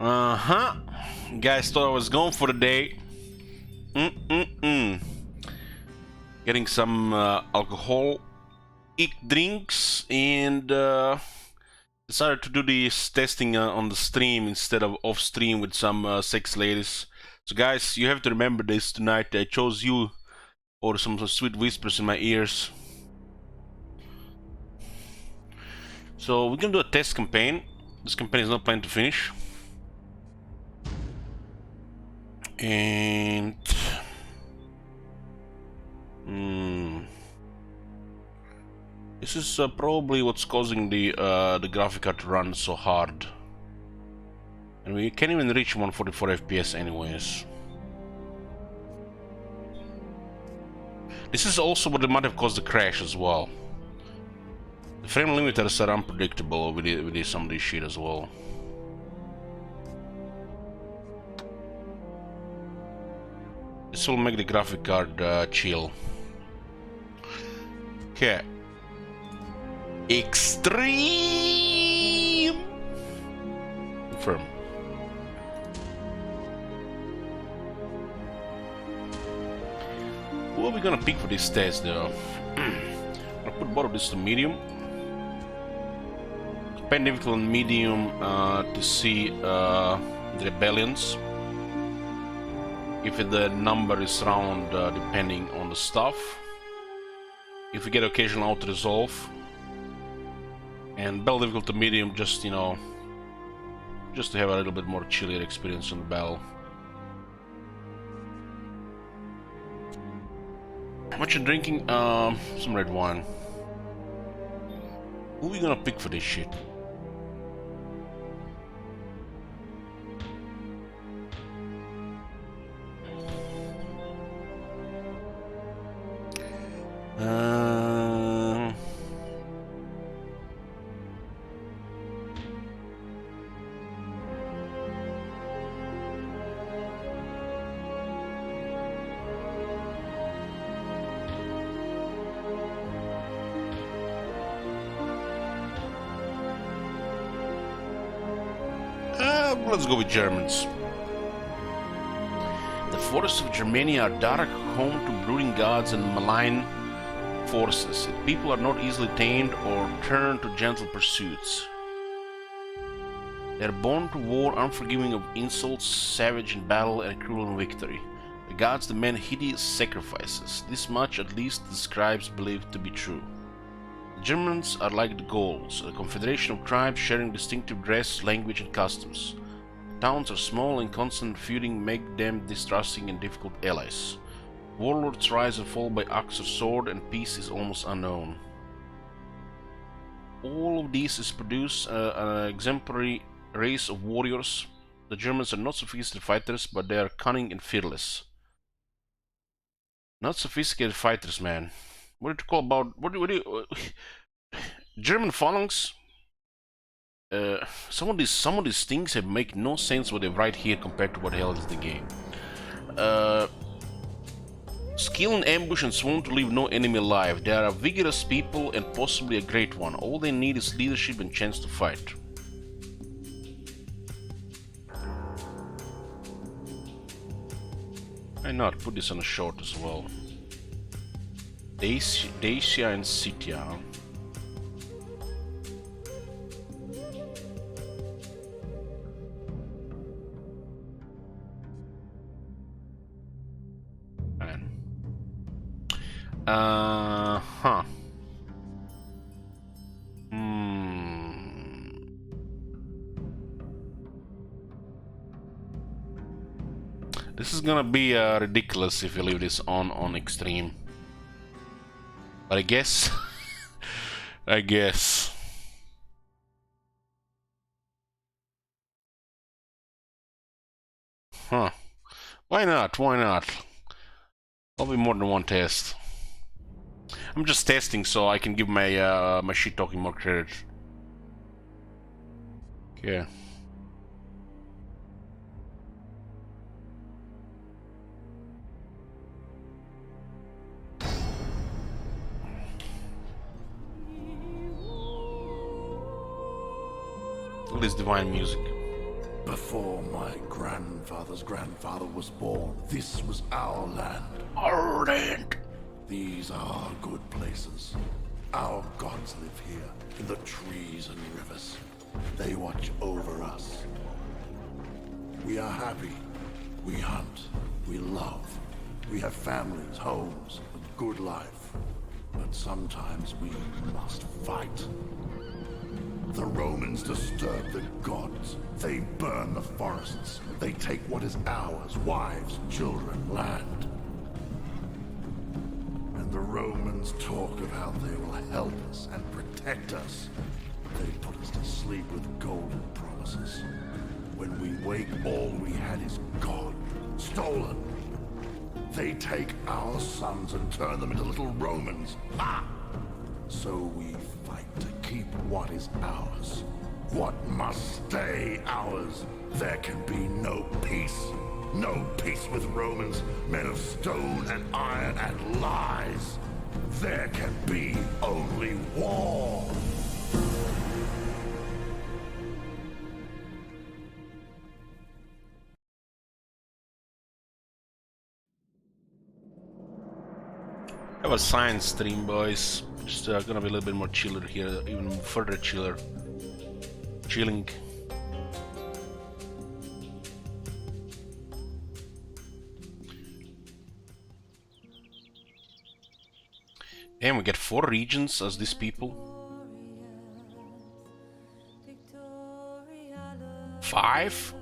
Uh-huh. Guys thought I was going for the day. Getting some alcoholic drinks and decided to do this testing on the stream instead of off stream with some sex ladies. So guys, you have to remember this tonight. I chose you or some sweet whispers in my ears. So we're gonna do a test campaign. This campaign is not planned to finish. And this is probably what's causing the graphic card to run so hard. And we can't even reach 144 FPS anyways. This is also what might have caused the crash as well. The frame limiters are unpredictable with some of this shit as well. This will make the graphic card chill. Okay. Extreme! Confirm. Who are we gonna pick for this test though? I'm gonna put both of this to medium. Pen difficult on medium to see the rebellions. If the number is round depending on the stuff. If we get occasional auto resolve. And battle difficult to medium, just you know, just to have a little bit more chillier experience on the battle. What you drinking? Some red wine. Who are we gonna pick for this shit? Let's go with Germans. The forests of Germania are dark, home to brooding gods and malign forces. People are not easily tamed or turned to gentle pursuits. They are born to war, unforgiving of insults, savage in battle and cruel in victory. The gods demand hideous sacrifices. This much at least the scribes believe to be true. The Germans are like the Gauls, a confederation of tribes sharing distinctive dress, language and customs. Towns are small and constant feuding make them distrusting and difficult allies. Warlords rise and fall by axe or sword, and peace is almost unknown. All of these is produce an exemplary race of warriors. The Germans are not sophisticated fighters, but they are cunning and fearless. Not sophisticated fighters, man. What do you call about? What do you German phalanx? Some of these things have make no sense what they write here compared to what the hell is the game. Skill in ambush and sworn to leave no enemy alive. They are a vigorous people and possibly a great one. All they need is leadership and chance to fight. Why not put this on a short as well? Dacia and Scythia. Huh. This is gonna be ridiculous if you leave this on extreme. But I guess, I guess. Huh. Why not? Why not? There'll be more than one test. I'm just testing so I can give my my shit talking more credit. Okay. All this divine music. Before my grandfather's grandfather was born, this was our land. Our land. These are good places. Our gods live here, in the trees and rivers. They watch over us. We are happy. We hunt. We love. We have families, homes, a good life. But sometimes we must fight. The Romans disturb the gods. They burn the forests. They take what is ours, wives, children, land. And the Romans talk of how they will help us and protect us. They put us to sleep with golden promises. When we wake, all we had is gone, stolen. They take our sons and turn them into little Romans. Ha! So we fight to keep what is ours. What must stay ours. There can be no peace. No peace with Romans, men of stone and iron and lies. There can be only war. Have a science stream, boys. Just gonna be a little bit more chiller here, even further chiller. Chilling. And we get 4 regions as these people. 5?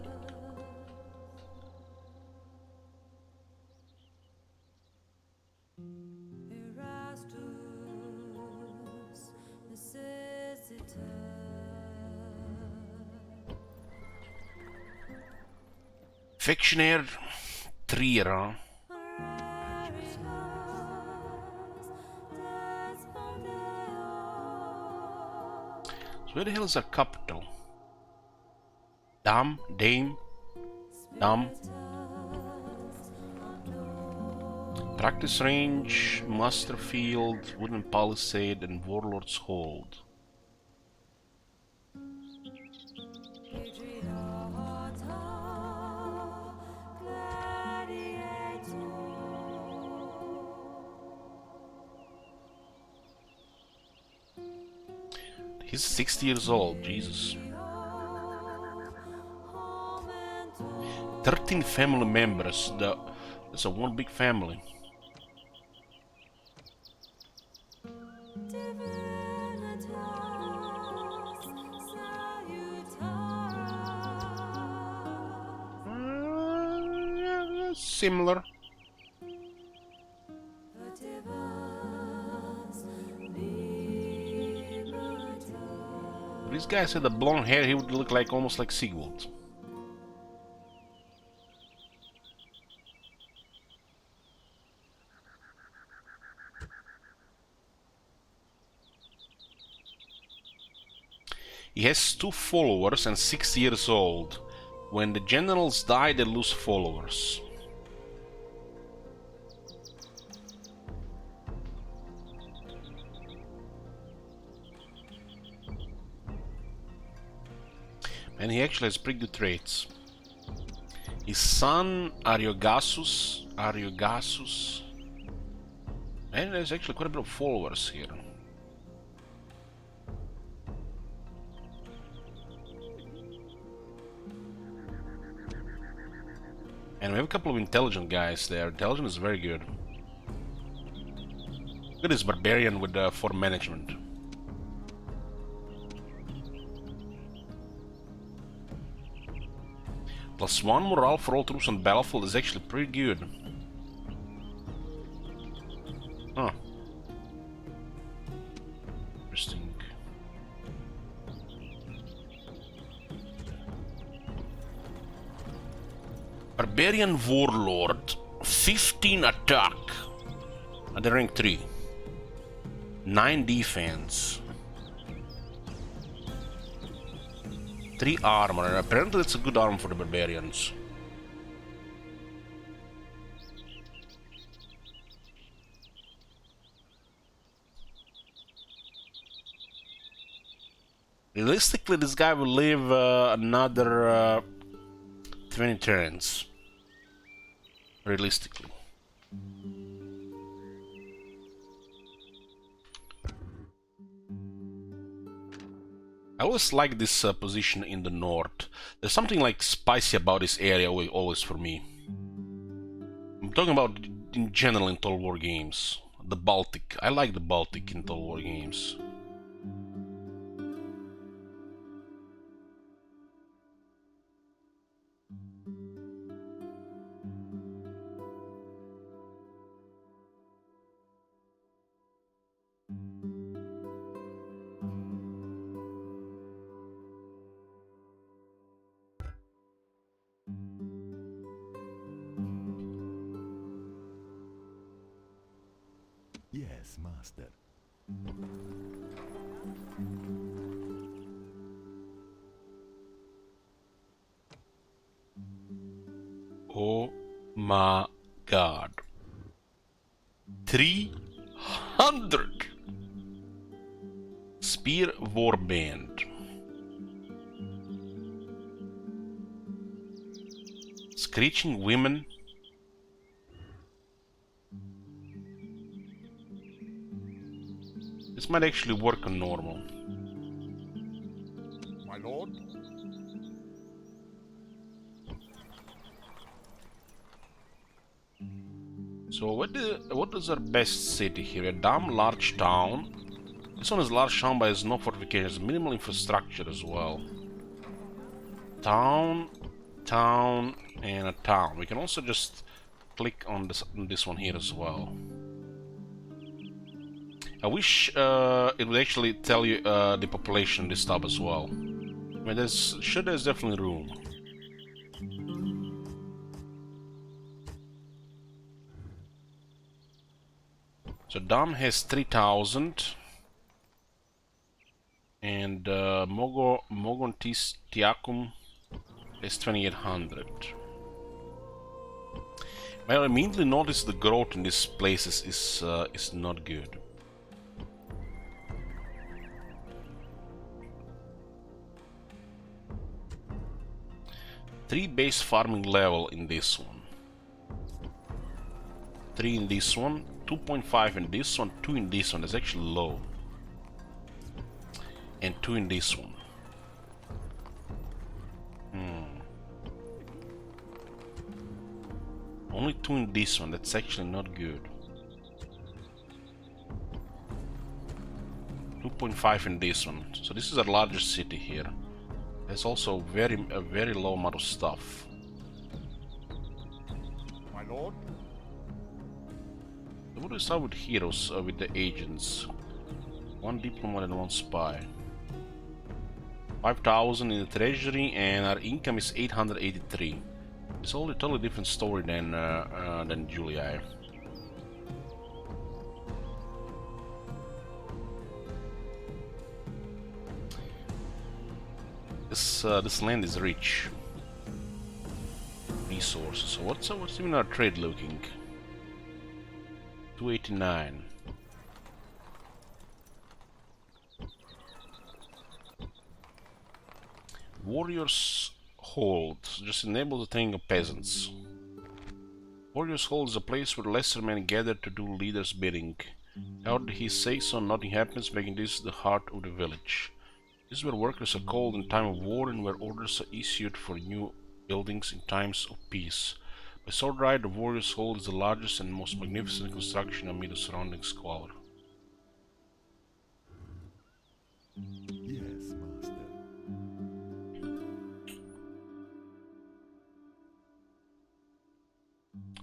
Fictionair 3, huh? So where the hell is our capital? Dam? Dame? Dam? Practice range, muster field, wooden palisade, and warlord's hold. He's 60 years old, Jesus. 13 family members. That's a one big family. Similar. This guy said the blonde hair, he would look like almost like Sigvald. He has 2 followers and 6 years old. When the generals die, they lose followers. And he actually has pretty good traits. His son, Ariogassus. And there's actually quite a bit of followers here. And we have a couple of intelligent guys there. Intelligence is very good. Look at this barbarian with 4 management. +1 morale for all troops on the battlefield is actually pretty good. Huh. Interesting. Barbarian Warlord. 15 attack. At the rank 3. 9 defense. 3 armor, and apparently it's a good armor for the barbarians. Realistically, this guy will live another 20 turns, realistically. I always like this position in the north. There's something like spicy about this area always for me. I'm talking about in general in Total War games. The Baltic. I like the Baltic in Total War games. Yes, master. Oh my god. 300! Spear Warband. Screeching Women. This might actually work on normal. My lord? So what is our best city here? A damn large town. This one is large town but has no fortifications, minimal infrastructure as well. Town, town, and a town. We can also just click on this one here as well. I wish it would actually tell you the population in this tab as well. I mean, there's definitely room. So Dam has 3,000, and Mogontiakum is 2,800. Well, I immediately notice the growth in these places is not good. Three base farming level in this one. 3 in this one, 2.5 in this one, 2 in this one. That's actually low. And 2 in this one. Only 2 in this one. That's actually not good. 2.5 in this one. So this is our largest city here. There's also a very low amount of stuff. My lord? What do we start with heroes, with the agents? 1 diplomat and 1 spy. 5,000 in the treasury, and our income is 883. It's a totally different story than Julia. This land is rich. Resources. So what's even our trade looking? 289. Warriors Hold. Just enable the training of peasants. Warriors Hold is a place where lesser men gather to do leaders' bidding. However he says so, nothing happens, making this the heart of the village. This is where workers are called in time of war and where orders are issued for new buildings in times of peace. By sword right, the Warriors Hold is the largest and most magnificent construction amid the surrounding squalor. Yes, master.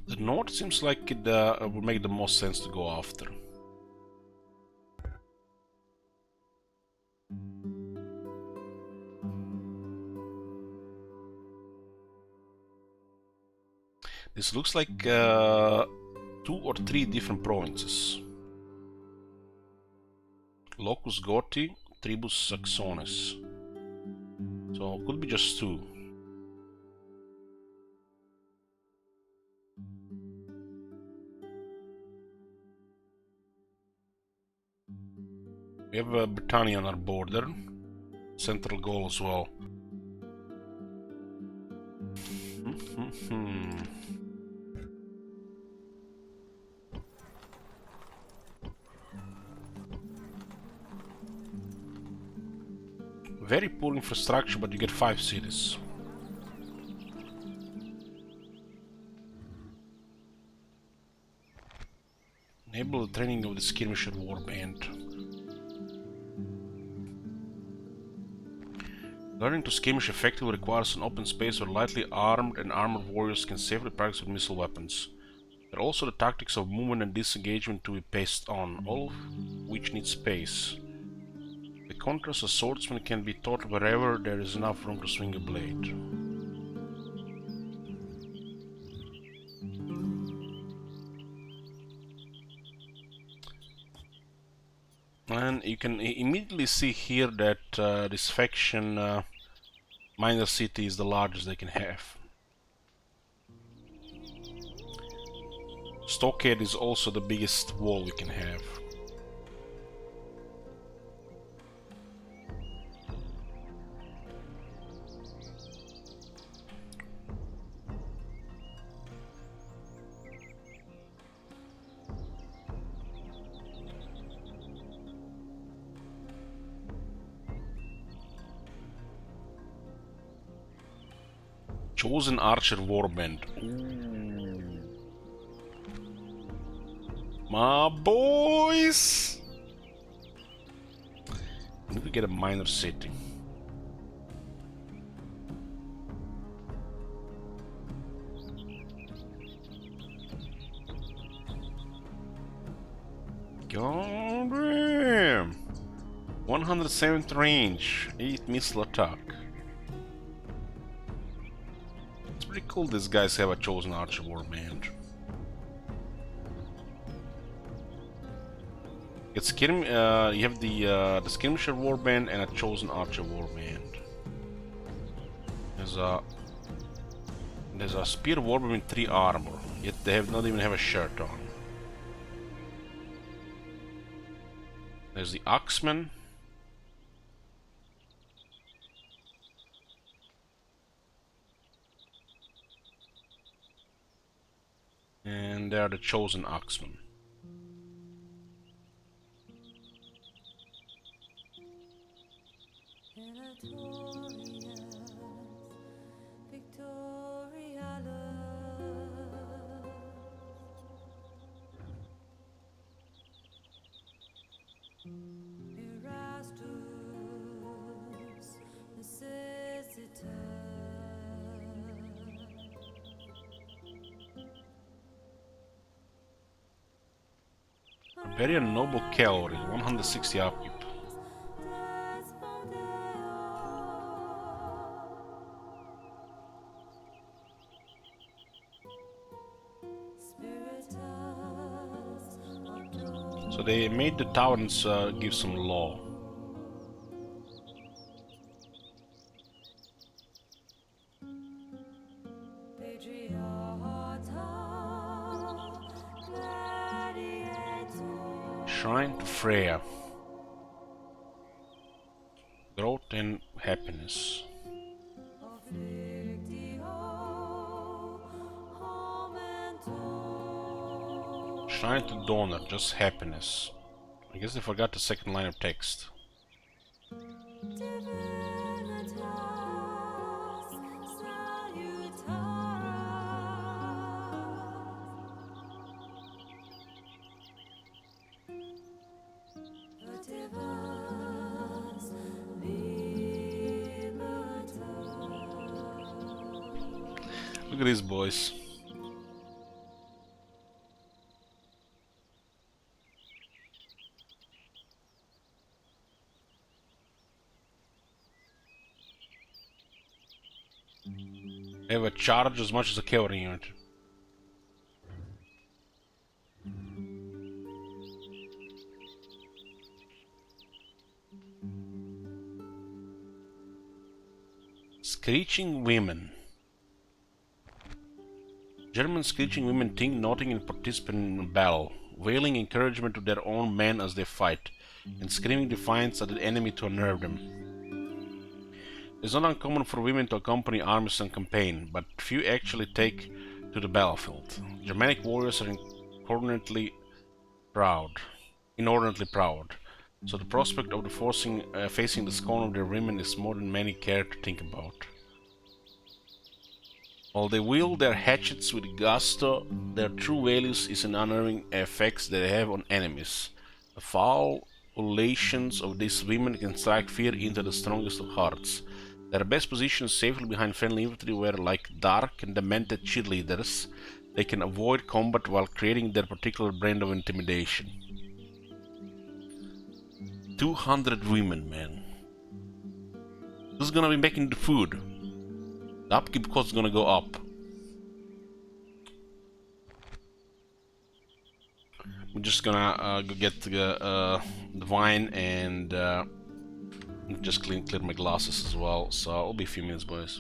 The north seems like it would make the most sense to go after. This looks like 2 or 3 different provinces. Locus Gothi, Tribus Saxones. So could be just 2. We have Britannia on our border. Central Gaul as well. Very poor infrastructure, but you get 5 cities. Enable the training of the skirmisher warband. Learning to skirmish effectively requires an open space where lightly armed and armored warriors can safely practice with missile weapons. There are also the tactics of movement and disengagement to be passed on, all of which need space. By contrast, a swordsman can be taught wherever there is enough room to swing a blade. And you can immediately see here that this faction minor city is the largest they can have. Stockade is also the biggest wall we can have. Chosen Archer Warband. Ooh. My boys! I need to get a minor city. God damn! 107th range, 8 missile attack. It's pretty cool these guys have a Chosen Archer Warband. It's you have the Skirmisher Warband and a Chosen Archer Warband. There's a Spear Warband with 3 armor, yet they not even have a shirt on. There's the Axeman. And they are the Chosen Axemen. Very noble cavalry, 160 upkeep. So they made the taverns give some law. Shrine to Freya. Growth and happiness. Shrine to Donor, just happiness. I guess they forgot the second line of text. Look at these boys. They have a charge as much as a cavalry unit. Screeching women. German screeching women think nothing and participate in battle, wailing encouragement to their own men as they fight, and screaming defiance at the enemy to unnerve them. It's not uncommon for women to accompany armies on campaign, but few actually take to the battlefield. Germanic warriors are proud, inordinately proud. So the prospect of facing the scorn of their women is more than many care to think about. While they wield their hatchets with gusto, their true values is in honoring effects they have on enemies. The foul ululations of these women can strike fear into the strongest of hearts. Their best position is safely behind friendly infantry where, like dark and demented cheerleaders, they can avoid combat while creating their particular brand of intimidation. 200 women, man. Who's gonna be making the food? The upkeep cost is gonna go up. I'm just gonna go get the wine and just clear my glasses as well. So it'll be a few minutes, boys.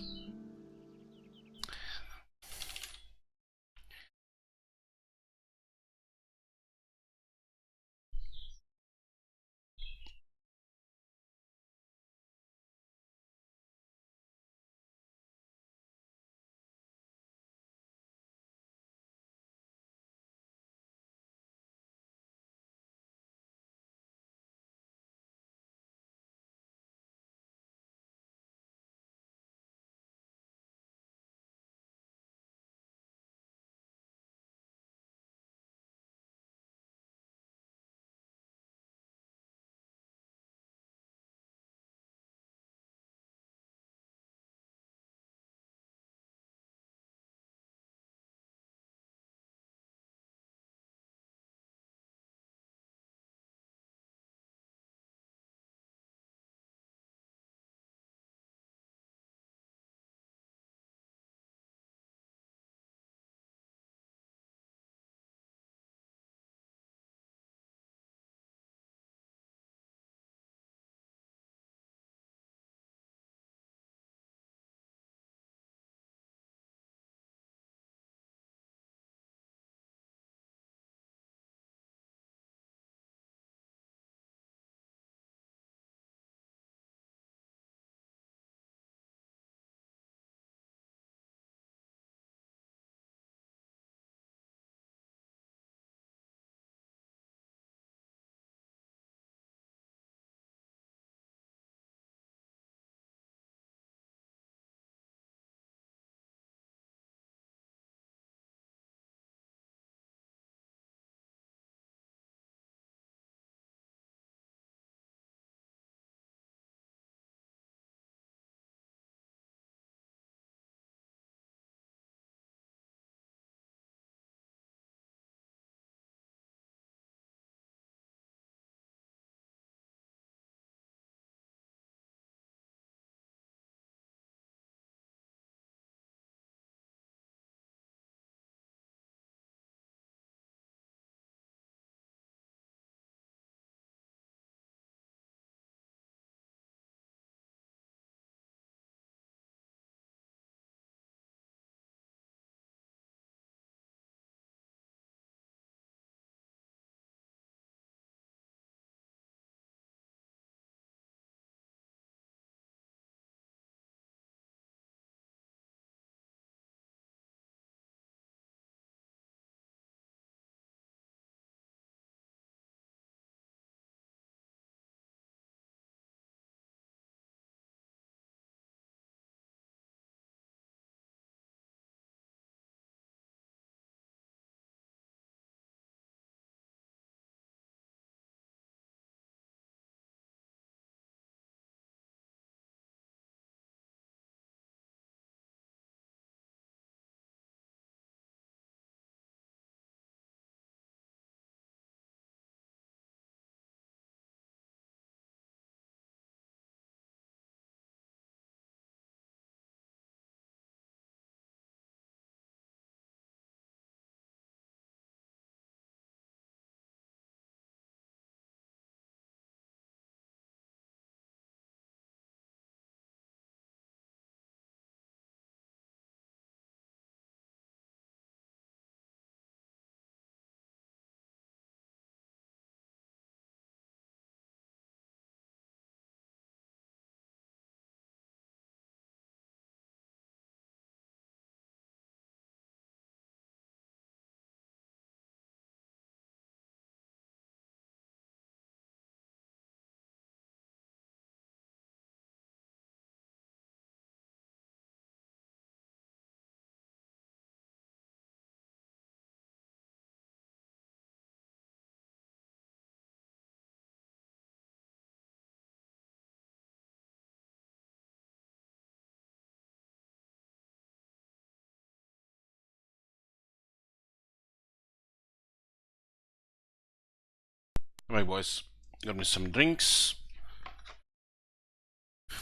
Alright, boys, got me some drinks.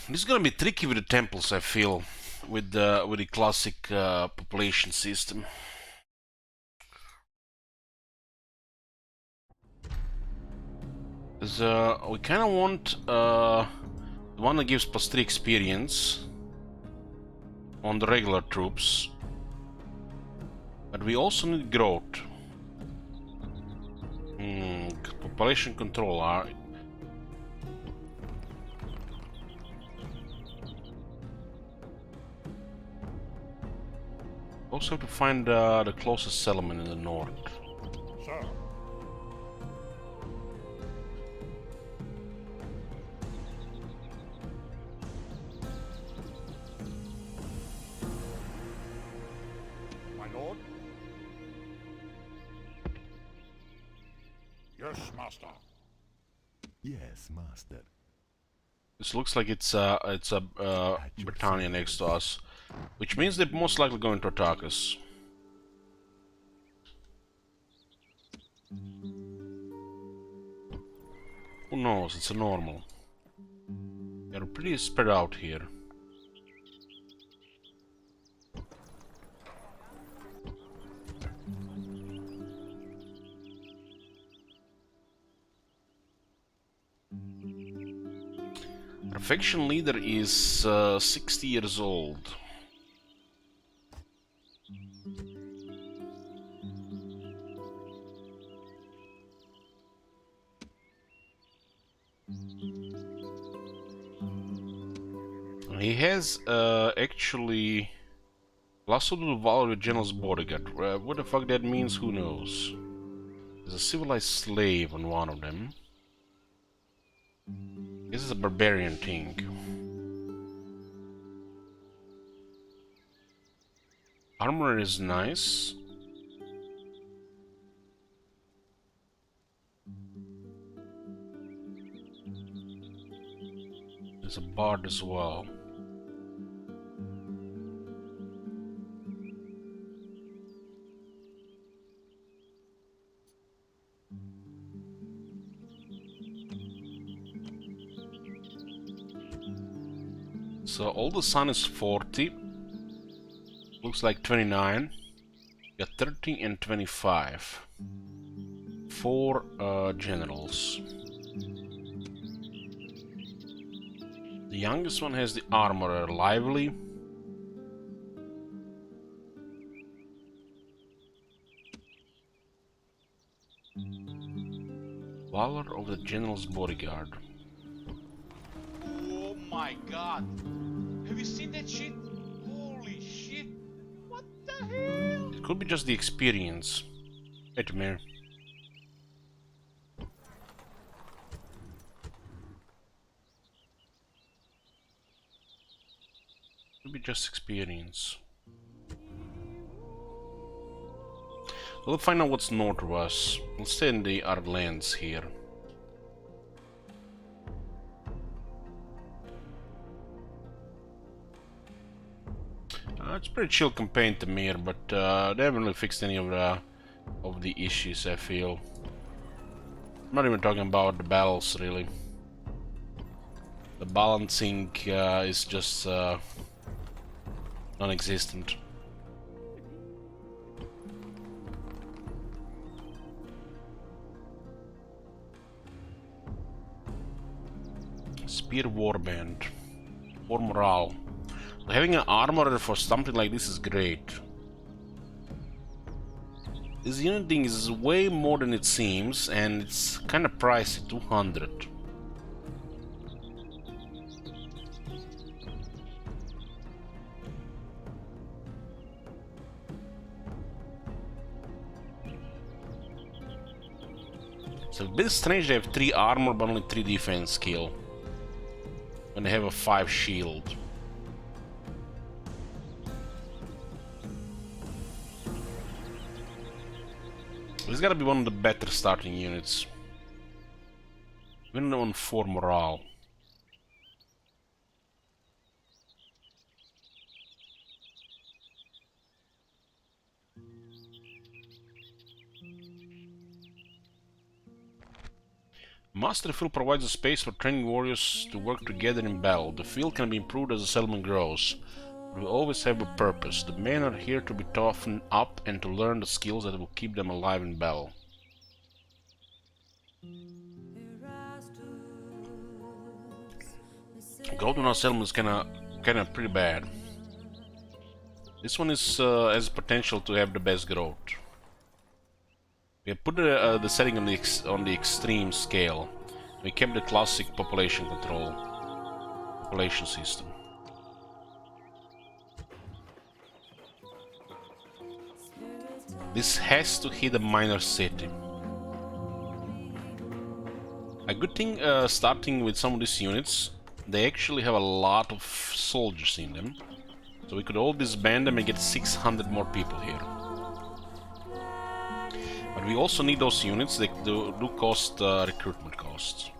This is gonna be tricky with the temples, I feel, with the classic population system. Because we kind of want the one that gives +3 experience on the regular troops, but we also need growth. Population control. Also have to find the closest settlement in the north. Sir. My lord? Yes, master. Yes, master. This looks like it's Britannia next to us, which means they're most likely going to attack us. Who knows? It's a normal. They're pretty spread out here. Our faction leader is 60 years old. He has actually lassoed the valor general's bodyguard. What the fuck that means, who knows? There's a civilized slave on one of them. This is a barbarian thing. Armor is nice. There's a bard as well. So all the sun is 40. Looks like 29. Got 30 and 25. 4 generals. The youngest one has the armorer, lively. Valor of the general's bodyguard. Oh my god! Have you seen that shit? Holy shit! What the hell? It could be just the experience. Wait a minute. Could be just experience. We'll find out what's north of us. We'll stay in the Arab lands here. It's pretty chill campaign to me, but they haven't really fixed any of the issues, I feel. I'm not even talking about the battles, really. The balancing is just non-existent. Spear Warband. War morale. Having an armorer for something like this is great. This unit thing is way more than it seems, and it's kind of pricey, 200. So a bit strange they have 3 armor but only 3 defense skill. When they have a 5 shield. This gotta be one of the better starting units. Even on 4 morale. Mastery Field provides a space for training warriors to work together in battle. The field can be improved as the settlement grows. We always have a purpose. The men are here to be toughened up and to learn the skills that will keep them alive in battle. Growth in our settlement is kinda pretty bad. This one is has potential to have the best growth. We have put the setting on the extreme scale. We kept the classic population system. This has to hit a minor city. A good thing starting with some of these units, they actually have a lot of soldiers in them. So we could all disband them and get 600 more people here. But we also need those units, they do cost recruitment costs.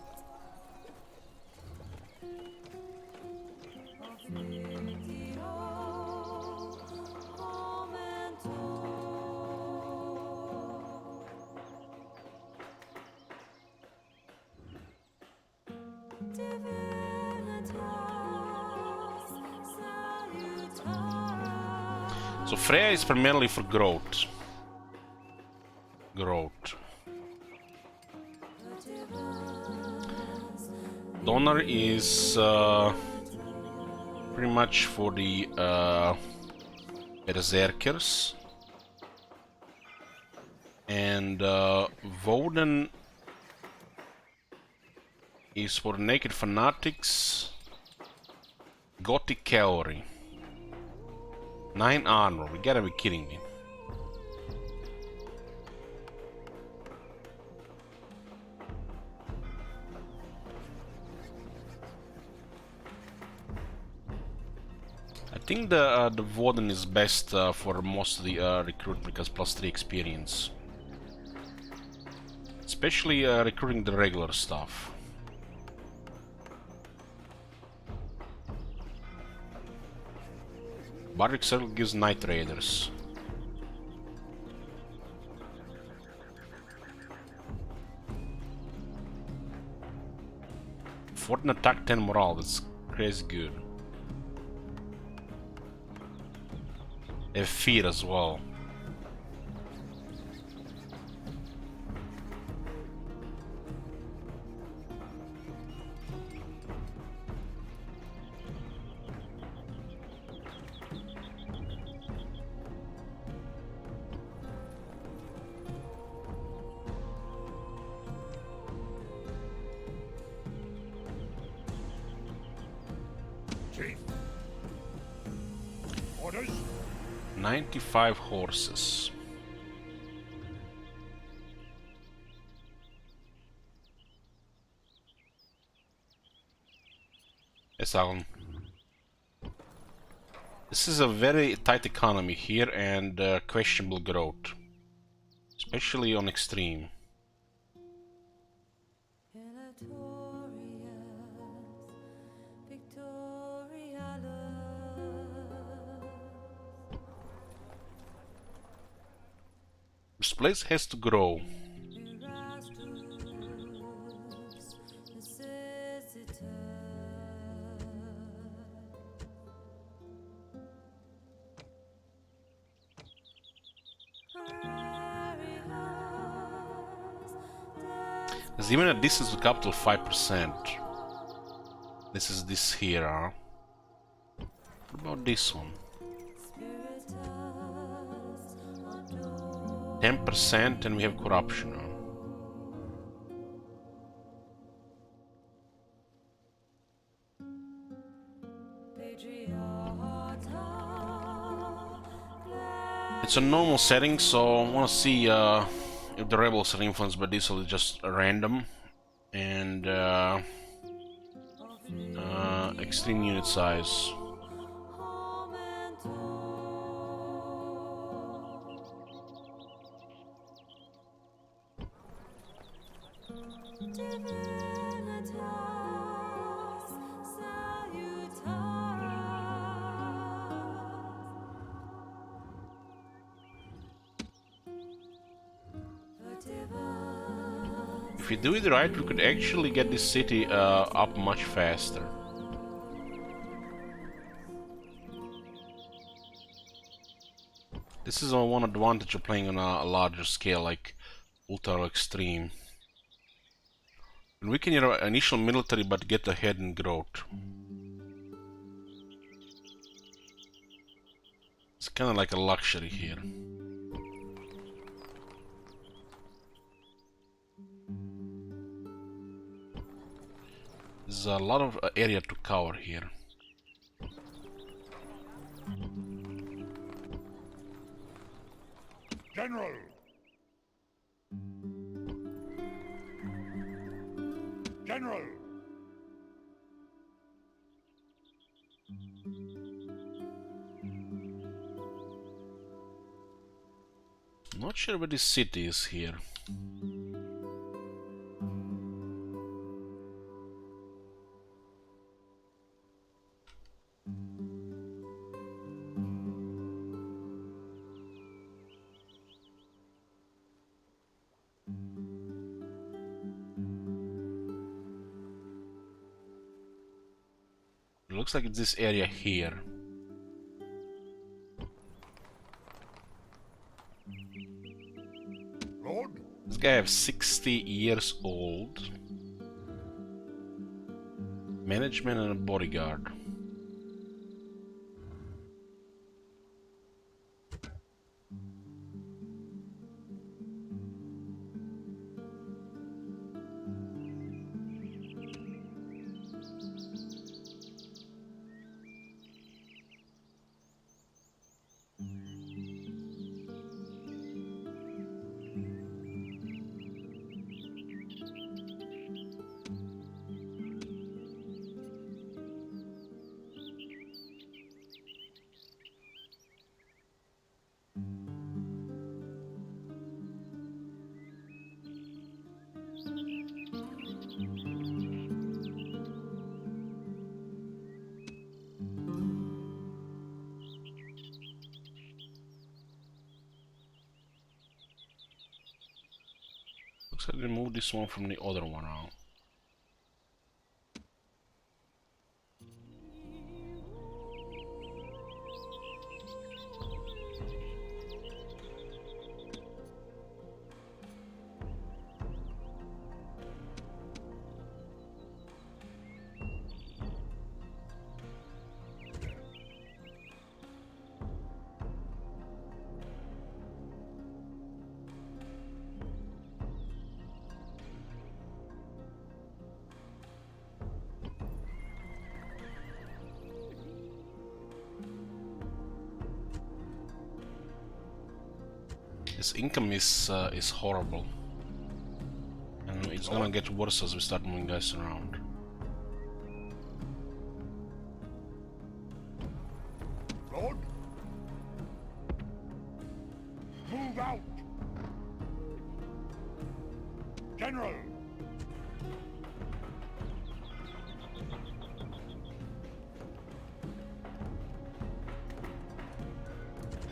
So Freya is primarily for growth. Donner is pretty much for the berserkers, and Woden is for naked fanatics, Gothic cavalry. 9 armor, we gotta be kidding me. I think the Warden is best for most of the recruitment because +3 experience. Especially recruiting the regular stuff. Bardic Circle gives Night Raiders. Fourteen attack, 10 morale, that's crazy good. They have fear as well. Chief. Orders? 95 horses. Yes, Alan. This is a very tight economy here and questionable growth. Especially on extreme. This place has to grow. There's even a distance to capital 5%. This is this here, huh? What about this one? 10% and we have corruption. It's a normal setting, so I want to see if the rebels are influenced by this or it's just random. And extreme unit size. If we do it right, we could actually get this city up much faster. This is one advantage of playing on a larger scale, like Ultra Extreme. And we can initial military but get ahead in growth. It's kind of like a luxury here. There's a lot of area to cover here. General! General! Not sure where this city is here. It looks like it's this area here. Lord? This guy is 60 years old. Management and a bodyguard. Looks like they moved this one from the other one out. His income is horrible, and it's gonna get worse as we start moving guys around. Lord? Move out! General!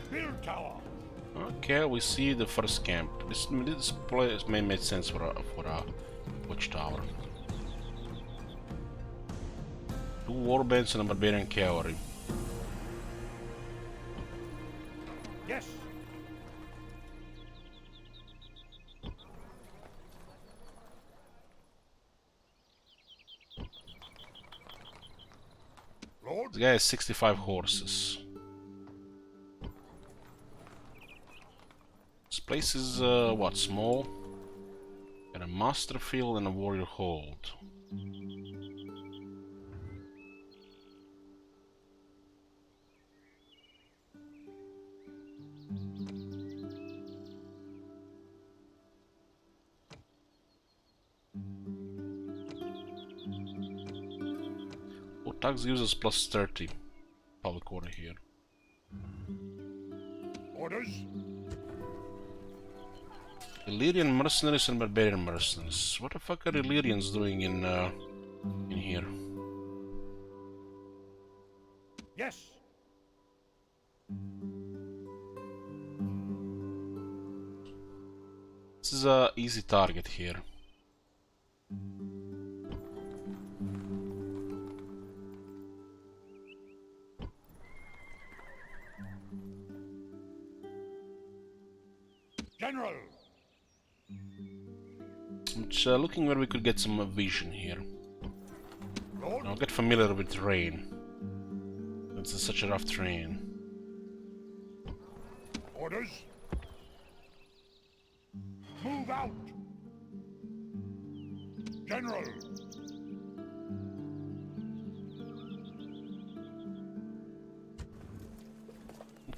Build tower! Okay, we see the first camp. This place may make sense for a watchtower. 2 warbands and a barbarian cavalry. Yes! Lord? This guy has 65 horses. This place is, what, small? Got a master field and a warrior hold. Oh, tax gives us plus 30 public order here. Orders? Illyrian mercenaries and barbarian mercenaries. What the fuck are Illyrians doing in here? Yes! This is a easy target here. General! I'm just looking where we could get some vision here. Lord? I'll get familiar with terrain. It's such a rough terrain. Orders? Move out! General!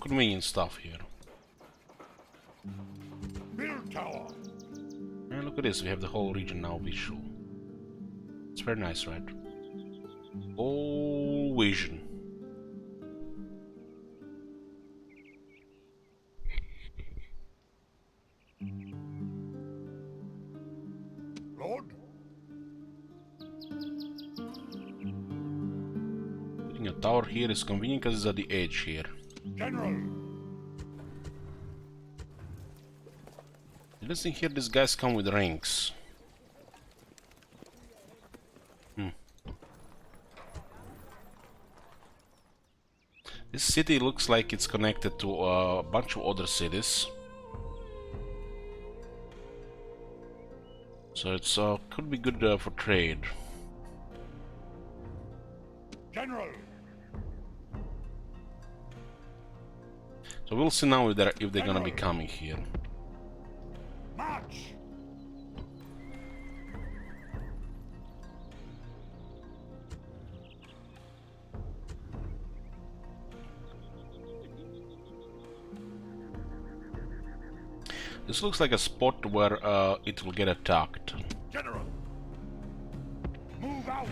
Convenient stuff here. Build tower! And look at this, we have the whole region now visual. It's very nice, right? All vision. Lord? Putting a tower here is convenient because it's at the edge here. General! Listen here, these guys come with rings. This city looks like it's connected to a bunch of other cities. So it's could be good for trade. General! So we'll see now if they're gonna be coming here. March! This looks like a spot where it will get attacked. General! Move out!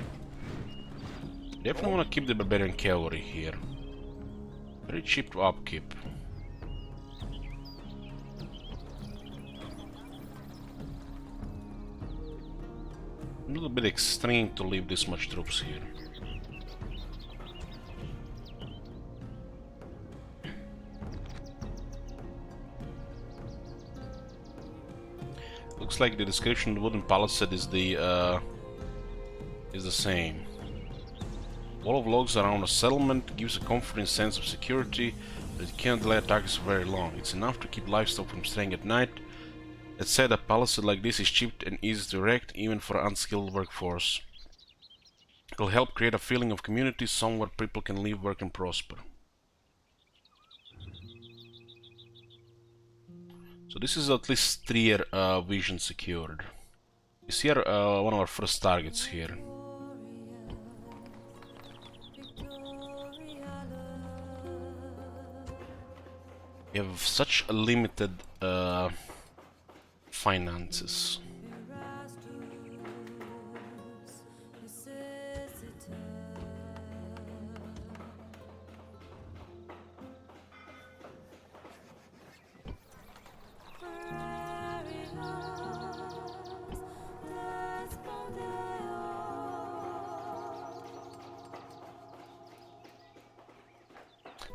Definitely want to keep the barbarian cavalry here. Very cheap to upkeep. A little bit extreme to leave this much troops here. Looks like the description of the wooden palisade is the same. Wall of logs around a settlement gives a comforting sense of security, but it can't delay attacks for very long. It's enough to keep livestock from straying at night. That said, a palisade like this is cheap and easy to erect, even for an unskilled workforce. It'll help create a feeling of community, somewhere people can live, work and prosper. So this is at least 3-year vision secured. You see one of our first targets here. We have such a limited finances.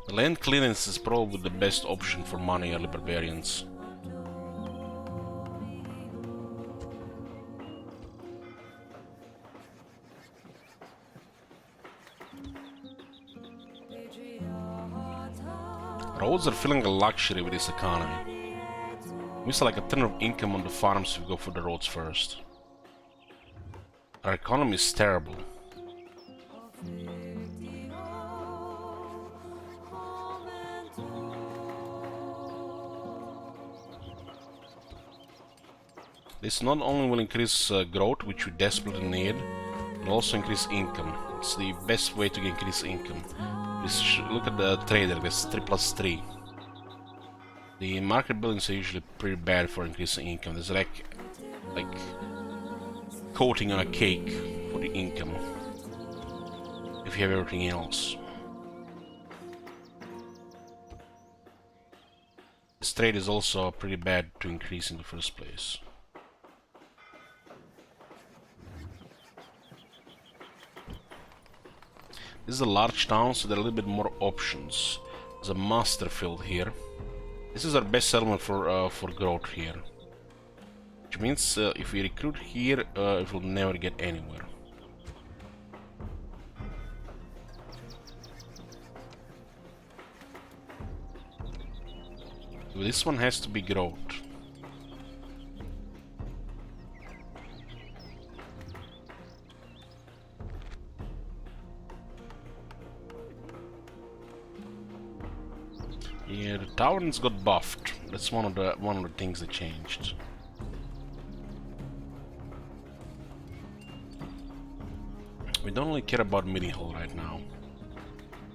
The land clearance is probably the best option for money early barbarians. Roads are feeling a luxury with this economy. We saw like a ton of income on the farms if we go for the roads first. Our economy is terrible. This not only will increase growth, which we desperately need, but also increase income. It's the best way to increase income. Look at the trader, that's 3+3. The market buildings are usually pretty bad for increasing income. There's like coating on a cake for the income, if you have everything else. This trade is also pretty bad to increase in the first place. This is a large town, so there are a little bit more options. There's a master field here. This is our best settlement for growth here. Which means if we recruit here, it will never get anywhere. So this one has to be growth. Towers got buffed. That's one of the things they changed. We don't really care about Midi-Hull right now.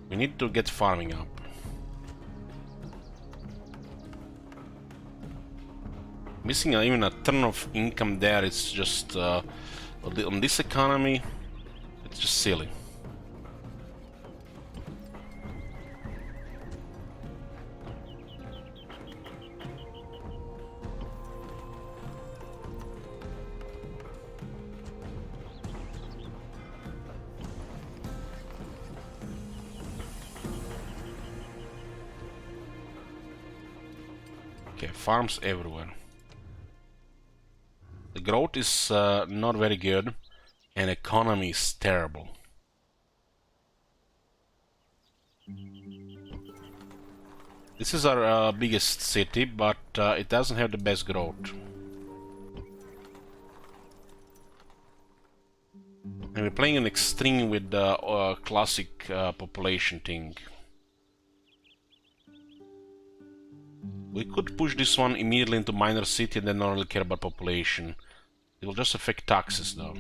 We need to get farming up. Missing even a ton of income there, it's just on this economy, it's just silly. Okay, farms everywhere. The growth is not very good, and economy is terrible. This is our biggest city, but it doesn't have the best growth. And we're playing an extreme with the classic population thing. We could push this one immediately into minor city and then not really care about population. It will just affect taxes though.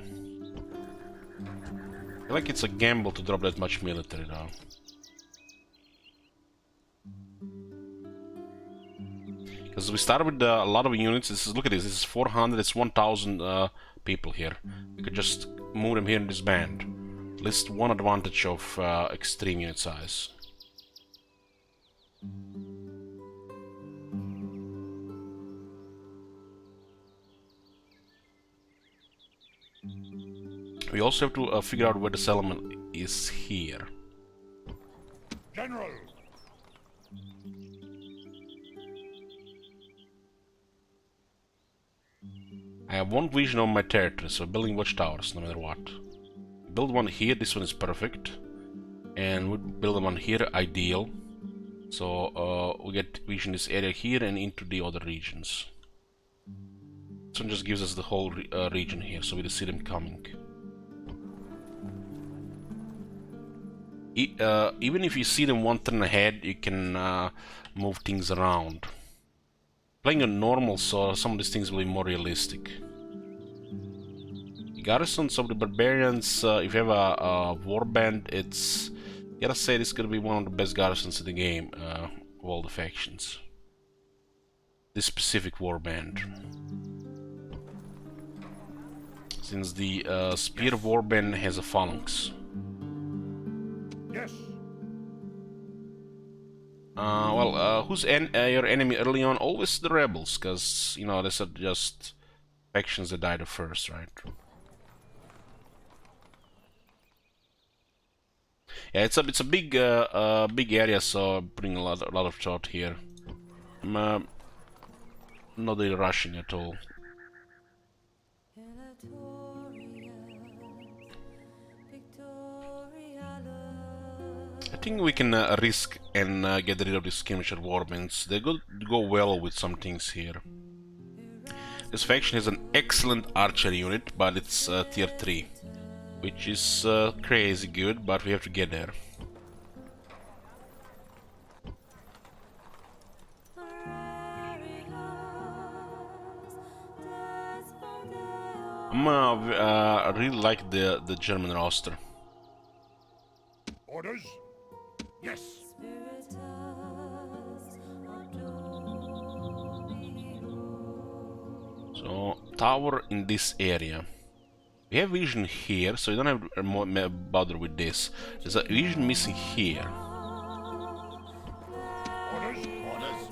I feel like it's a gamble to drop that much military though. Because we started with a lot of units. Look at this, this is 400, it's 1000 people here. We could just move them here in this band. At least one advantage of extreme unit size. We also have to figure out where the settlement is here. General! I have one vision on my territory, so building watchtowers no matter what. Build one here, this one is perfect. And we build one here, ideal. So we get vision this area here and into the other regions. This one just gives us the whole region here, so we see them coming. Even if you see them one turn ahead, you can move things around. Playing a normal, so some of these things will be more realistic. The garrisons of the barbarians, if you have a warband, it's... gotta say, this is gonna be one of the best garrisons in the game, of all the factions. This specific warband. Since the spear warband has a phalanx. Yes. Who's your enemy early on? Always the rebels, because, you know, these are just factions that die the first, right? Yeah, it's a big big area, so I'm putting a lot of thought here. I'm not really rushing at all. I think we can risk and get rid of these skirmisher warbands. They go well with some things here. This faction has an excellent archery unit, but it's tier 3, which is crazy good, but we have to get there. I really like the German roster. Orders? Yes. So, tower in this area. We have vision here, so you don't have to bother with this. There's a vision missing here. Orders? Orders?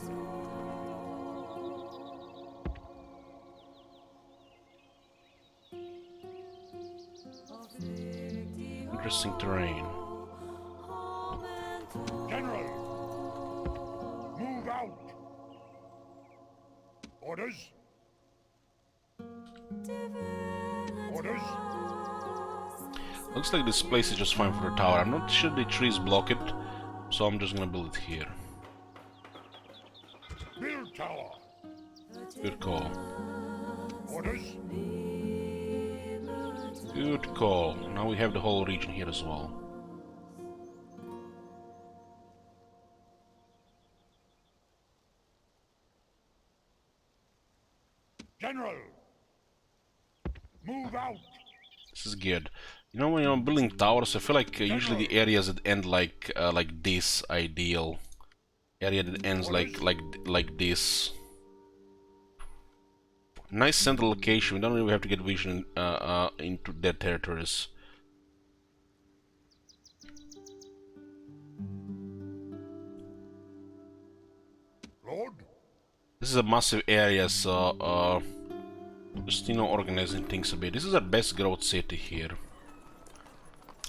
Interesting terrain. General! Move out! Orders? Orders? Looks like this place is just fine for a tower. I'm not sure the trees block it, so I'm just gonna build it here. Build tower! Good call. Orders? Good call. Now we have the whole region here as well. General! Move out! This is good. You know, when you're building towers, I feel like usually the areas that end like this ideal. Area that ends like this. Nice central location. We don't really have to get vision into their territories. Lord? This is a massive area, so just, you know, organizing things a bit. This is our best growth city here.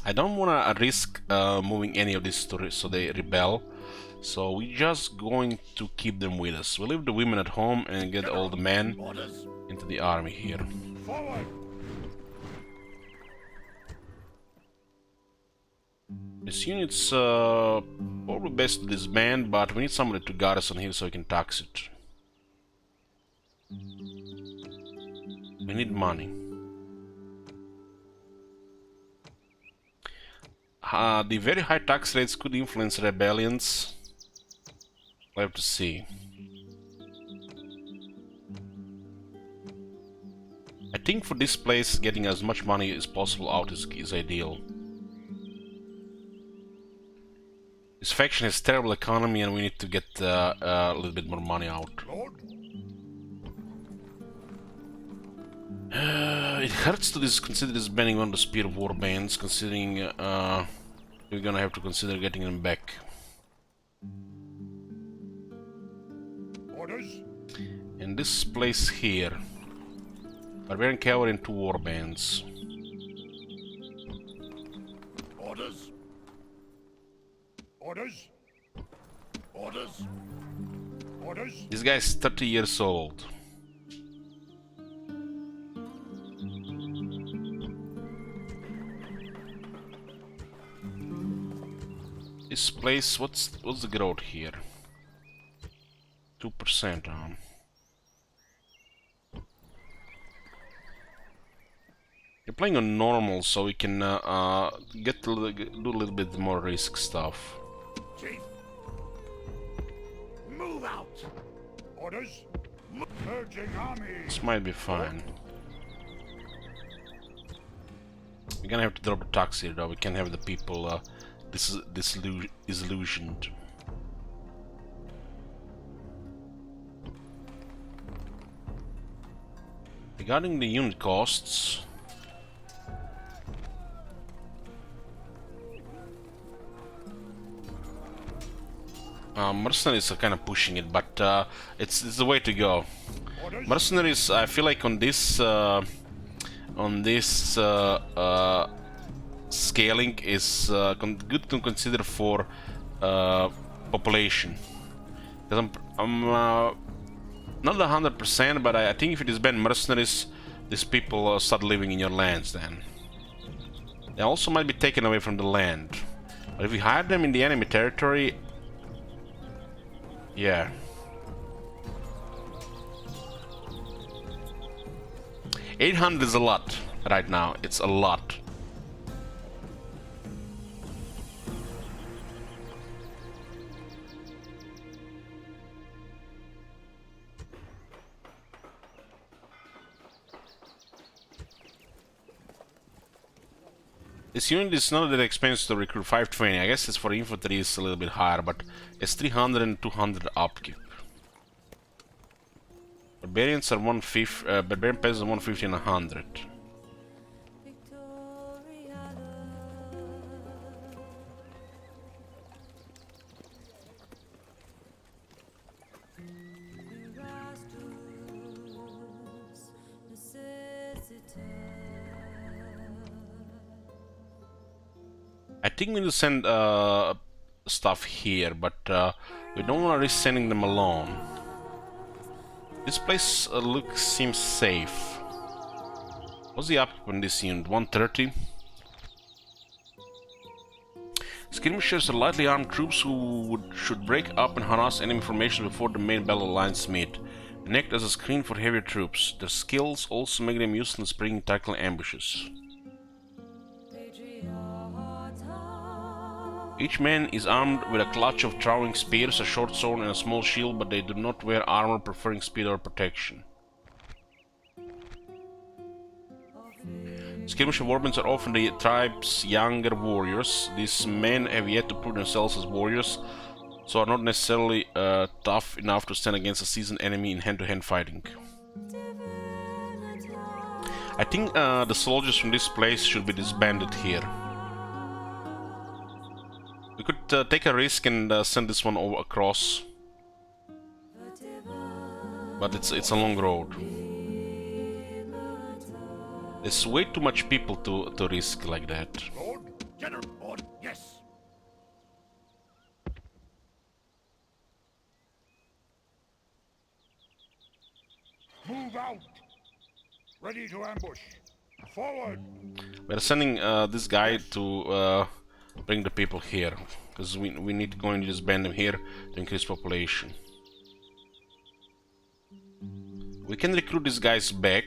I don't want to risk moving any of these tourists so they rebel. So we're just going to keep them with us. We'll leave the women at home and get all the men into the army here. Forward! This unit's probably best to disband, but we need somebody to garrison here so we can tax it. We need money. The very high tax rates could influence rebellions. We'll have to see. I think for this place, getting as much money as possible out is ideal. This faction has terrible economy and we need to get a little bit more money out. Lord? It hurts to consider disbanding one of the spear warbands, considering we're gonna have to consider getting them back. Orders? And this place here, barbarian cavalry and 2 warbands. Orders? Orders? Orders? Orders? This guy's 30 years old. This place, what's the growth here? 2%. You're playing on normal, so we can do a little bit more risk stuff. Chief! Move out! Orders? Merging army! This might be fine. We're gonna have to drop the tax here, though. We can't have the people disillusioned. Regarding the unit costs, mercenaries are kind of pushing it, but it's the way to go. Mercenaries, I feel like on this scaling is good to consider for population. Because I'm not 100%, but I think if you disband mercenaries, these people start living in your lands then. They also might be taken away from the land. But if we hire them in the enemy territory, yeah. $800 is a lot right now. It's a lot. This unit is not that expensive to recruit. 520. I guess it's for infantry is a little bit higher, but it's 300 and 200 upkeep. Barbarians are 150. Barbarian peasants are 150 and 100. I think we need to send stuff here, but we don't want to risk sending them alone. This place seems safe. What's the up on this unit? 130? Skirmishers are lightly armed troops who should break up and harass enemy formations before the main battle lines meet, and act as a screen for heavier troops. Their skills also make them useful in springing and tackling ambushes. Each man is armed with a clutch of throwing spears, a short sword and a small shield, but they do not wear armor, preferring speed or protection. Skirmisher warbands are often the tribe's younger warriors. These men have yet to prove themselves as warriors, so are not necessarily tough enough to stand against a seasoned enemy in hand-to-hand fighting. I think the soldiers from this place should be disbanded here. We could take a risk and send this one over across, but it's a long road. There's way too much people to risk like that. Lord, General, Lord, yes. Move out. Ready to ambush. Forward. We're sending this guy to bring the people here, because we need to go and just band them here to increase population. We can recruit these guys back,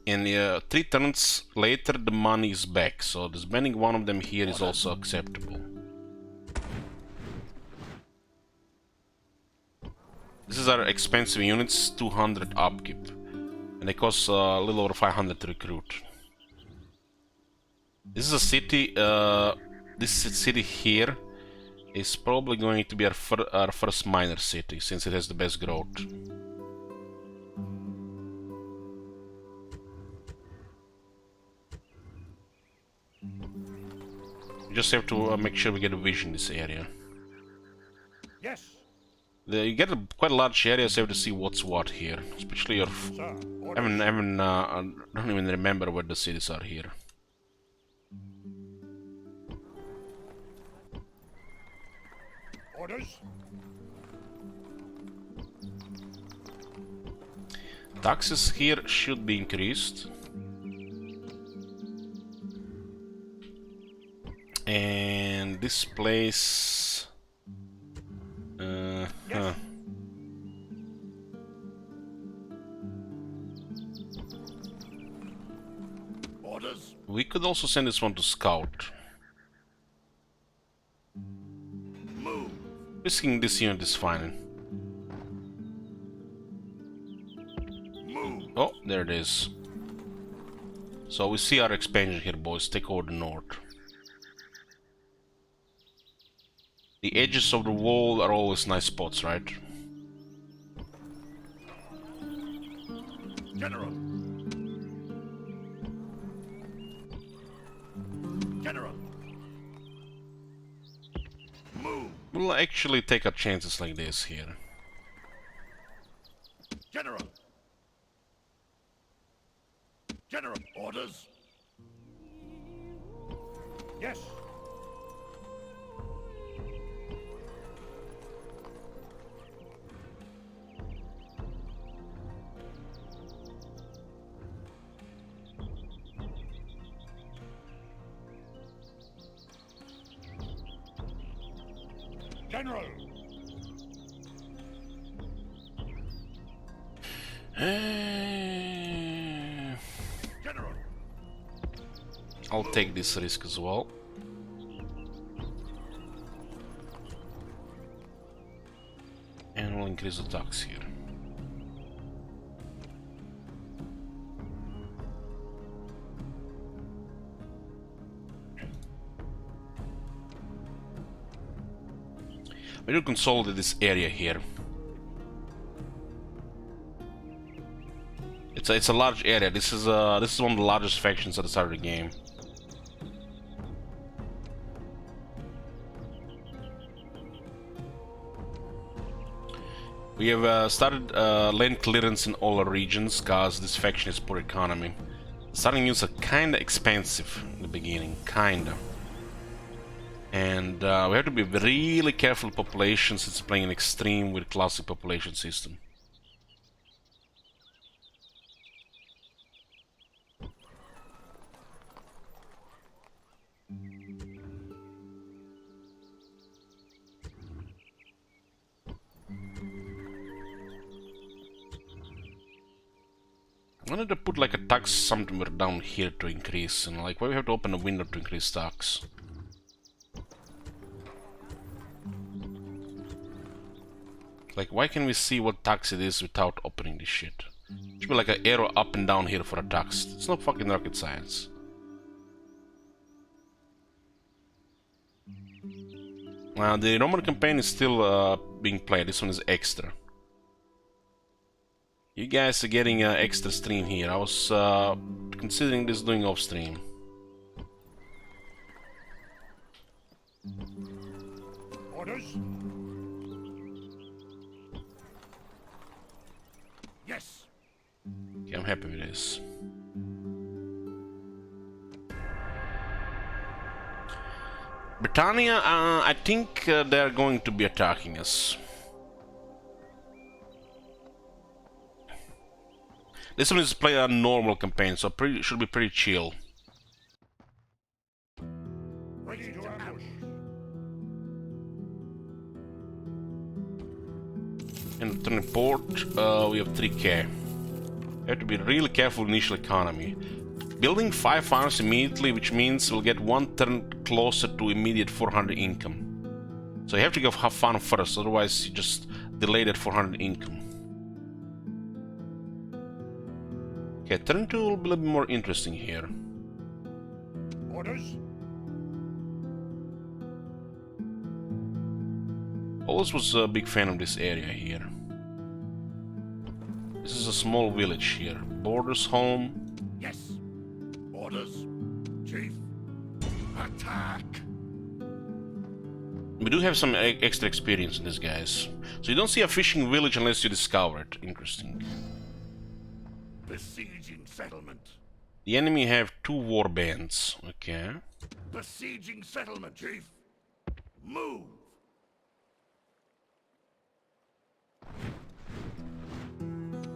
and 3 turns later the money is back, so disbanding one of them here is also acceptable. This is our expensive units, 200 upkeep, and they cost a little over 500 to recruit. This is a city, this city here is probably going to be our first minor city, since it has the best growth. We just have to make sure we get a vision in this area. Yes. You get quite a large area, so you have to see what's what here. Especially your... Sir, I don't even remember where the cities are here. Orders. Taxes here should be increased. And this place... Yes. Orders. We could also send this one to scout. Move. Risking this unit is fine. Move. Oh, there it is. So we see our expansion here, boys. Take over the north. The edges of the wall are always nice spots, right? General. General. Move. We'll actually take our chances like this here. General. General. Orders. Yes. General. General. I'll take this risk as well. And we'll increase the tax here. We need to consolidate this area here. It's a large area. This is one of the largest factions at the start of the game. We have started land clearance in all our regions, cause this faction is poor economy. The starting units are kinda expensive in the beginning, kinda. And we have to be really careful with population since it's playing an extreme with classic population system. I wanted to put like a tax somewhere down here to increase, and like why we have to open a window to increase tax? Like, why can we see what tax it is without opening this shit? It should be like an arrow up and down here for a tax. It's not fucking rocket science. The Roman campaign is still being played. This one is extra. You guys are getting an extra stream here. I was considering this doing off stream. Orders? Yes. Okay, I'm happy with this. Britannia, I think they're going to be attacking us. This one is playing a normal campaign, so should be pretty chill. Ready to ambush. In the turning port, we have 3k. We have to be really careful with initial economy. Building 5 farms immediately, which means we'll get 1 turn closer to immediate 400 income. So you have to go have fun first, otherwise you just delay that 400 income. Okay, turn 2 will be a little bit more interesting here. Orders? Always was a big fan of this area here. This is a small village here. Borders home. Yes. Orders. Chief. Attack. We do have some extra experience in this, guys. So you don't see a fishing village unless you discover it. Interesting. Besieging settlement. The enemy have 2 war bands. Okay. Besieging settlement, Chief. Move.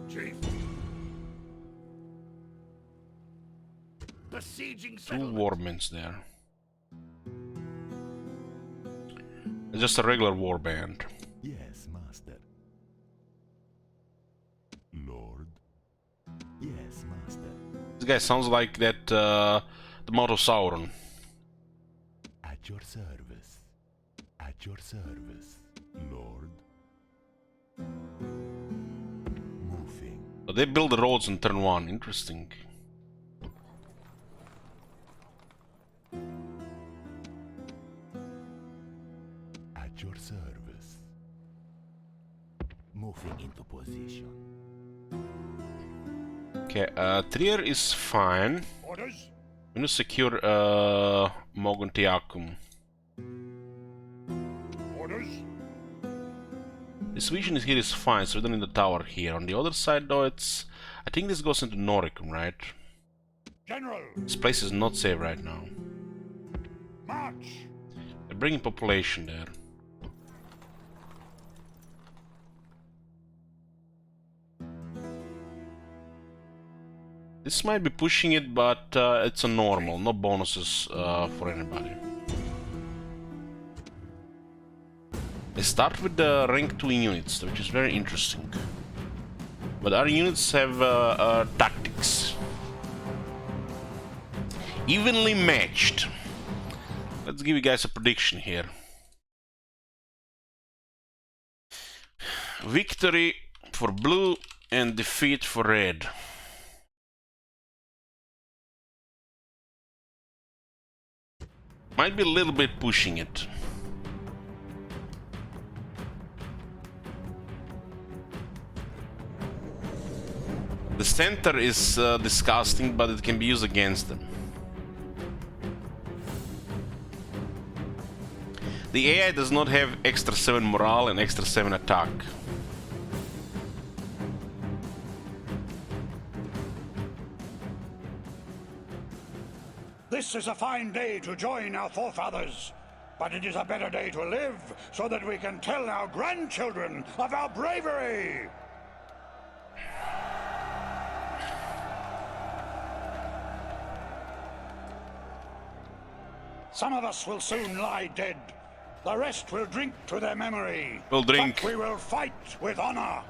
Chief. Besieging 2 settlement. war bands there. It's just a regular war band. Yes, master. Lord. Yes, master. This guy sounds like that the Mount of Sauron. At your service. At your service, Lord. Moving. But they build the roads in turn 1. Interesting. At your service. Moving into position. Okay, Trier is fine. Orders. We need to secure Mogontiacum. Orders. This vision here is fine, so we don't need the tower here. On the other side, though, it's... I think this goes into Noricum, right? General. This place is not safe right now. March. They're bringing population there. This might be pushing it, but it's a normal, no bonuses for anybody. They start with the rank 2 units, which is very interesting. But our units have tactics. Evenly matched. Let's give you guys a prediction here. Victory for blue and defeat for red. Might be a little bit pushing it. The center is disgusting, but it can be used against them. The AI does not have extra 7 morale and extra 7 attack. This is a fine day to join our forefathers, but it is a better day to live so that we can tell our grandchildren of our bravery. Some of us will soon lie dead. The rest will drink to their memory. We'll drink. But we will fight with honor.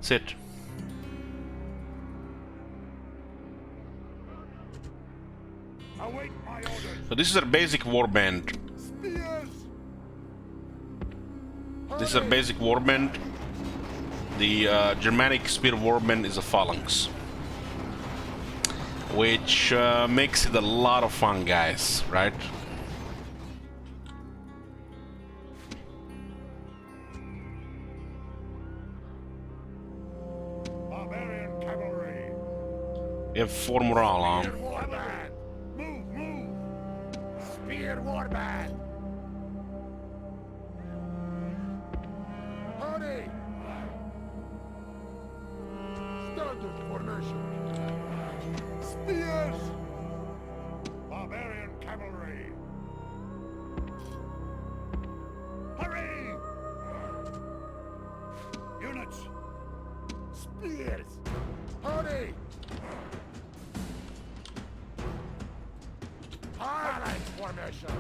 Sit. Await my orders. So this is our basic warband. Spears. This is our basic warband. the Germanic spear warband is a phalanx, which makes it a lot of fun, guys, right? Barbarian cavalry. We have 4 morale on. Spear warband. Move, move. Spear warband. Hurry. Standard formation. Spears. Barbarian cavalry. Hurry. Units. Spears. Hurry. Phalanx formation.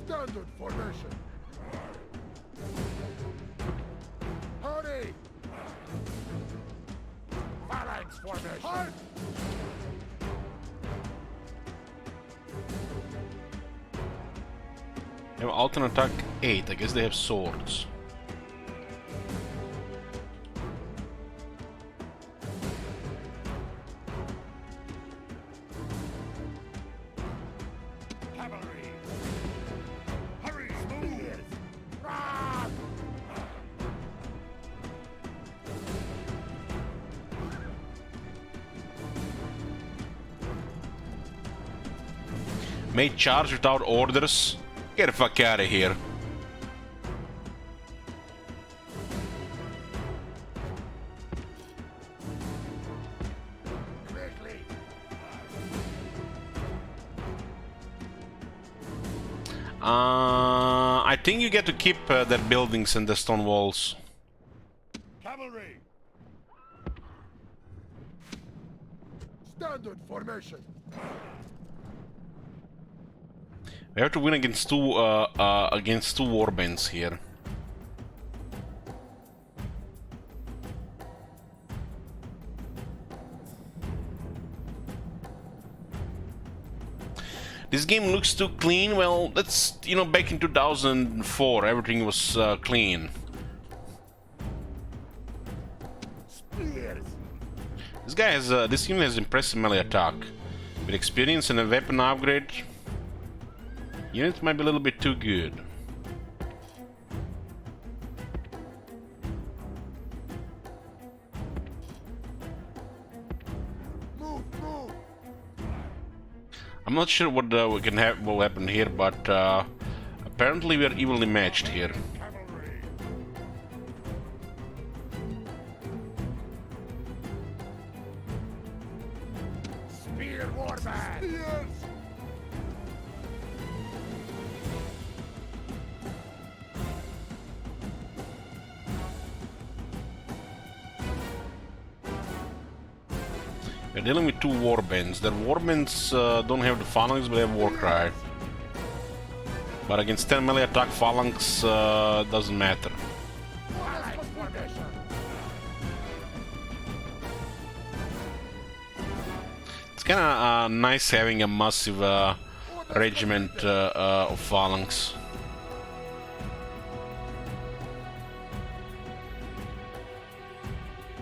Standard formation. Hurry. Phalanx formation. Halt. They have alternate attack 8. I guess they have swords. Cavalry. Hurry. Spears. Run. May charge without orders. Get the fuck out of here. Quickly. I think you get to keep their buildings and the stone walls. Cavalry. Standard formation. We have to win against two warbands here. This game looks too clean. Well, that's, you know, back in 2004, everything was clean. Spears. This guy has, this unit has impressive melee attack. With experience and a weapon upgrade, units might be a little bit too good. Move, move. I'm not sure what we can have will happen here, but apparently we are evenly matched here. Cavalry. Spear warband. Spears. We're dealing with two warbands. Their warbands don't have the phalanx, but they have warcry. But against 10 melee attack, phalanx doesn't matter. Phalanx formation. It's kind of nice having a massive regiment of phalanx.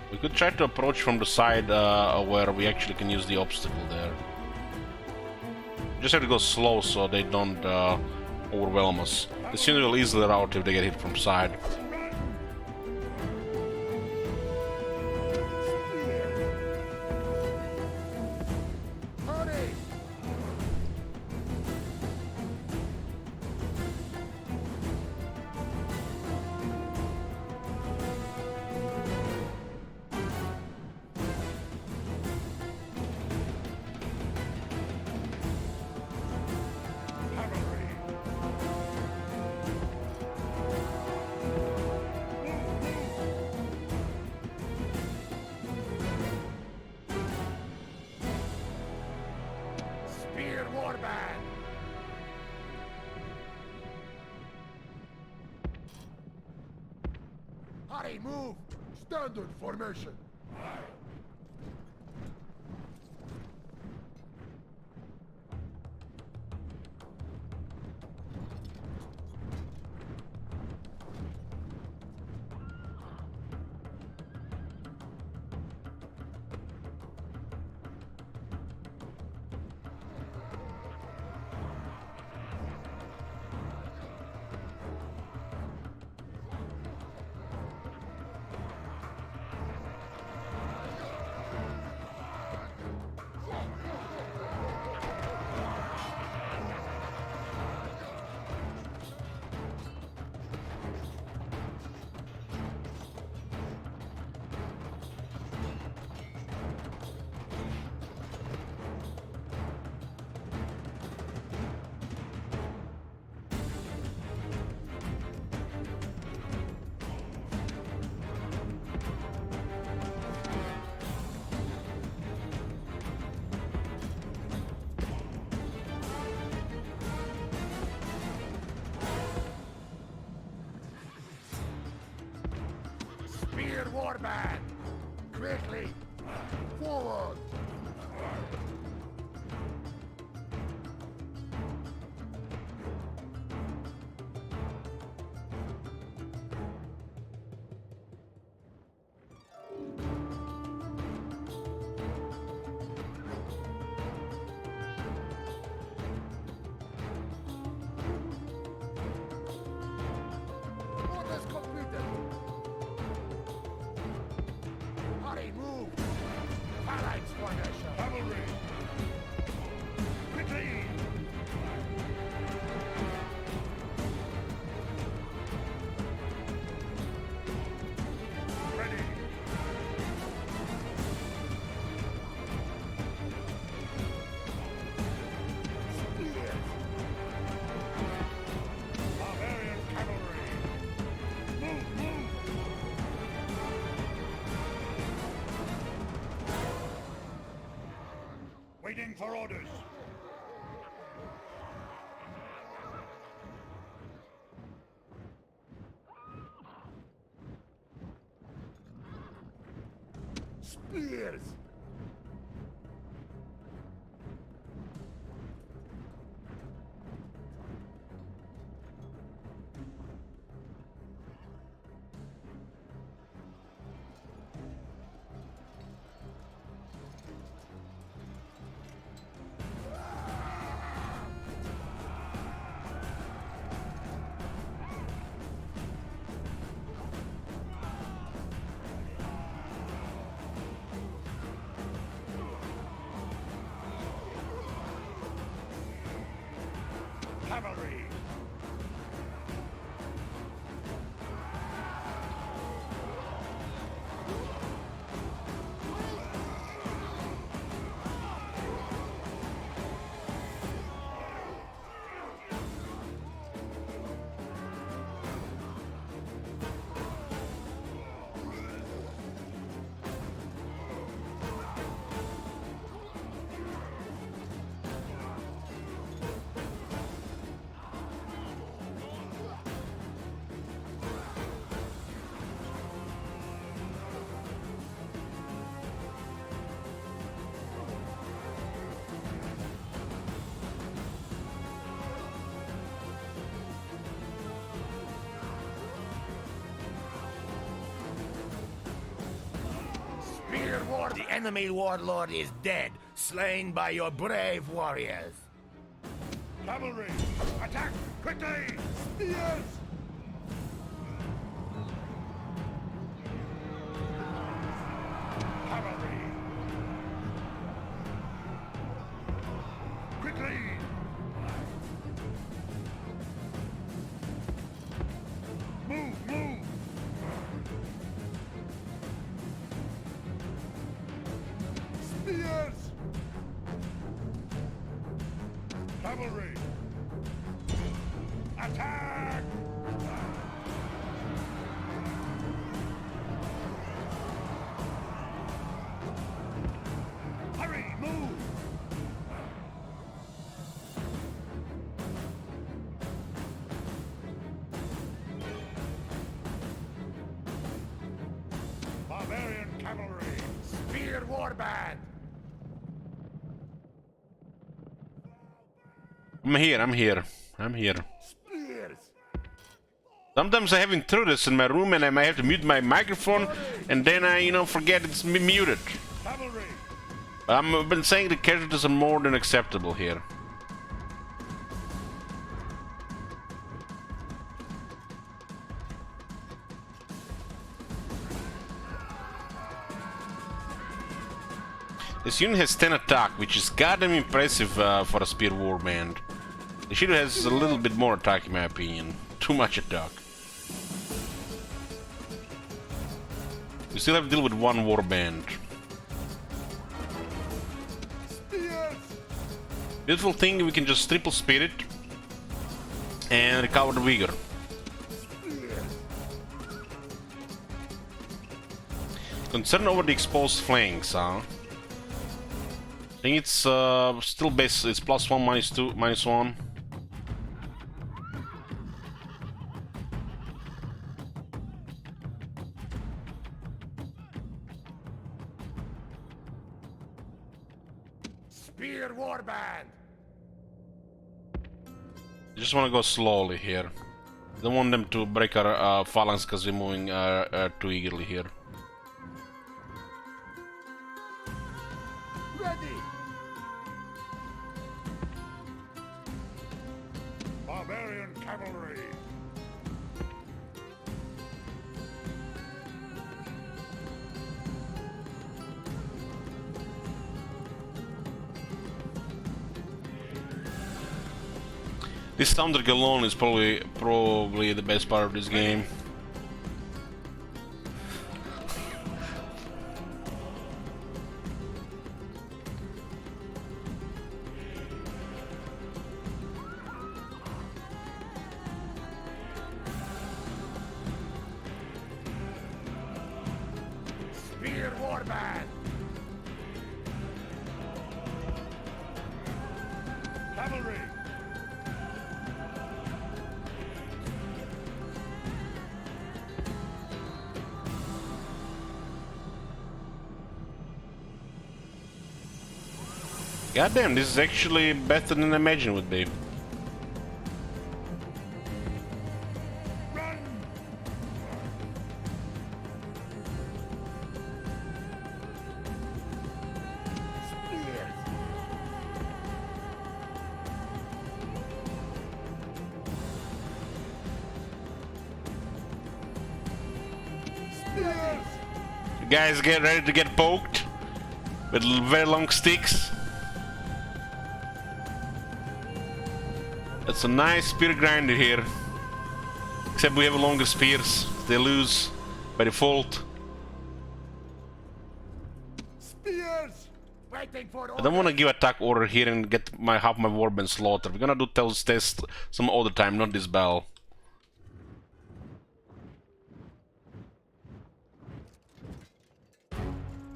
We could try to approach from the side where we actually can use the obstacle there. Just have to go slow so they don't overwhelm us. This unit will easily rout if they get hit from side. Hurry. Cavalry. Spear warband. Hurry, move. Standard formation. Spear warband! Quickly! Forward! Orders completed! Hurry, move! Phalanx formation! Cavalry! Quickly! Ready! Spears! Barbarian cavalry! Move, move! Waiting for orders. Spears! Cavalry! Spear war. The enemy warlord is dead, slain by your brave warriors. Cavalry, attack quickly! Spears! Cavalry! Quickly! Move, move! Spears! Cavalry! Attack! Hurry, move! Barbarian cavalry! Spear warband! I'm here. Spears! Sometimes I'm having intruders in my room and I might have to mute my microphone and then I, forget it's muted. Cavalry! I've been saying the casualties are more than acceptable here. This unit has 10 attack, which is goddamn impressive for a spear warband. The shield has a little bit more attack in my opinion. Too much attack. We still have to deal with one warband. Beautiful thing, we can just triple speed it and recover the vigor. Concern over the exposed flanks, huh? I think it's still base. It's +1, -2, -1. Spear warband! Just want to go slowly here. Don't want them to break our phalanx because we're moving too eagerly here. Ready! Barbarian cavalry! This soundtrack alone is probably the best part of this game. Spear warband! Cavalry! Goddamn, this is actually better than I imagined it would be. Run! Spears! Spears! You guys get ready to get poked with very long sticks. That's a nice spear grinder here. Except we have longer spears. They lose by default. Spears! Waiting for I don't want to give attack order here and get half my warband slaughtered. We're gonna do Tel's test some other time, not this battle.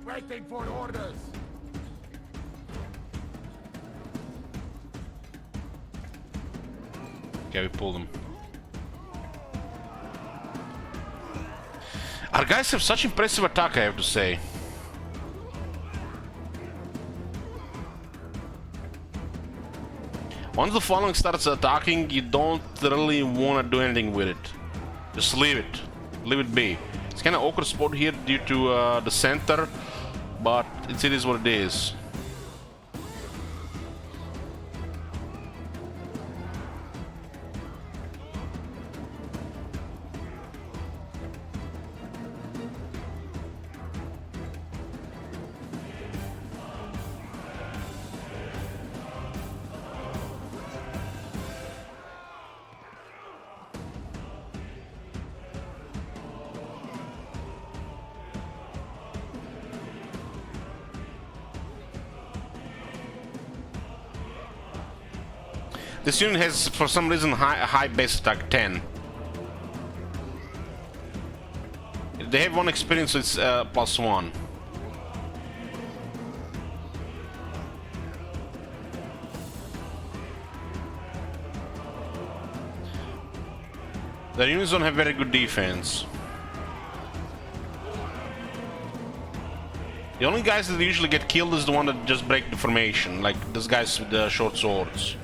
Waiting for orders! Okay, we pulled them. Our guys have such impressive attack, I have to say. Once the phalanx starts attacking, you don't really want to do anything with it. Just leave it. Leave it be. It's kind of awkward spot here due to the center, but it is what it is. This unit has, for some reason, high base attack 10. They have one experience, so it's +1. The units don't have very good defense. The only guys that usually get killed is the one that just break the formation, like those guys with the short swords.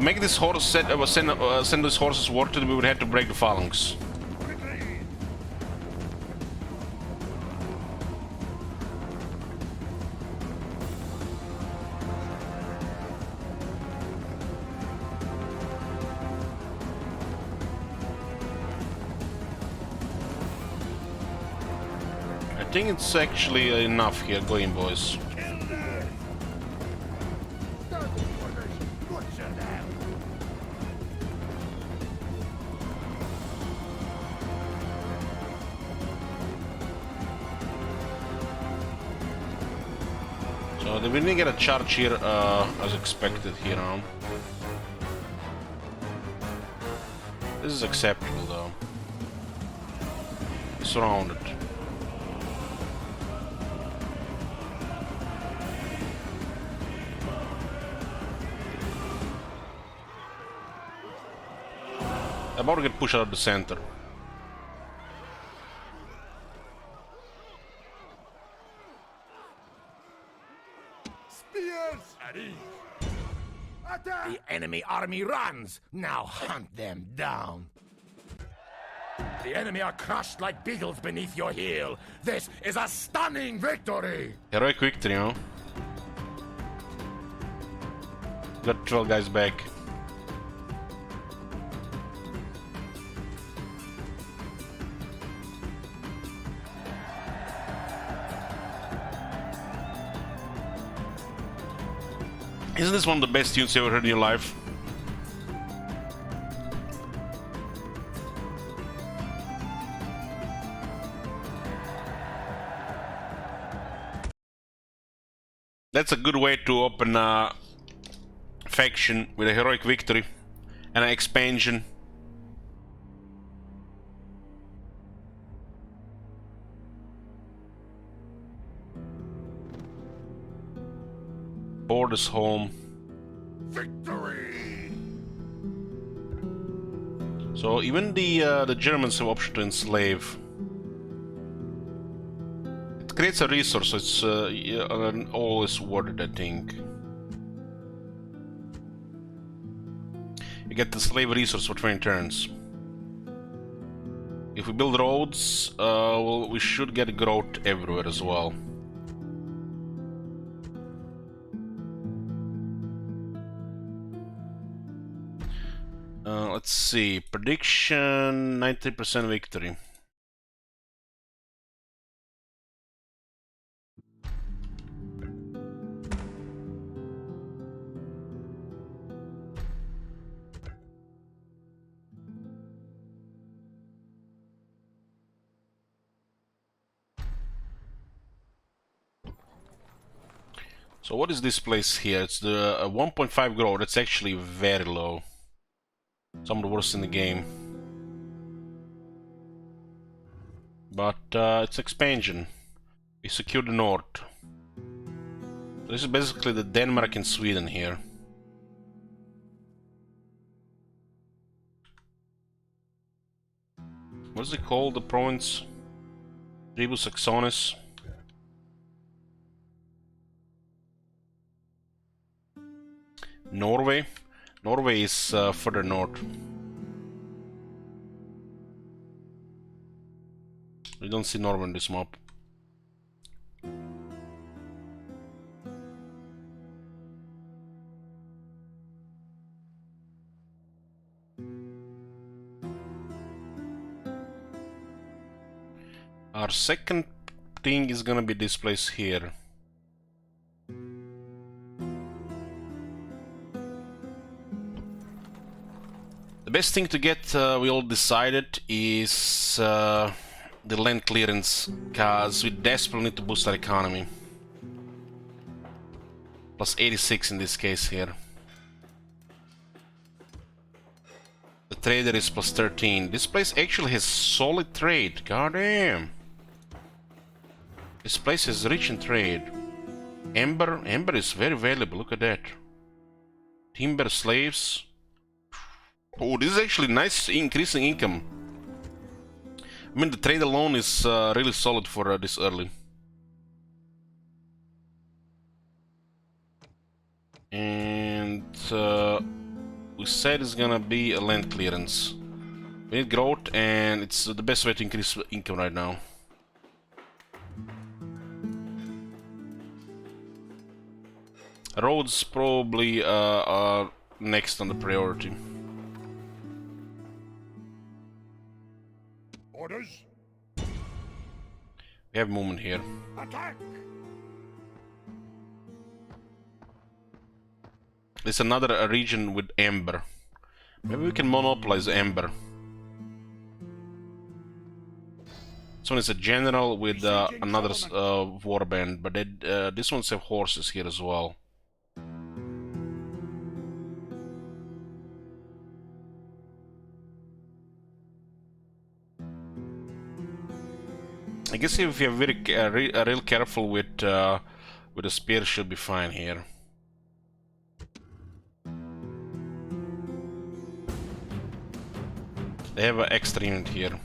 Make this horse send these horses water, we would have to break the phalanx. I think it's actually enough here. Going, boys. So we didn't get a charge here as expected here now. This is acceptable though. Surrounded. About to get pushed out of the center. The enemy army runs. Now hunt them down. The enemy are crushed like beagles beneath your heel. This is a stunning victory. Heroic victory, huh? Got 12 guys back. Isn't this one of the best tunes you ever heard in your life? That's a good way to open a faction with a heroic victory and an expansion. Borders home. Victory! So even the Germans have option to enslave. It creates a resource, so it's always worth it, I think. You get the slave resource for 20 turns. If we build roads, well, we should get growth everywhere as well. Let's see, prediction 90% victory. So what is this place here? It's the 1.5 growth. That's actually very low. Some of the worst in the game. But it's expansion. We secure the north. So this is basically the Denmark and Sweden here. What is it called, the province? Tribus Saxonis. Norway. Norway is further north. We don't see Norway on this map. Our second thing is gonna be this place here. The best thing to get, we all decided, is the land clearance, because we desperately need to boost our economy. Plus 86 in this case here. The trader is plus 13. This place actually has solid trade, goddamn. This place is rich in trade. Amber is very valuable, look at that. Timber, slaves. Oh, this is actually nice increasing income. I mean, the trade alone is really solid for this early. And we said it's gonna be a land clearance. We need growth, and it's the best way to increase income right now. Roads probably are next on the priority. Orders? We have movement here. Attack! There's another region with amber. Maybe we can monopolize amber. This one is a general with another warband, but this ones have horses here as well. I guess if you're very real careful with the spear, should be fine here. They have an extra unit here,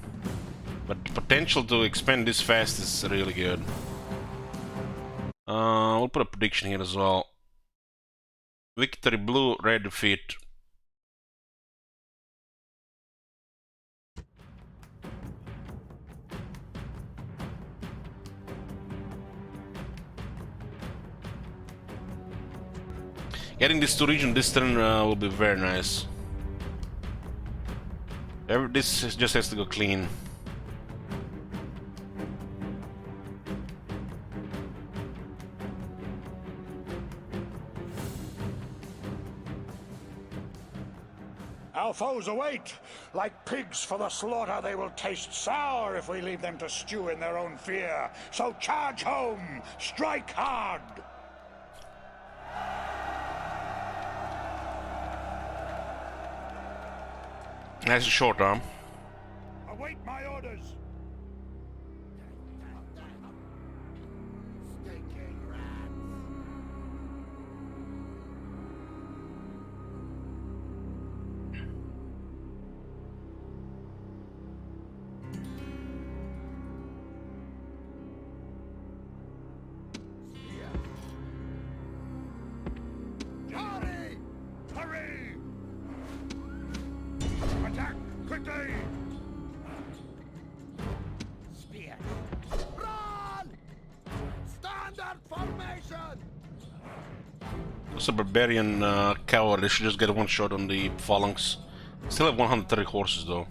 but the potential to expand this fast is really good. We'll put a prediction here as well. Victory blue, red defeat. Getting this to region this turn will be very nice. This just has to go clean. Our foes await. Like pigs for the slaughter, they will taste sour if we leave them to stew in their own fear. So charge home, strike hard. Nice short arm. Await my orders. Hurry! Hurry! Attack quickly! Spears! Run! Standard formation! It's a barbarian cavalry. They should just get one shot on the phalanx. Still have 130 horses though.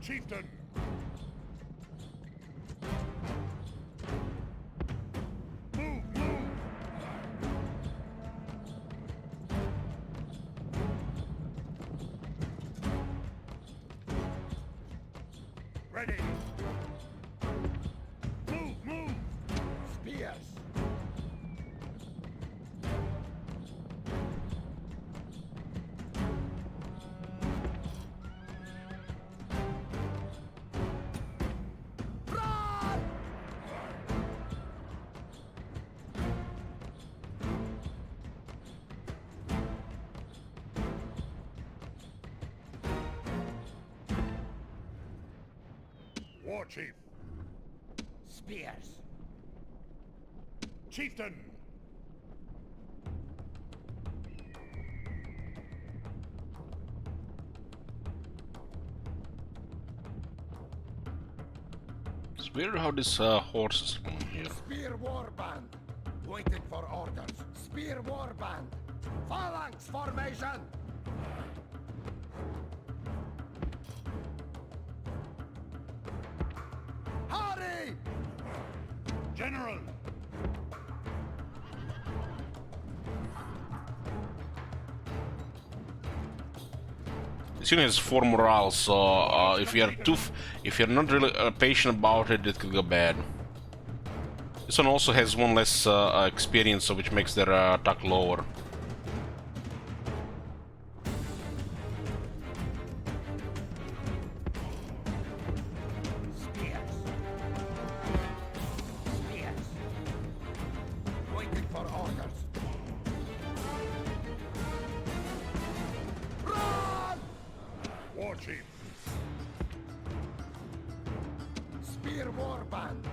Chieftain! Move, move! Ready! Move, move! Spears! Run! War Chief. Spears. Chieftain. It's weird how this horse is going here. Spear warband. Waiting for orders. Spear warband. Phalanx formation. Hurry! General. This unit has 4 morale, so if you're not really patient about it, it could go bad. This one also has 1 less experience, so which makes their attack lower. Spears. Spears. Waiting for orders. Run! War Chief. Spear warband.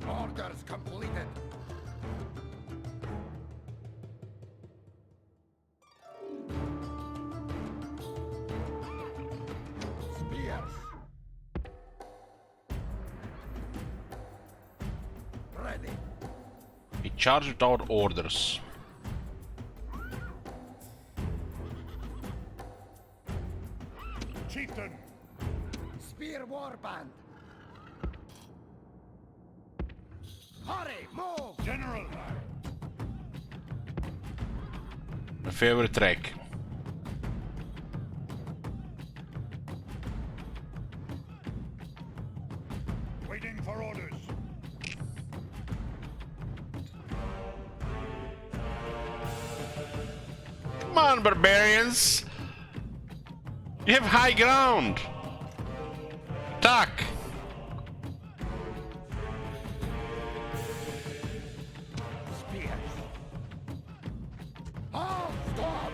Orders completed. Spears. Ready. He charged without orders. Chieftain. Spear warband. Hurry, move! General. My favorite track. Waiting for orders. Come on, barbarians! You have high ground! Attack! Spears. Halt! Stop!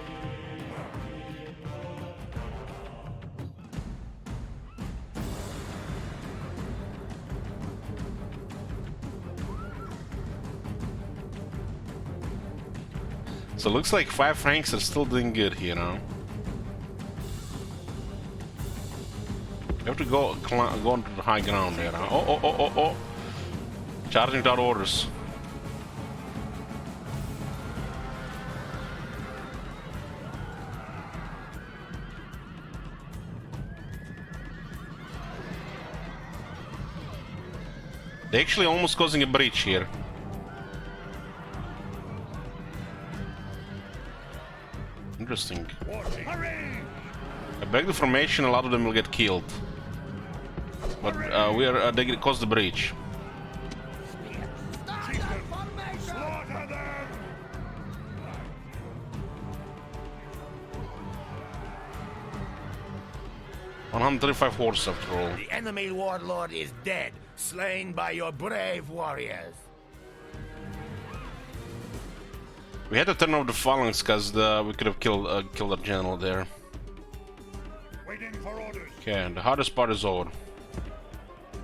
So it looks like 5 Franks are still doing good here now. You have to go onto the high ground there. Huh? Oh. Charging without orders. They're actually almost causing a breach here. Interesting. I break the formation, a lot of them will get killed. But they cause the breach. Slaughter them! 135 horses after all. The enemy warlord is dead, slain by your brave warriors. We had to turn off the phalanx because we could have killed our general there. Waiting for orders. Okay, and the hardest part is over.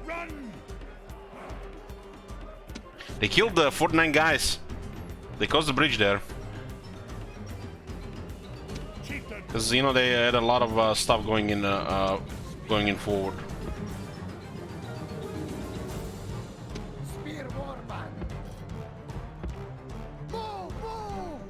Run! They killed the 49 guys. They caused the bridge there. Chieftain! Because, you know, they had a lot of stuff going in forward. Spear warband. Move, move!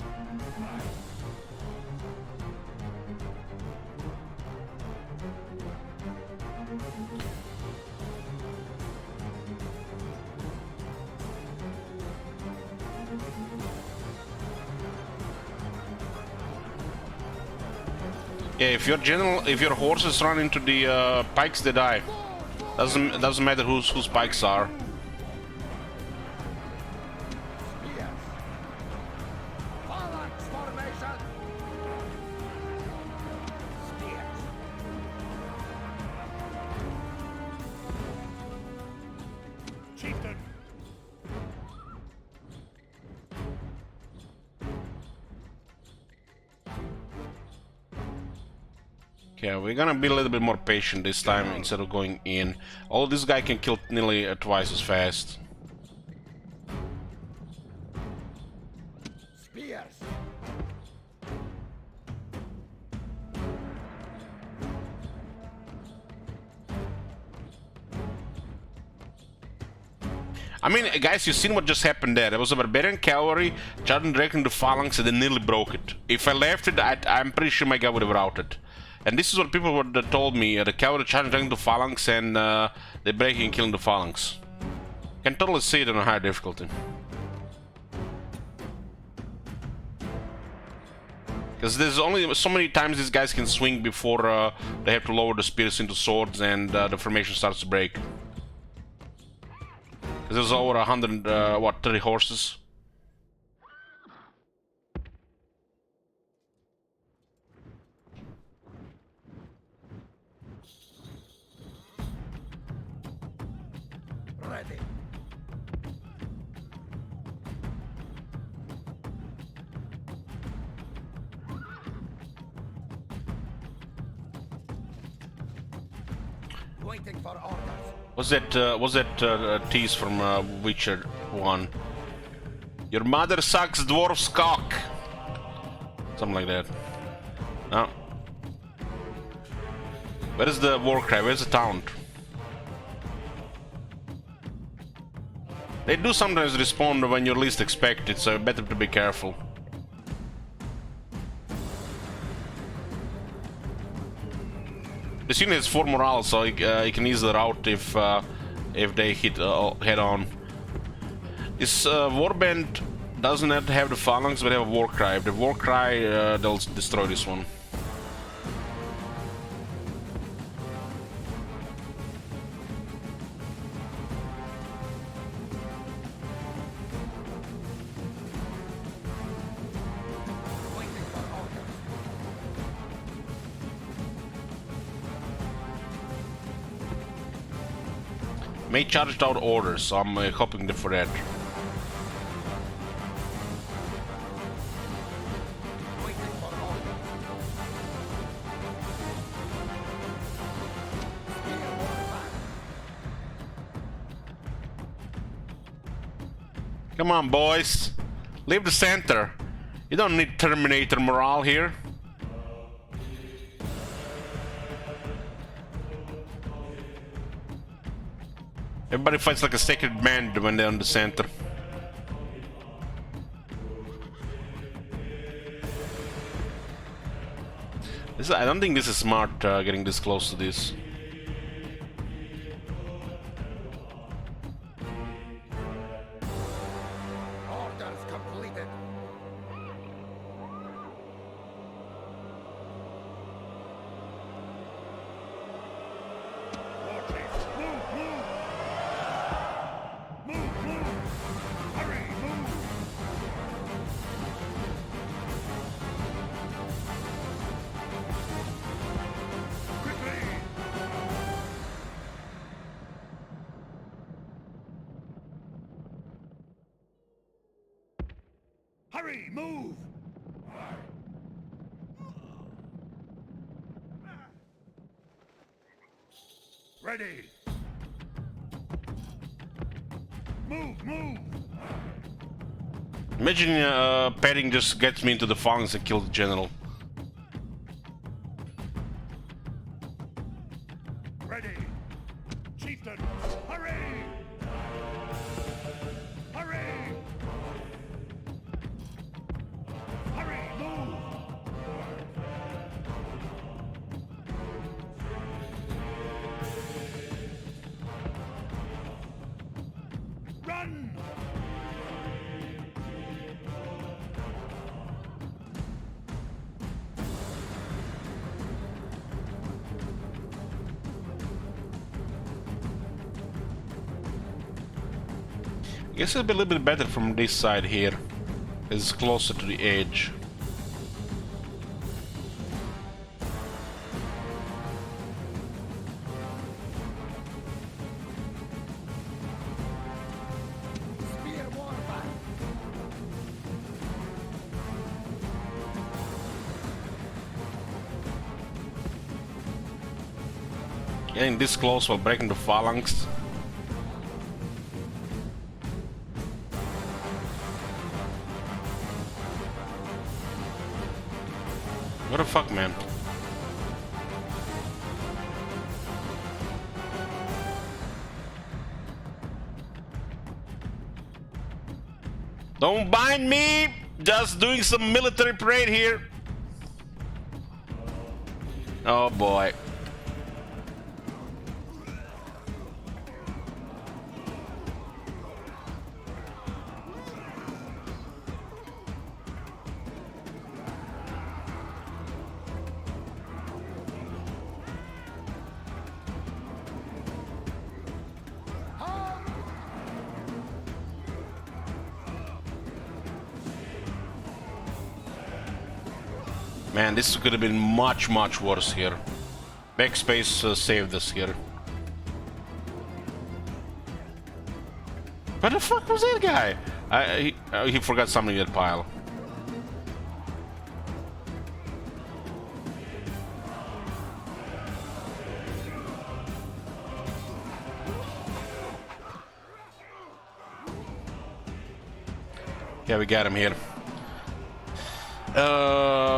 Yeah, if your horses run into the pikes, they die. Doesn't matter whose pikes are. Spears. Phalanx formation. Spears. Chieftain! Okay, we're gonna be a little bit more patient this time instead of going in. Oh, this guy can kill nearly twice as fast. Spears. I mean, guys, you've seen what just happened there. There was a barbarian cavalry charging directly into the phalanx and they nearly broke it. If I left it, I'm pretty sure my guy would have routed. And this is what people would told me. The cavalry charging directly into the phalanx and they're breaking and killing the phalanx. Can totally see it on a higher difficulty. Because there's only so many times these guys can swing before they have to lower the spears into swords and the formation starts to break. Because there's over 30 horses. Ready. Waiting for orders. Was that tease from Witcher 1? Your mother sucks dwarf's cock. Something like that. No. Where is the war cry? Where's the taunt? They do sometimes respawn when you least expect it, so better to be careful. This unit has 4 morale, so he can easily rout if they hit head on. This warband doesn't have to have the phalanx, but they have a war cry. If the war cry, they'll destroy this one. May charge without orders, so I'm hoping for that. Come on, boys. Leave the center. You don't need Terminator morale here. Everybody fights like a sacred man when they're on the center. I don't think this is smart, getting this close to this. Orders completed. Hurry, move! Ready! Move, move! Imagine petting just gets me into the phalanx and kills the general. Ready! Chieftain, hurry! Hurry! Hurry, move! Run! I guess it'll be a little bit better from this side here. It's closer to the edge. Spear warfare. Getting this close while breaking the phalanx. What the fuck, man? Don't bind me! Just doing some military parade here. Oh boy. Man, this could have been much, much worse here. Backspace saved us here. Where the fuck was that guy? He forgot something in that pile. Yeah, we got him here.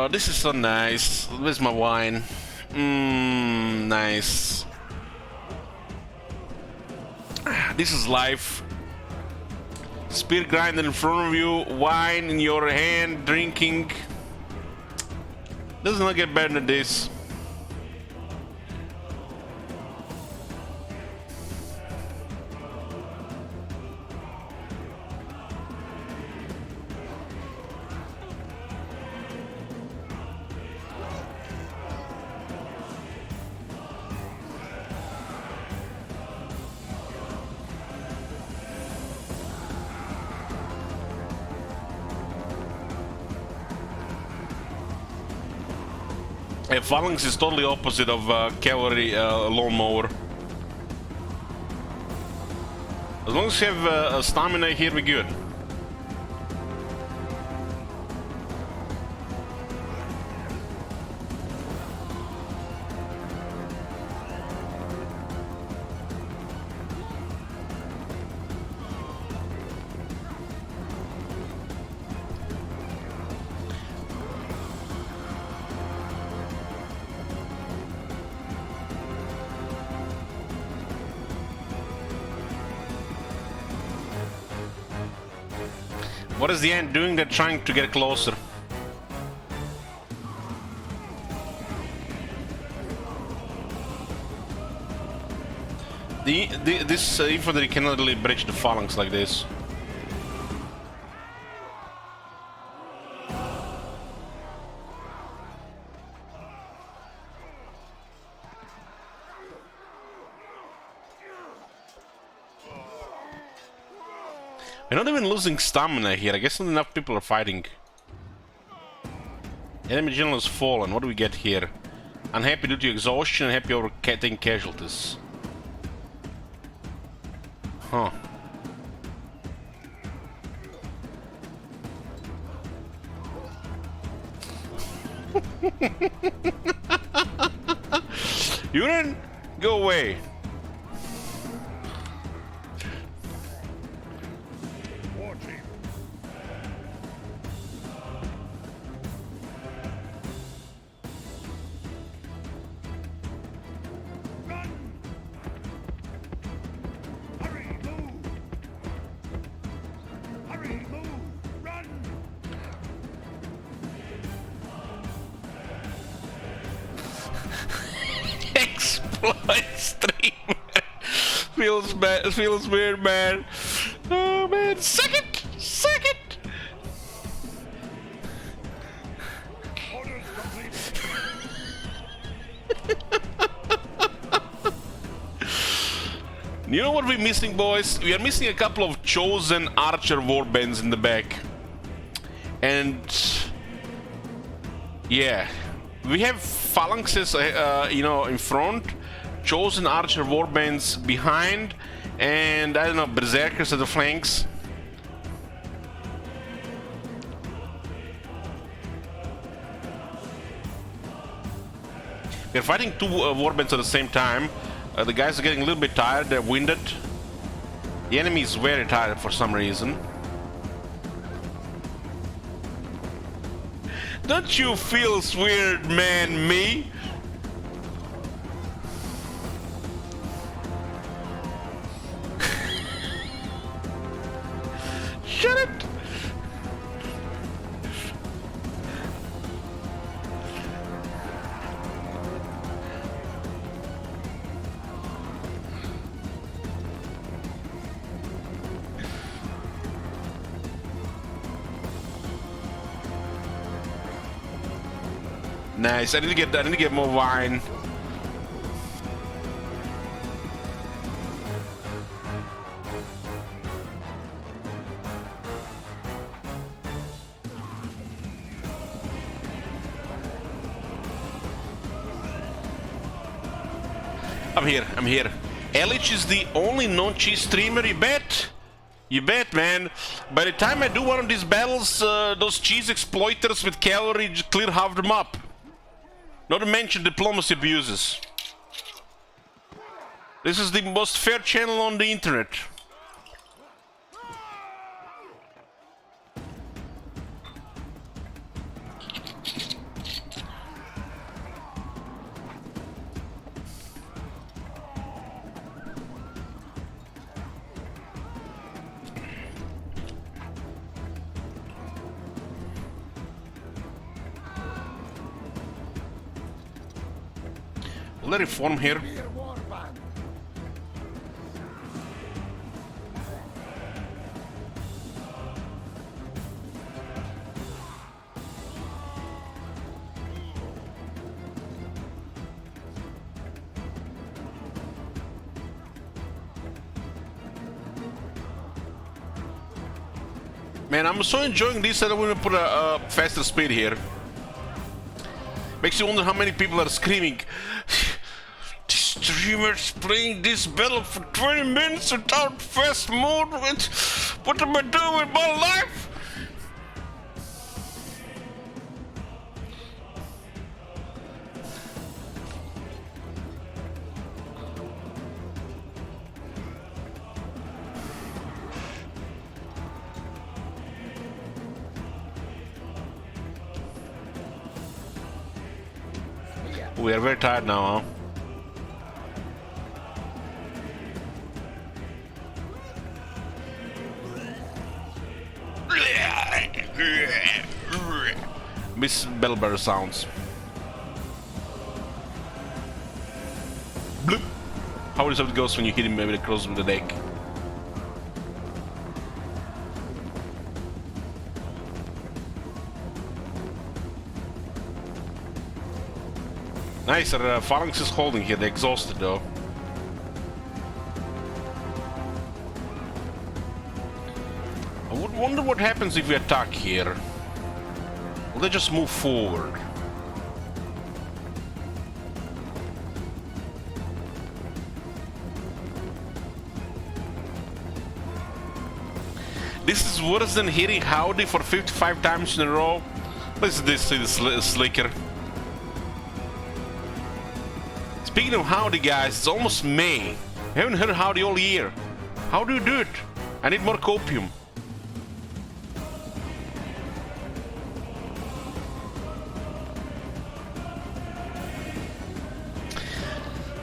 This is so nice. Where's my wine? Nice. This is life. Spear grinding in front of you, wine in your hand, drinking. Doesn't get better than this. Phalanx is totally opposite of cavalry lawnmower. As long as you have stamina here, we're good. What is the ant doing? They're trying to get closer. This infantry cannot really bridge the phalanx like this. We're not even losing stamina here. I guess not enough people are fighting. Enemy general has fallen. What do we get here? Unhappy due to exhaustion, unhappy over taking casualties. Huh. You didn't go away. Exploit stream. Feels bad. Feels weird, man. Oh man, suck it. You know what we're missing, boys? We are missing a couple of chosen archer warbands in the back. And yeah, we have phalanxes, you know, in front, chosen archer warbands behind, and I don't know, berserkers at the flanks. We're fighting two warbands at the same time. The guys are getting a little bit tired, they're winded. The enemy is very tired for some reason. Don't you feel weird, man, me? Shut it! Nice. I need to get more wine. I'm here. Elich is the only non-cheese streamer, you bet? You bet, man. By the time I do one of these battles, those cheese exploiters with calorie just clear half them up. Not to mention diplomacy abuses. This is the most fair channel on the internet. Let it form here. Man, I'm so enjoying this that I'm gonna put a faster speed here. Makes you wonder how many people are screaming. Streamers playing this battle for 20 minutes without fast mode. What am I doing with my life? We are very tired now, huh? Miss Bellbear sounds. Bloop. How is it goes when you hit him maybe across with the deck? Nice, our phalanx is holding here. They're exhausted though. I would wonder what happens if we attack here. Will they just move forward? This is worse than hitting Howdy for 55 times in a row. Listen to this slicker. Speaking of Howdy, guys, it's almost May. I haven't heard Howdy all year. How do you do it? I need more copium.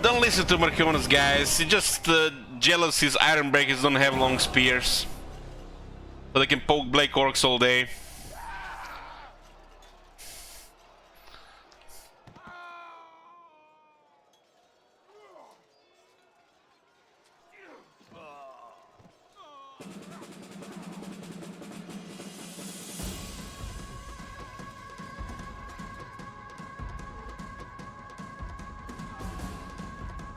Don't listen to Marconis, guys. He's just jealous his Iron Breakers don't have long spears. So they can poke Blake Orcs all day.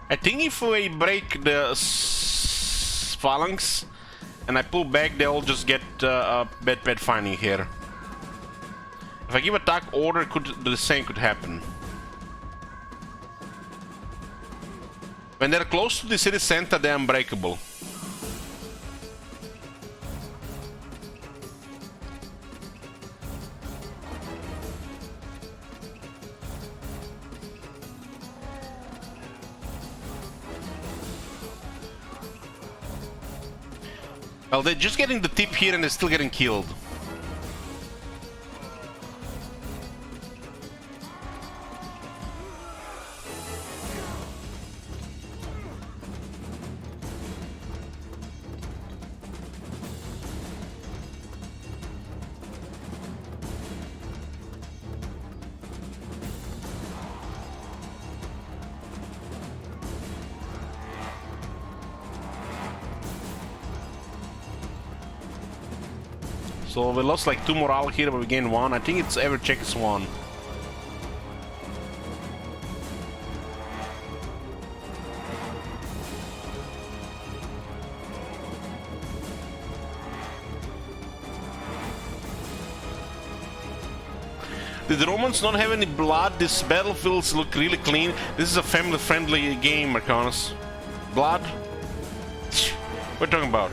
I think if we break the phalanx and I pull back, they'll just get a bad finding here. If I give attack order, the same could happen. When they're close to the city center, they're unbreakable. Well, they're just getting the tip here and they're still getting killed. So we lost like 2 morale here, but we gained 1. I think it's ever check is 1. Did the Romans not have any blood? These battlefields look really clean. This is a family-friendly game, Marconis. Blood? What are you talking about?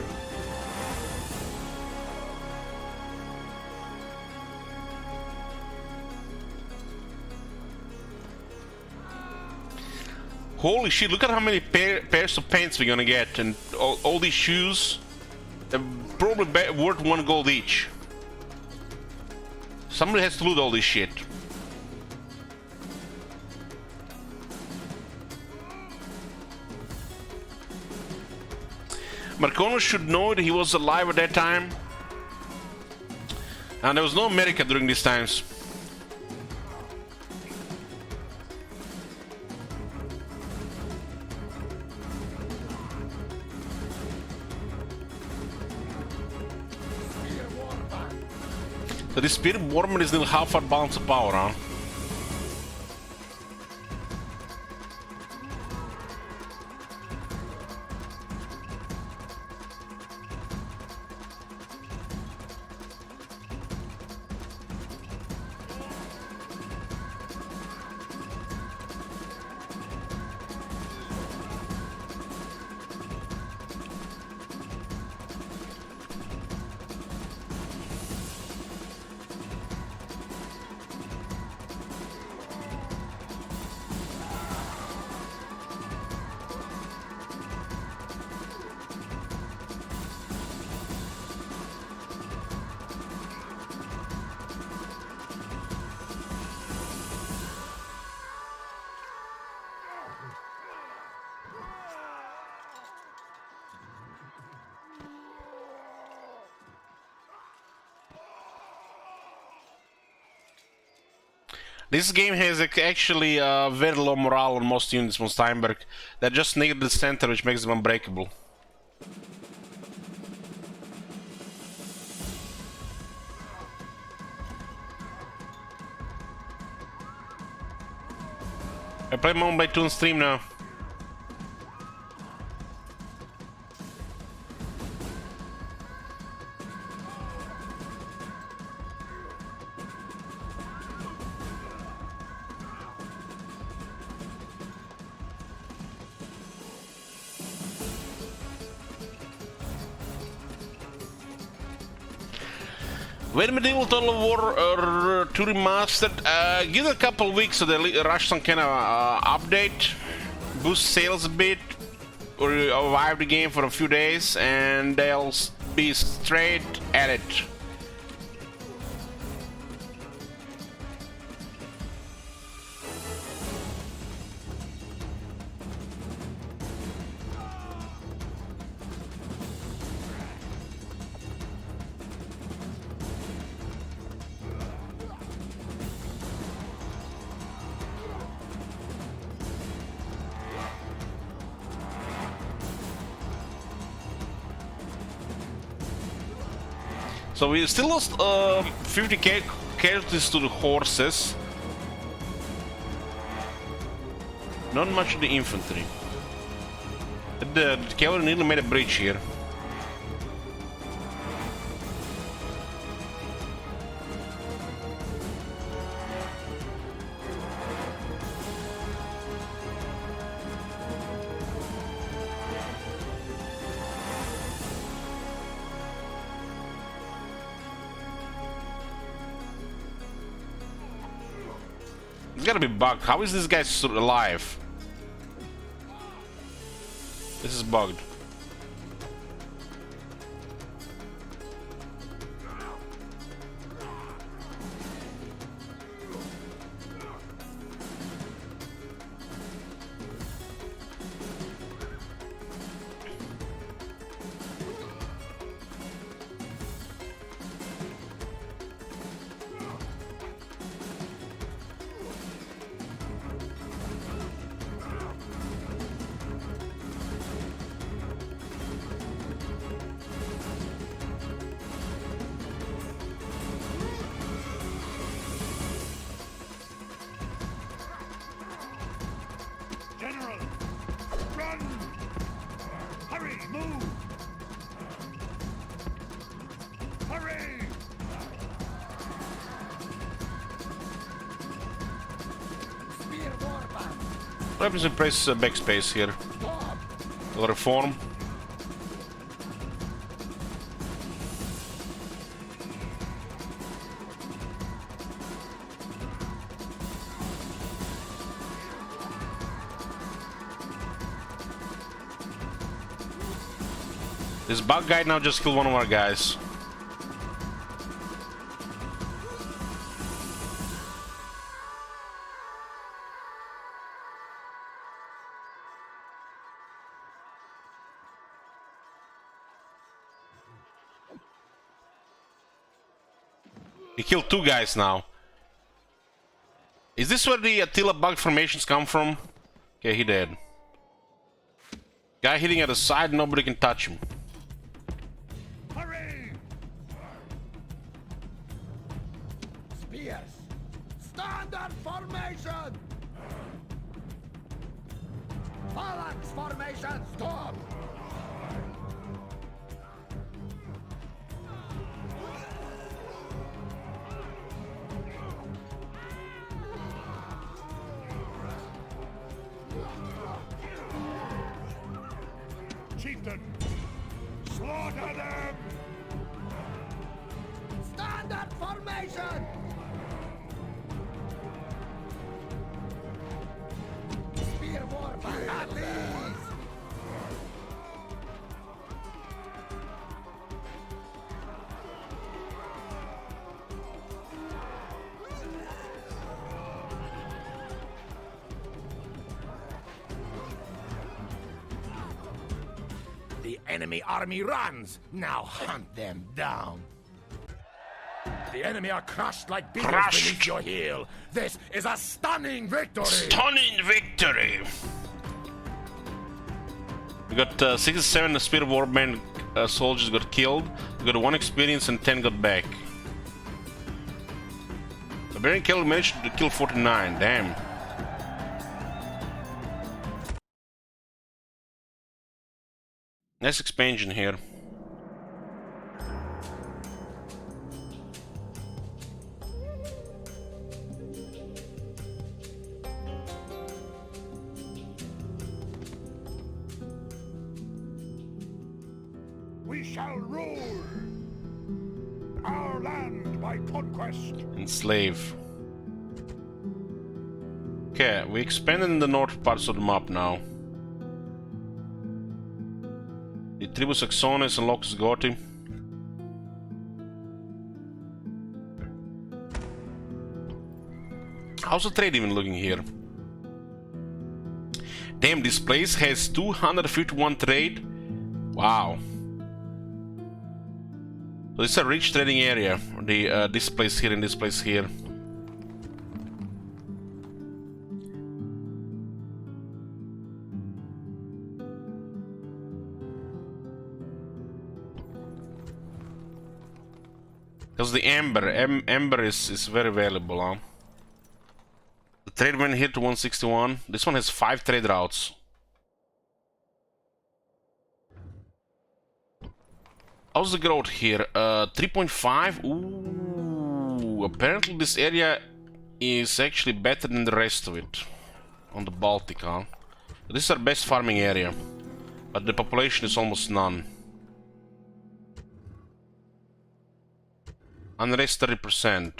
Holy shit, look at how many pairs of pants we're gonna get, and all these shoes, they're probably worth 1 gold each. Somebody has to loot all this shit. Marconis should know that he was alive at that time. And there was no America during these times. So this Spirit Warman is nearly half our balance of power, huh? This game has actually very low morale on most units from Steinberg. They just need the center, which makes them unbreakable. I play Moonblade 2 on stream now. When Medieval Total War 2 Remastered, give it a couple weeks so they rush some kind of update, boost sales a bit, or revive the game for a few days, and they'll be straight at it. So we still lost 50 casualties to the horses. Not much of the infantry. The cavalry nearly made a breach here. It's gotta be bugged. How is this guy alive? This is bugged. General! Run! Hurry, move! Hurry! What happens if I press backspace here? Will reform? This bug guy now just killed one of our guys. He killed two guys now. Is this where the Attila bug formations come from? Okay, he dead. Guy hitting at the side, nobody can touch him. Hurry! Spears! Standard formation! Phalanx formation, stop! Chieftain! Slaughter them! Standard formation! Spear warfare, at ease! The enemy army runs. Now hunt them down. The enemy are crushed like beetles Crushed. beneath your heel. This is a stunning victory. Stunning victory! We got 67 Spear Warband soldiers got killed. We got 1 experience and 10 got back. The Baron Kill managed to kill 49, damn. Nice expansion here. We shall rule our land by conquest. Enslave. Okay, we expanded in the north parts of the map now. The Tribus Axones and Locus Gorti. How's the trade even looking here? Damn, this place has 251 trade. Wow. So this is a rich trading area. This place here and this place here. Because the amber is very valuable, huh? The trade went here to 161. This one has 5 trade routes. How's the growth here? 3.5? Ooh, apparently this area is actually better than the rest of it. On the Baltic, huh? This is our best farming area. But the population is almost none. Unrest 30%.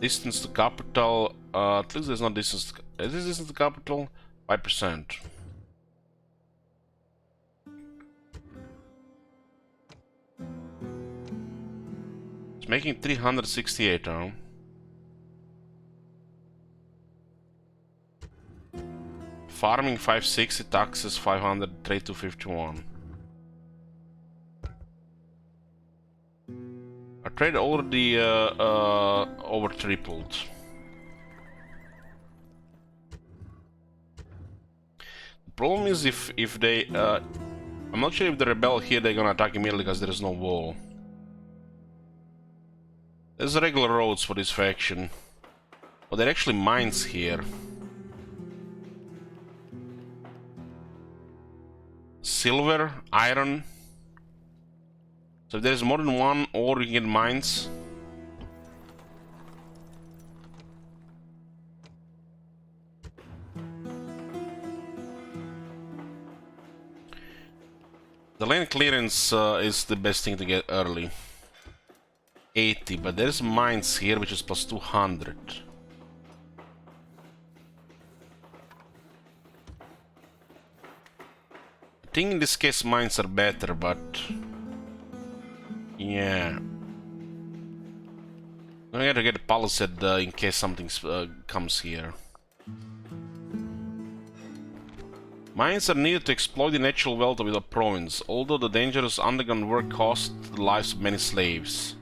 Distance to capital, at least there's no distance to, is this distance to capital? 5%. It's making 368, huh? Farming 560, taxes 500, trade 251. Our trade already over tripled. The problem is if they I'm not sure if they rebel here they're gonna attack immediately because there is no wall. There's regular roads for this faction. But there are actually mines here. Silver, iron. So if there's more than one ore, you can get mines. The land clearance is the best thing to get early. 80, but there's mines here, which is plus 200. I think in this case mines are better, but... yeah. I gotta get a palisade in case something comes here. Mines are needed to exploit the natural wealth of the province, although the dangerous underground work cost the lives of many slaves.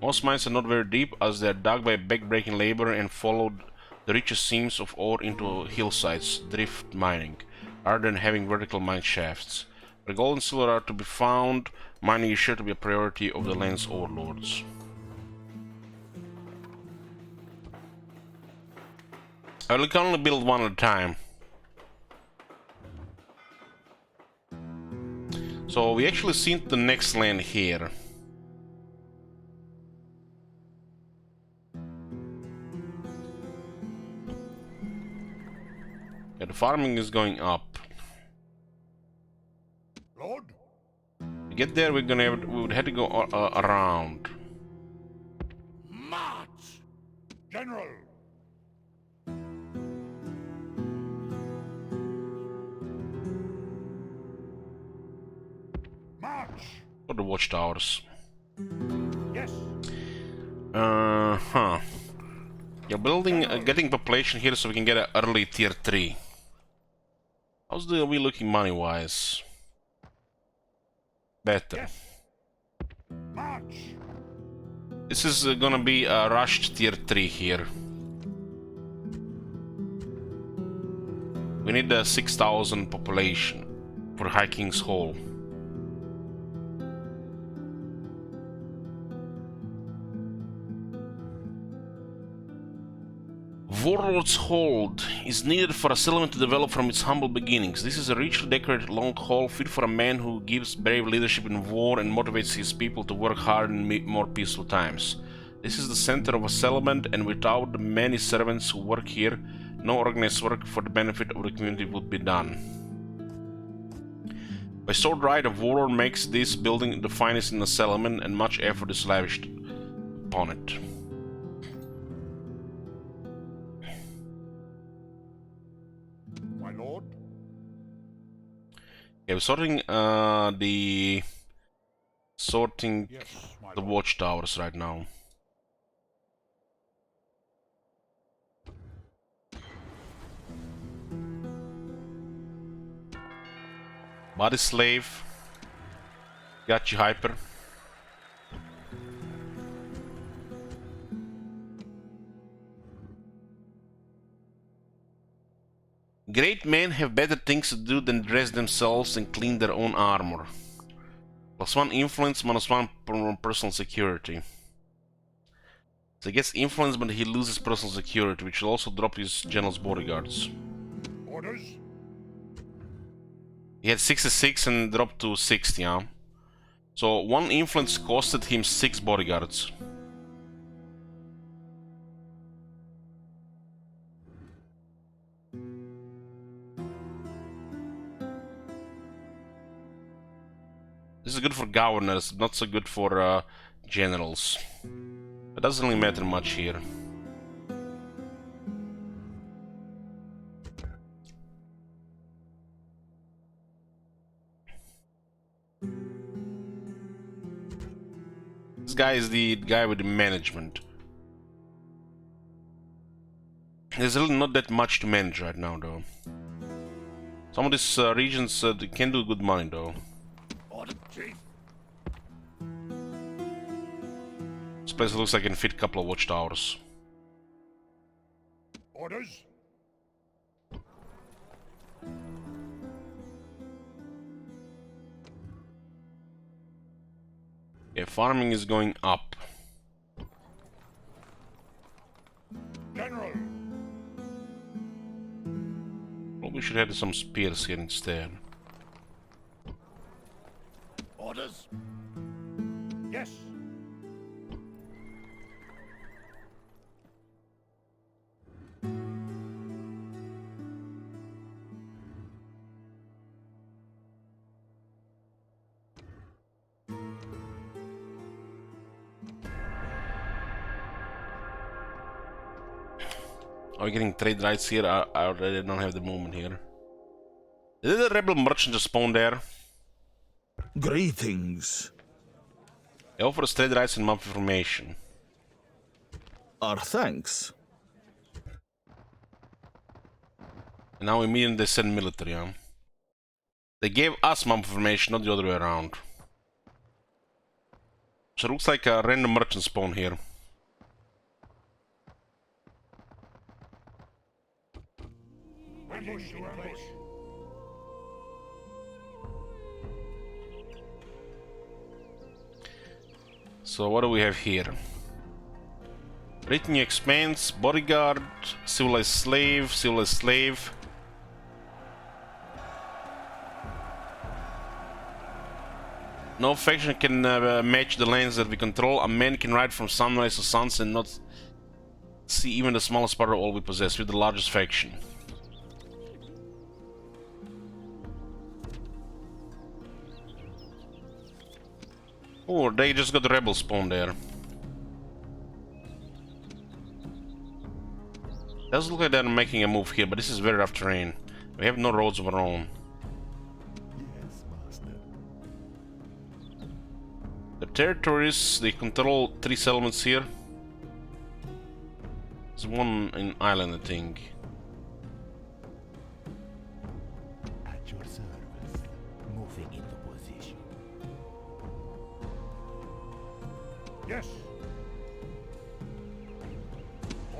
Most mines are not very deep as they are dug by back-breaking labor and followed the richest seams of ore into hillsides, drift mining, rather than having vertical mine shafts. Where gold and silver are to be found, mining is sure to be a priority of the land's overlords. I will only build one at a time. So we actually seen the next land here. Yeah, the farming is going up. Lord? To get there, we would have to go around. March! General! March! For the watchtowers. Yes. You're building, getting population here so we can get an early tier 3. How's we looking money-wise? Better. Yes. March! This is gonna be a rushed tier 3 here. We need a 6,000 population for High King's Hall. Warlord's Hold is needed for a settlement to develop from its humble beginnings. This is a richly decorated long hall fit for a man who gives brave leadership in war and motivates his people to work hard in more peaceful times. This is the center of a settlement, and without the many servants who work here, no organized work for the benefit of the community would be done. By sword right, a warlord makes this building the finest in the settlement, and much effort is lavished upon it. My lord? Okay, we're sorting Yes, my the lord. watchtowers right now. Body slave. Got you, Hyper. Great men have better things to do than dress themselves and clean their own armor. +1 influence, -1 personal security. So he gets influence, but he loses personal security, which will also drop his general's bodyguards. Orders? He had 66 and dropped to 60, huh? So 1 influence costed him 6 bodyguards. This is good for governors, not so good for generals. It doesn't really matter much here. This guy is the guy with the management. There's really not that much to manage right now, though. Some of these regions can do good money, though. Order, chief. This place looks like it can fit a couple of watchtowers. Orders? Yeah, farming is going up. General. Probably should have some spears here instead. Orders? Yes. Are we getting trade rights here? I already don't have the movement here. Did the rebel merchant just spawn there? Greetings. They offer us trade rights and map information. Our thanks. And now immediately they send military, huh? They gave us map information, not the other way around. So it looks like a random merchant spawn here. Ambush, ambush. So what do we have here? Retinue expands, bodyguard, civilized slave, civilized slave. No faction can match the lands that we control. A man can ride from sunrise to sunset and not see even the smallest part of all we possess. We're the largest faction. Oh, they just got the rebel spawn there. Does look like they're making a move here, but this is very rough terrain. We have no roads of our own. The territories, they control 3 settlements here. There's one in Ireland, I think. At your service, moving into position. Yes.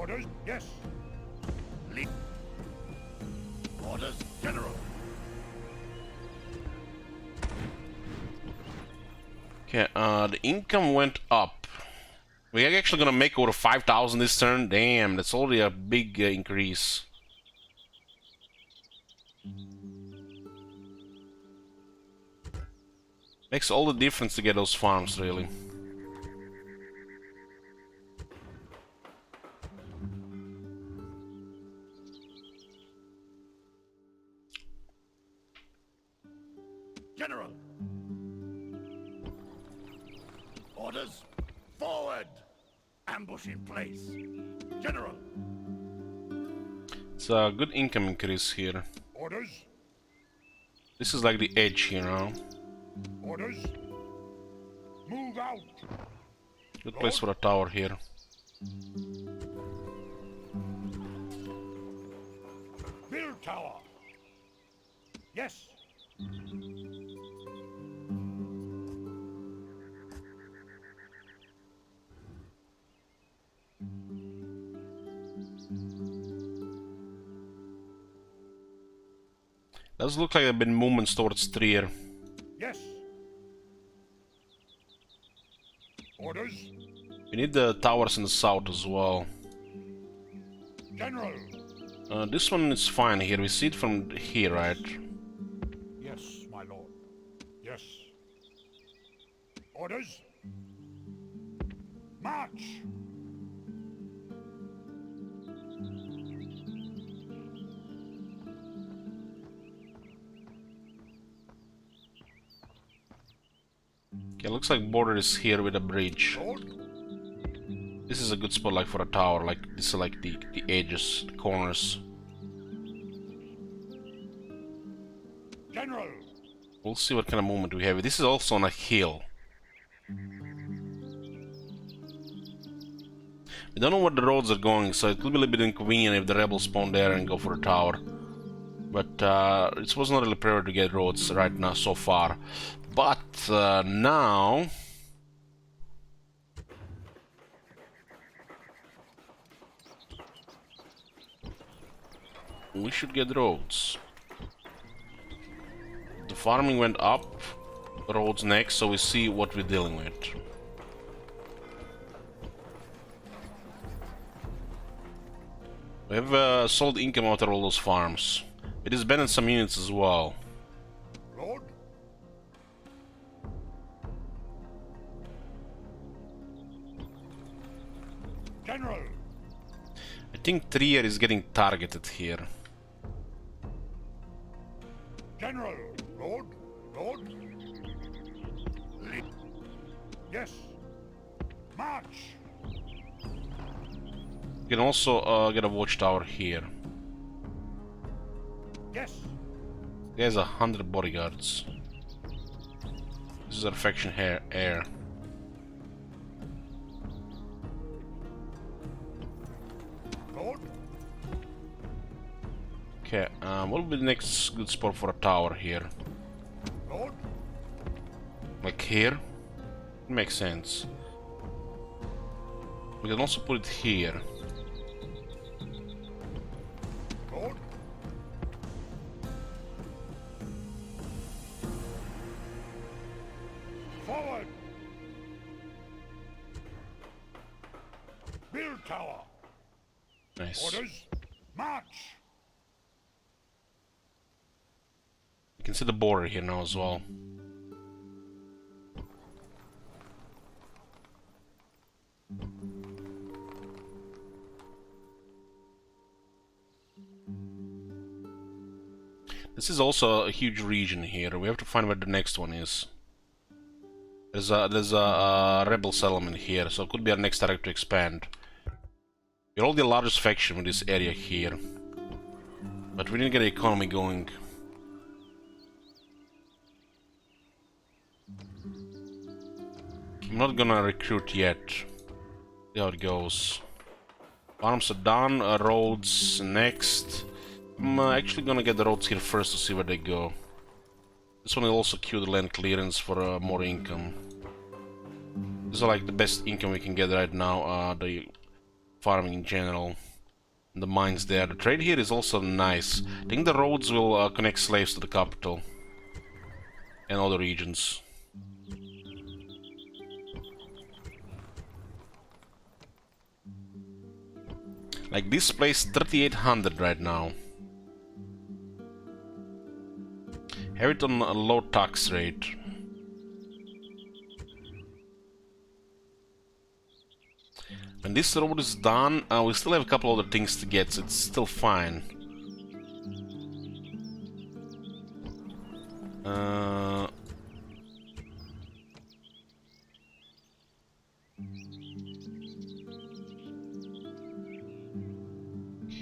Orders? Yes. Lead. Orders, General. Okay, the income went up. We're actually gonna make over 5,000 this turn. Damn, that's already a big increase. Makes all the difference to get those farms, really. General. Orders, forward. Ambush in place. General. It's a good income increase here. Orders? This is like the edge here now. Orders? Move out. Good place for a tower here. Build tower. Yes. Does look like there have been movements towards Trier. Yes. Orders? We need the towers in the south as well. General. This one is fine here. We see it from here, right? Yes, my lord. Yes. Orders? March! Okay, looks like border is here with a bridge. Lord? This is a good spot like for a tower, like this is like the edges, the corners. General. We'll see what kind of movement we have. This is also on a hill. We don't know where the roads are going, so it will be a little bit inconvenient if the rebels spawn there and go for a tower. But it was not really prepared to get roads right now so far. But now we should get roads. The farming went up, roads next, so we see what we're dealing with. We have solid income out of all those farms. It is banned some units as well. Lord? General. I think Trier is getting targeted here. General. Lord? Lord? Yes. March. You can also get a watchtower here. Yes. There's 100 bodyguards. This is our faction heir. Lord? Okay, what will be the next good spot for a tower here? Lord? Like here? Makes sense. We can also put it here. Lord? Forward! Build tower! Nice. Orders, march! You can see the border here now as well. This is also a huge region here. We have to find where the next one is. There's a rebel settlement here, so it could be our next target to expand. We're all the largest faction with this area here, but we need to get the economy going. I'm not gonna recruit yet. See how it goes. Farms are done. Roads next. I'm actually gonna get the roads here first to see where they go. This one will also queue the land clearance for more income. These are like the best income we can get right now. The farming in general. The mines there. The trade here is also nice. I think the roads will connect slaves to the capital and other regions. Like this place, 3,800 right now. Have it on a low tax rate. When this road is done, we still have a couple other things to get, so it's still fine.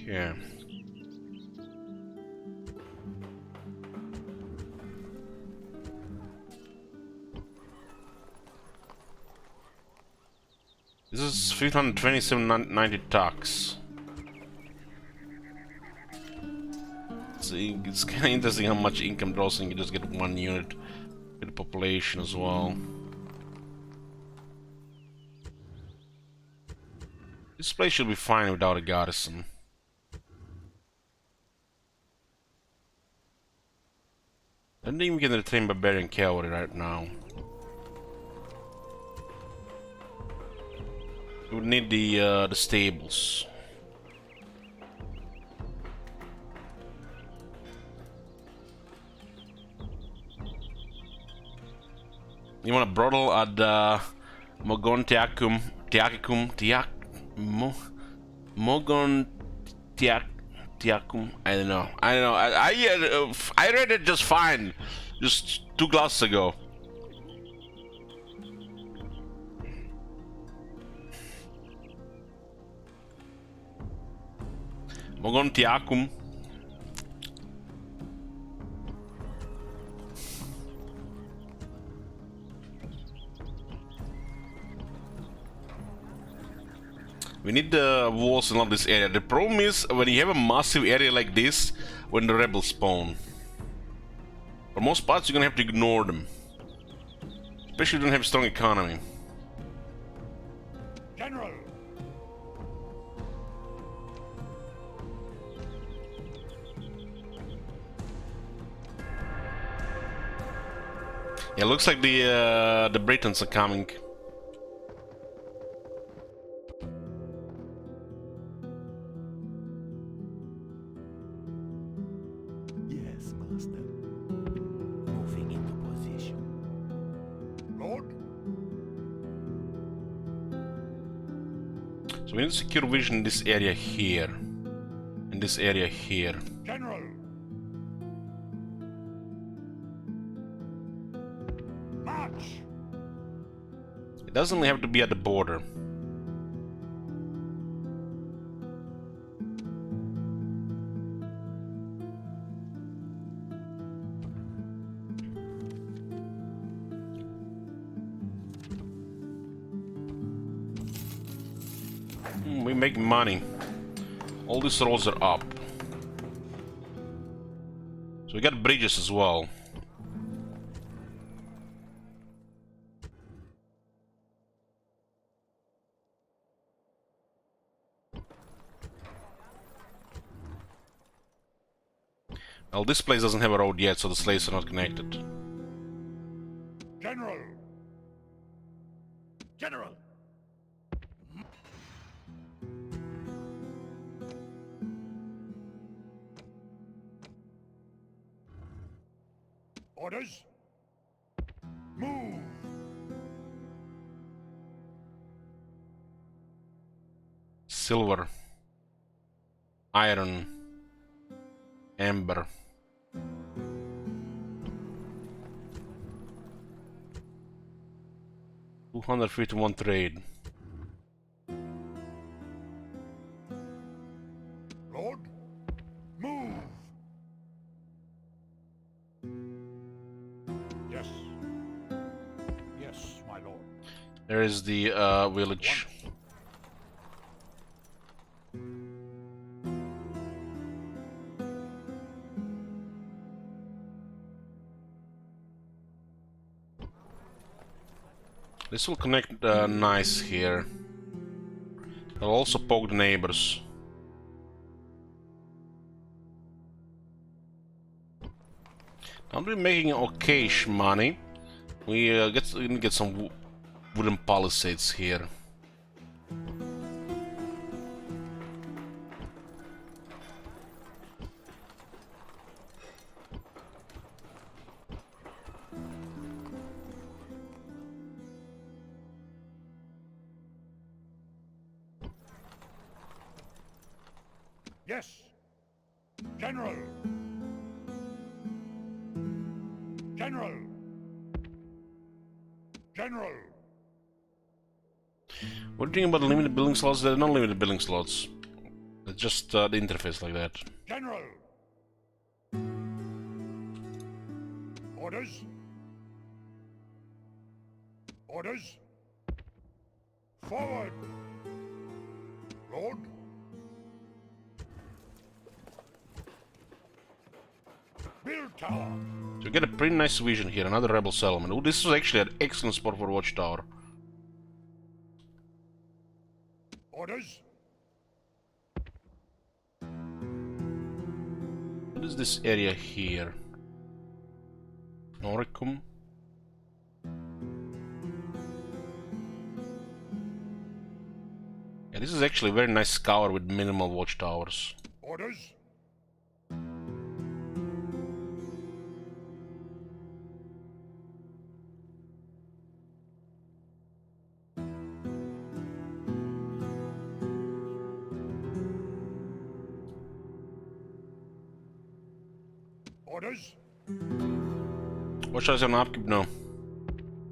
Yeah. This is 527.90 tax. It's kind of interesting how much income draws and you just get one unit with the population as well. This place should be fine without a garrison. I don't think we can retrain barbarian cavalry right now. We would need the stables. You want a brothel at Mogontiacum, Mogontiacum. I don't know. I read it just fine, just 2 classes ago. Mogontiacum. We need the walls in all this area. The problem is when you have a massive area like this, when the rebels spawn. For most parts, you're gonna have to ignore them. Especially if you don't have a strong economy. General! Yeah, looks like the Britons are coming. Yes, master. Moving into position. Lord? So we need to secure vision in this area here. In this area here. General! March! It doesn't have to be at the border. We make money. All these roads are up. So we got bridges as well. Well, this place doesn't have a road yet, so the slaves are not connected. General! General! Orders? Move! Silver, iron, amber. $251 trade. Lord? Move! Yes. Yes, my lord. There is the village. This will connect nice here. I'll also poke the neighbors. I'm really making okayish money. We can get some wooden palisades here. Yes. General. General. General. What do you think about the limited building slots? They're not limited building slots. It's just the interface like that. General. Orders. Orders. Forward. Lord. Build tower. So we get a pretty nice vision here, another rebel settlement. Oh, this is actually an excellent spot for watchtower. Orders. What is this area here? Noricum? Yeah, this is actually a very nice scour with minimal watchtowers. Orders. Orders. Watchtowers have an upkeep? No.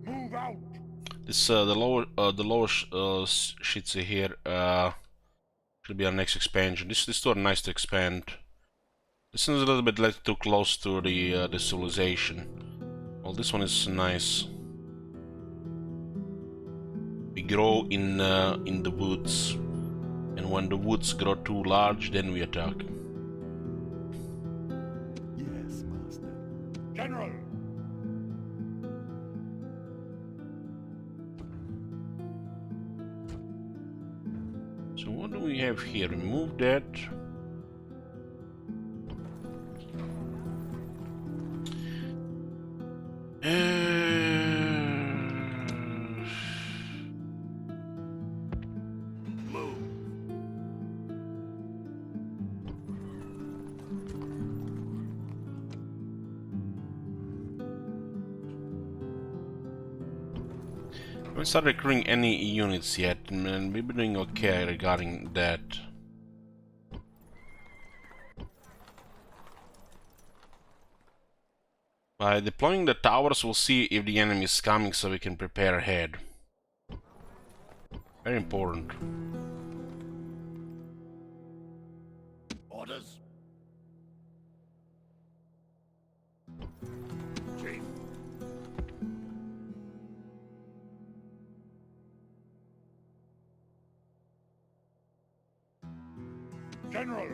Move out. This the lower shitsy here should be our next expansion. This two are nice to expand. This one's a little bit too close to the civilization. Well, this one is nice. We grow in the woods, and when the woods grow too large, then we attack. Yes, master. General. So what do we have here? Remove that. I haven't started recruiting any units yet, and we've been doing okay regarding that. By deploying the towers, we'll see if the enemy is coming so we can prepare ahead. Very important. Orders. Chief. General.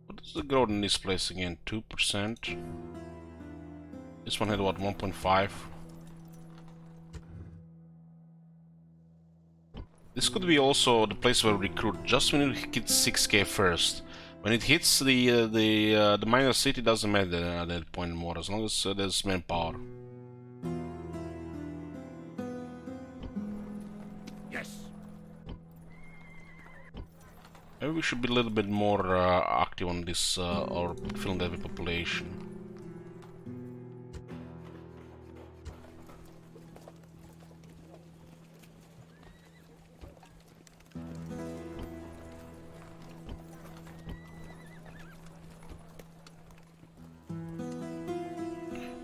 What is the growth in this place again? 2%. This one had what, 1.5? This could be also the place where we recruit just when it hits 6k first. When it hits the minor city, doesn't matter at that point anymore, as long as there's manpower. Yes. Maybe we should be a little bit more active on this or filling that with population.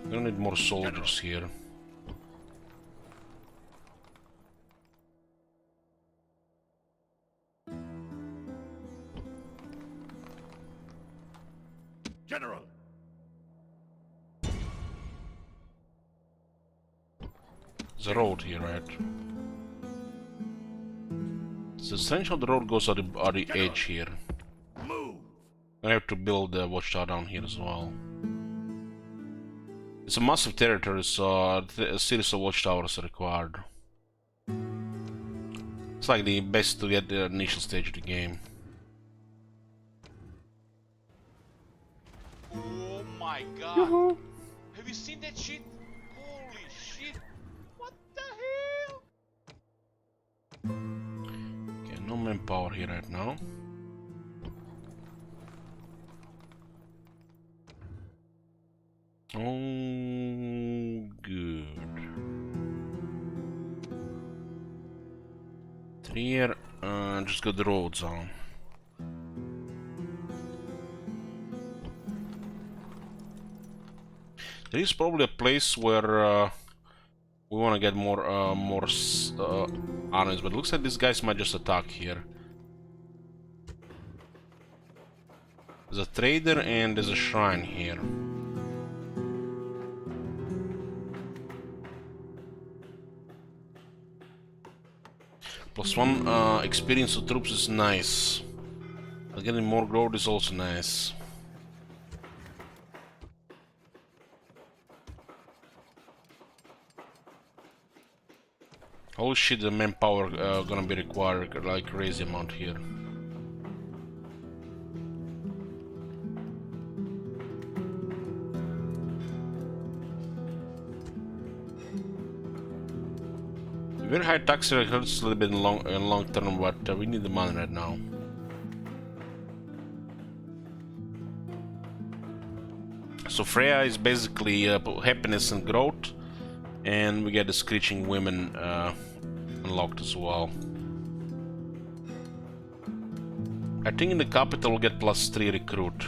We don't need more soldiers here. General. There's a road here, right? So strange how the road goes at the edge here. Move! I have to build a watchtower down here as well. It's a massive territory, so a series of watchtowers are required. It's like the best to get the initial stage of the game. Oh my god. Have you seen that shit? Holy shit. What the hell? Okay, no manpower here right now. Oh, good. Here, just got the roads on. There is probably a place where we want to get more armies, but it looks like these guys might just attack here. There's a trader and there's a shrine here. +1 experience to troops is nice. But getting more growth is also nice. Holy shit, the manpower gonna be required like crazy amount here. Very high tax rate hurts a little bit in long term, but we need the money right now. So Freya is basically happiness and growth, and we get the screeching women unlocked as well. I think in the capital we'll get +3 recruit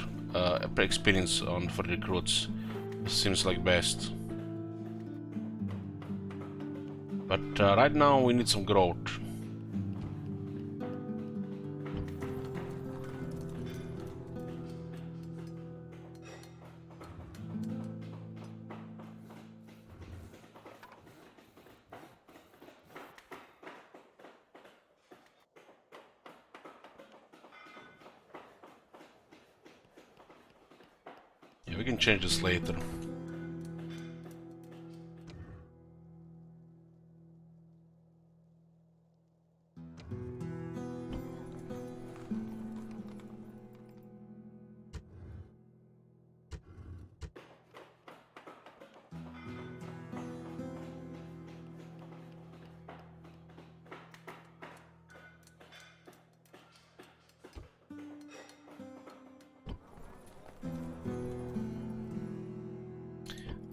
experience on for recruits. Seems like best. But right now we need some growth. Yeah, we can change this later.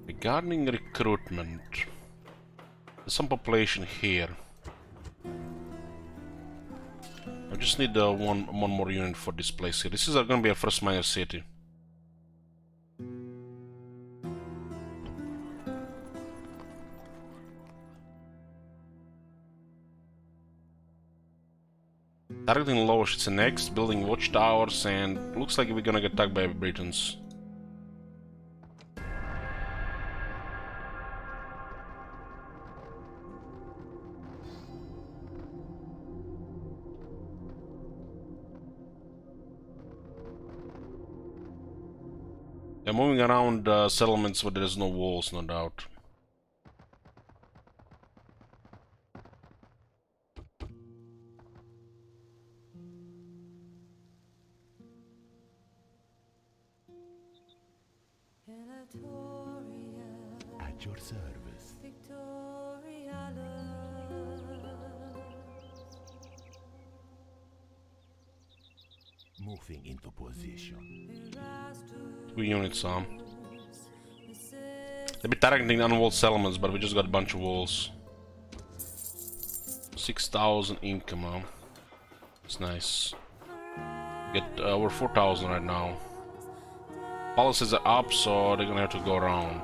Regarding recruitment, there's some population here. I just need one more unit for this place here. This is going to be our first minor city. Targeting Lowsh, next, building watchtowers, and looks like we're gonna get attacked by Britons. They're moving around settlements where there's no walls, no doubt. At your service. Moving into position. 2 units on. They'll be targeting unwalled settlements, but we just got a bunch of walls. 6,000 income, huh? It's nice. Get over 4,000 right now. Policies are up, so they're gonna have to go around.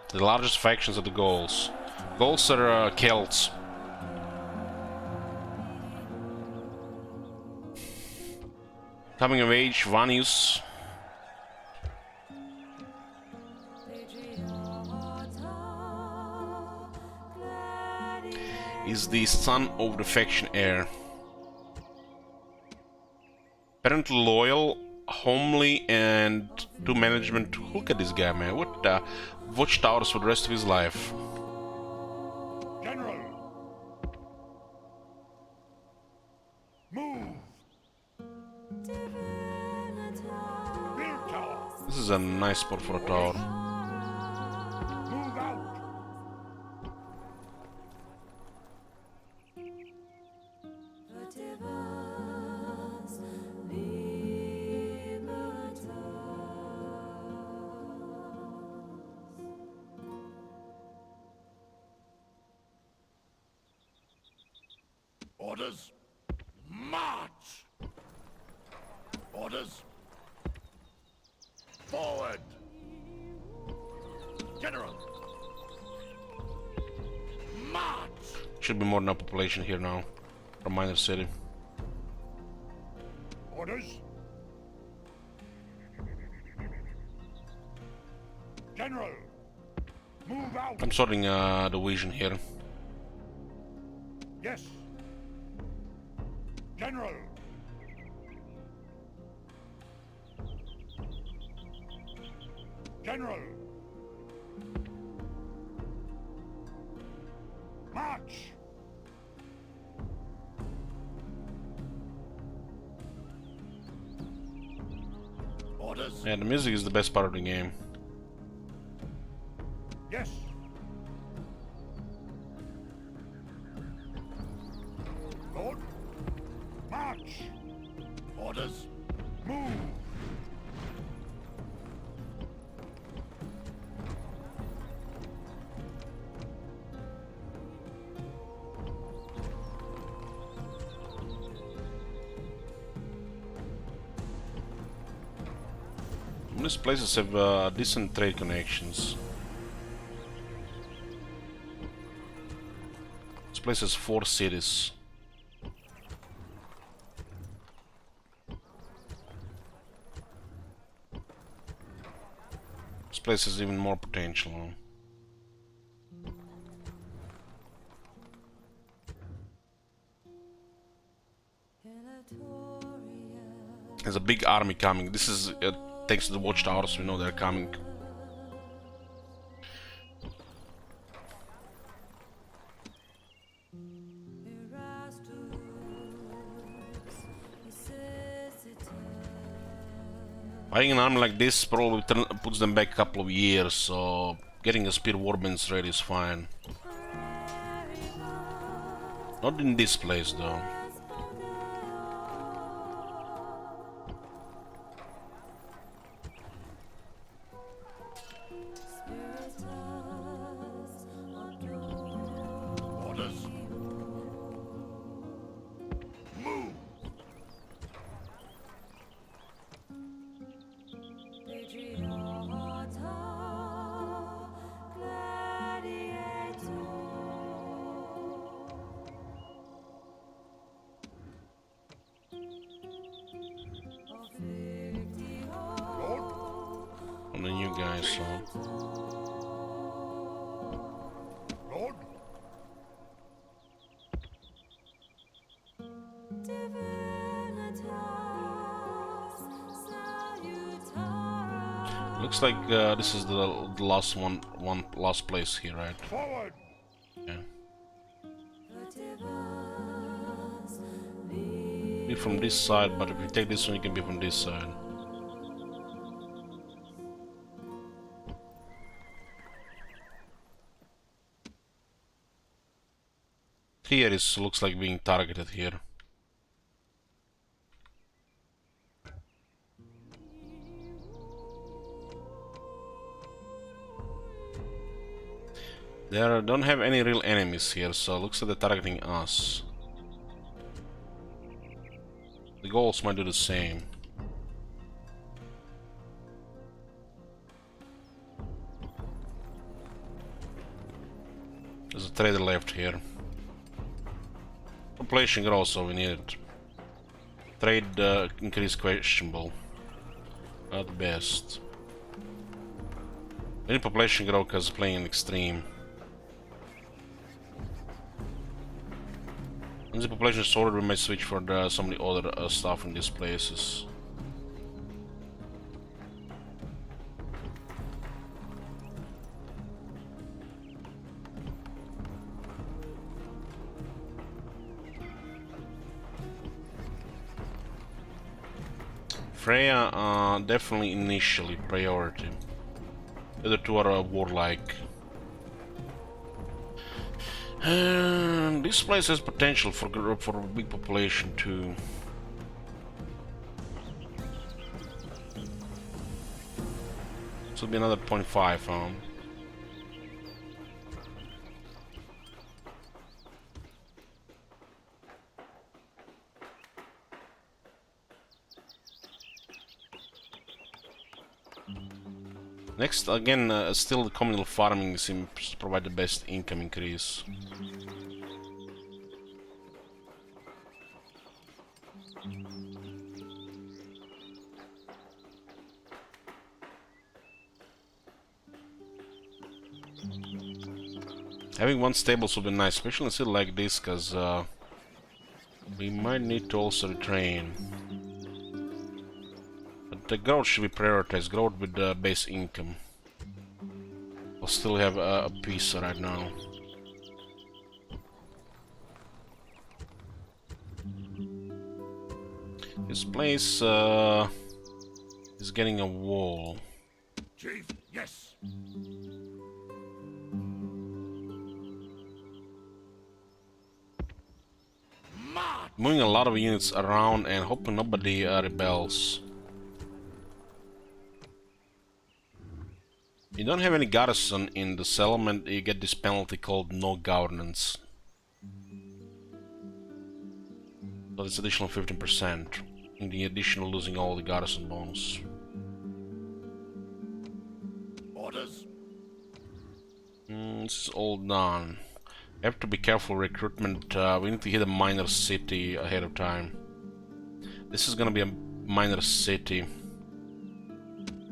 The largest factions are the Gauls. Gauls are Celts. Coming of age, Vanius. is the son of the faction heir. Apparently loyal, homely, and to management. Look at this guy, man. What watchtowers for the rest of his life. General! Move! Build tower! This is a nice spot for a tower. Move out! Orders! March! Orders! Forward! General! March! Should be more than a population here now. For a minor city. Orders? General! Move out! I'm sorting the division here. Yes! General! General! March! Orders? Yeah, the music is the best part of the game. Yes! Lord? March! Orders? Move! These places have decent trade connections. This place has 4 cities. This place has even more potential. There's a big army coming. This is thanks to the watchtowers, we know they're coming. Buying an army like this probably puts them back a couple of years, so getting a spear warbands ready is fine. Not in this place though. Orders? Move! Lord? On the new guys, so. Lord? Looks like this is the last last place here, right? Forward! Yeah. Be from this side, but if you take this one, you can be from this side. Here is looks like being targeted here. They don't have any real enemies here, so it looks like they're targeting us. The Gauls might do the same. There's a trader left here. Population growth, so we need it. Trade increase questionable. Not the best. Any population growth because playing an extreme. Once the population is sorted, we may switch for some of the other stuff in these places. Freya, definitely initially priority. The other two are warlike. And this place has potential for a big population too. So it'll be another 0.5. Next, again, still the communal farming seems to provide the best income increase. Having one stable would be nice, especially in a city like this, because we might need to also retrain. But the growth should be prioritized, growth with the base income. We'll still have a piece right now. This place is getting a wall. Chief, yes. Moving a lot of units around and hoping nobody rebels. You don't have any garrison in the settlement, you get this penalty called no governance. So it's additional 15%, in the additional losing all the garrison bonus. Orders. This is all done. We have to be careful recruitment, we need to hit a minor city ahead of time. This is gonna be a minor city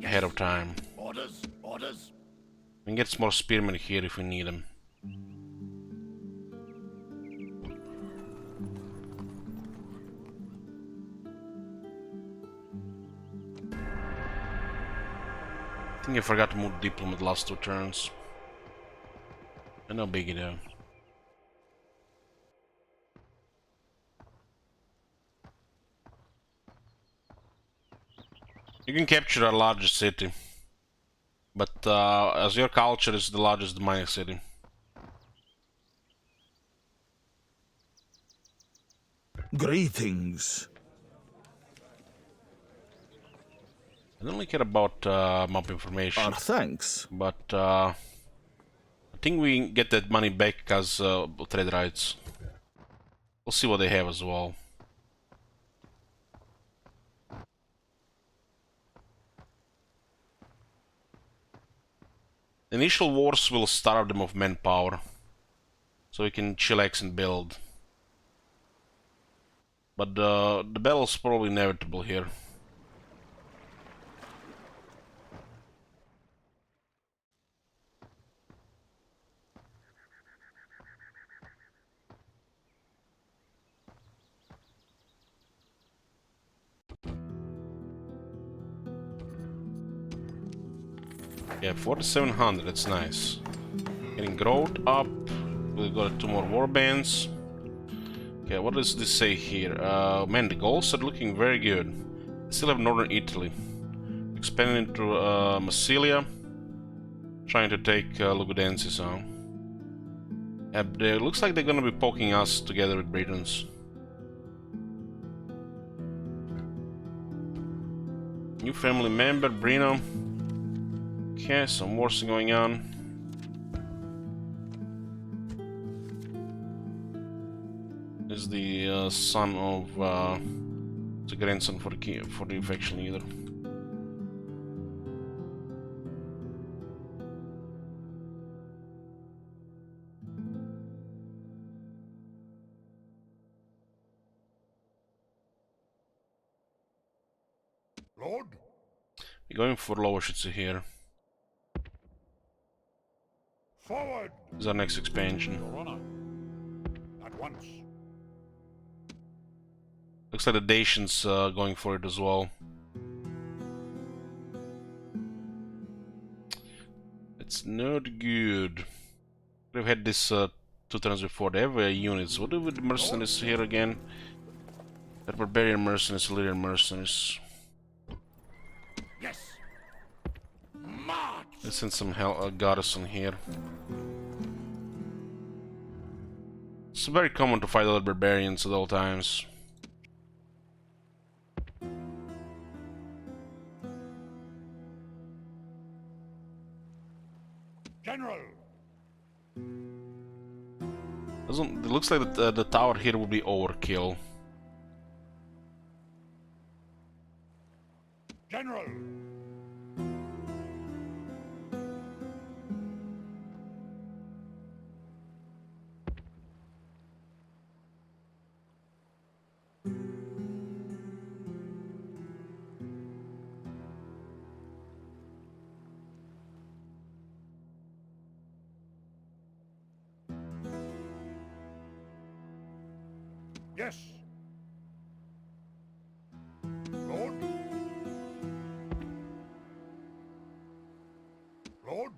ahead of time. Orders. Orders. We can get some more spearmen here if we need them. I think I forgot to move diplomat last 2 turns. And no biggie though. You can capture a larger city. But as your culture is the largest mining city. Greetings. I don't really care about mob information. Our thanks. But I think we can get that money back as trade rights. We'll see what they have as well. The initial wars will starve them of manpower, so we can chillax and build. But the battle's probably inevitable here. Yeah, 4700, that's nice. Getting growth up. We've got 2 more warbands. Okay, what does this say here? Man, the goals are looking very good. We still have northern Italy. Expanding into Massilia. Trying to take Lugudensis on. Looks like they're gonna be poking us together with Britons. New family member, Brino. Okay, some wars going on. Is the son of the grandson for the faction leader. Lord. We're going for Lowoshitsu here. Forward. This is our next expansion. Your honor. At once. Looks like the Dacians going for it as well. It's not good. We've had this 2 turns before. They have units. What do we with the mercenaries here again? The barbarian mercenaries, Illyrian mercenaries. Yes. March. Let's send some garrison here. It's very common to fight other barbarians at all times. General. It looks like the tower here will be overkill. General. Yes. Lord. Lord.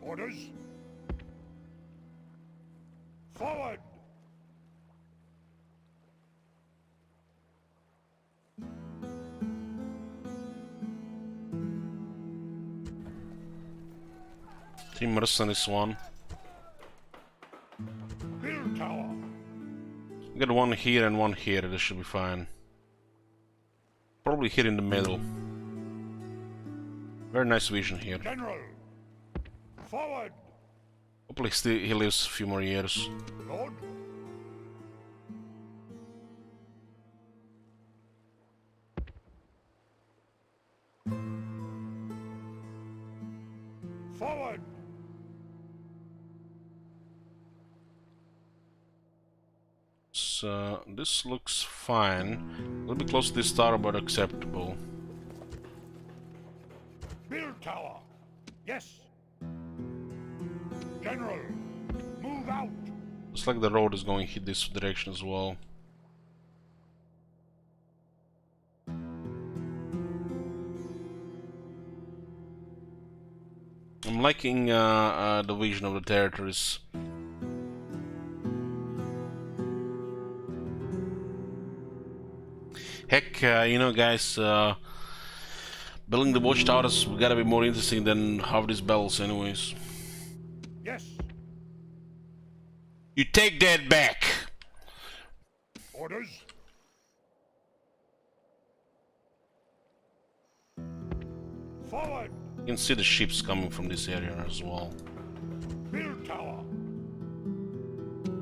Orders. Forward. Three mercenaries, one. Build tower. We got one here and one here. This should be fine. Probably here in the middle. Very nice vision here. General. Forward. Hopefully he lives a few more years. Lord. Forward. So this looks fine. A little bit close to this tower, but acceptable. Build tower. Yes. General. Move out. Looks like the road is going in this direction as well. I'm liking the vision of the territories. Heck, you know, guys, building the watchtowers gotta be more interesting than half these bells, anyways. Yes. You take that back! Orders. Forward. You can see the ships coming from this area as well. Build tower.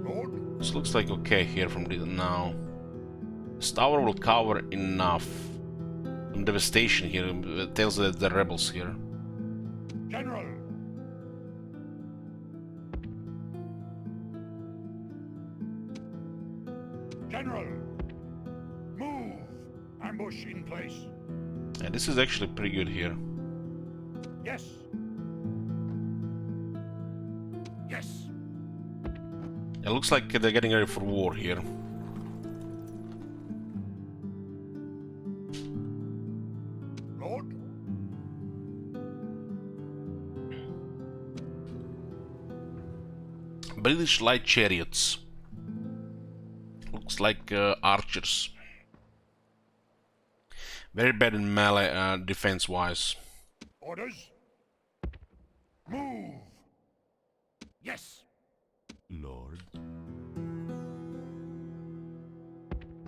Lord. This looks like okay here from the now. This tower will cover enough. Some devastation here. It tells that the rebels here. General. General. Move. Ambush in place. And this is actually pretty good here. Yes. Yes. It looks like they're getting ready for war here. Lord. British light chariots. Looks like archers. Very bad in melee defense-wise. Orders. Move. Yes. Lord.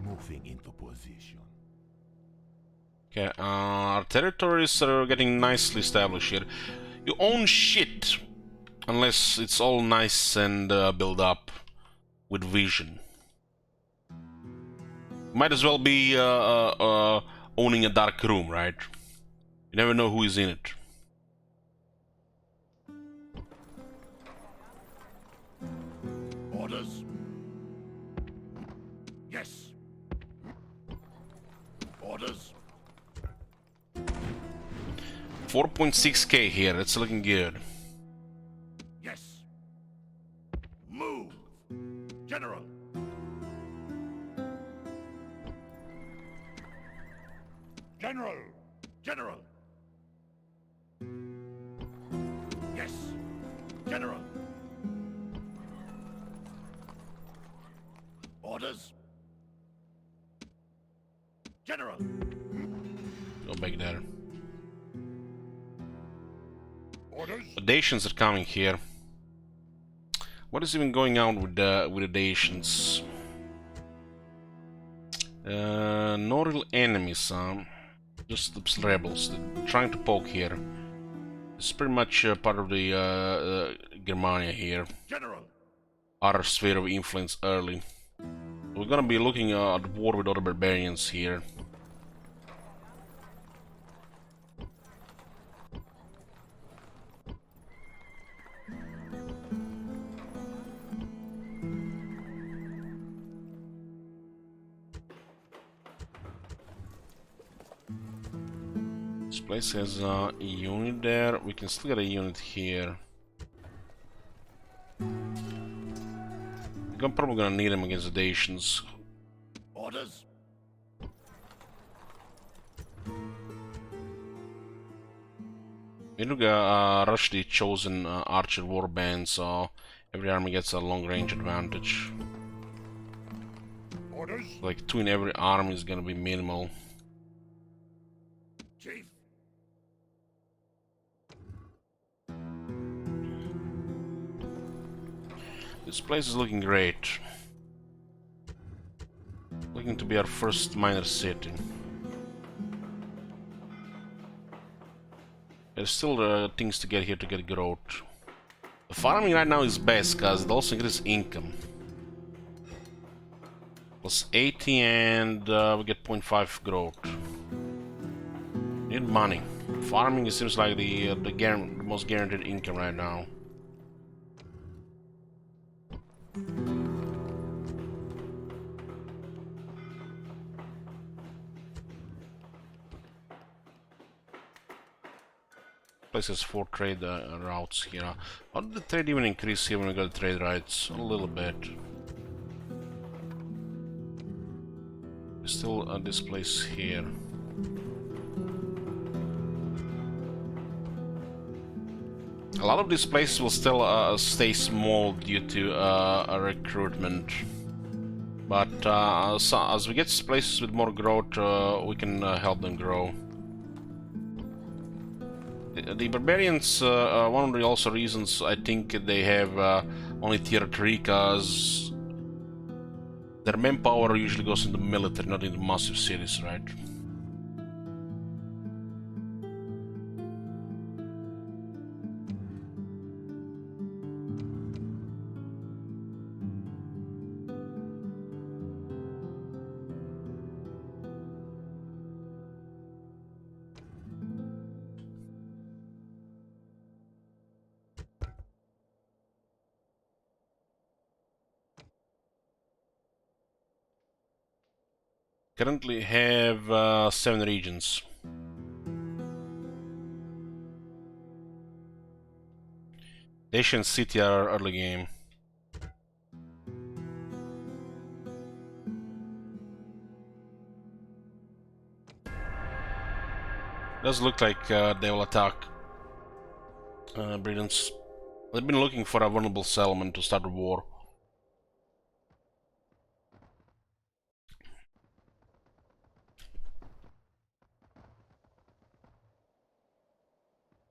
Moving into position. Okay, our territories are getting nicely established here. You own shit, unless it's all nice and built up with vision. Might as well be owning a dark room, right? You never know who is in it. Orders. Yes. Orders. 4.6k here, it's looking good. Yes. back there. Orders? The Dacians are coming here. What is even going on with the Dacians? No real enemies, just the rebels. They're trying to poke here. It's pretty much part of the Germania here. General! Our sphere of influence early. We're gonna be looking at war with other barbarians here. This place has a unit there. We can still get a unit here. I'm probably gonna need them against the Dacians. Orders? We do rush the chosen archer warband, so every army gets a long range advantage. Orders? Like 2 in every army is gonna be minimal. Chief? This place is looking great. Looking to be our first minor city. There's still things to get here to get growth. The farming right now is best because it also increases income. Plus 80 and we get 0.5 growth. Need money. Farming seems like the most guaranteed income right now. Places 4 trade routes here. How did the trade even increase here when we got trade rights? A little bit. Still this place here. A lot of these places will still stay small due to recruitment. But so as we get places with more growth, we can help them grow. The barbarians, one of the also reasons I think they have only tier 3, cause their manpower usually goes into military, not into massive cities, right? Currently have 7 regions. Nation City are early game. Does look like they will attack Britons. They've been looking for a vulnerable settlement to start a war.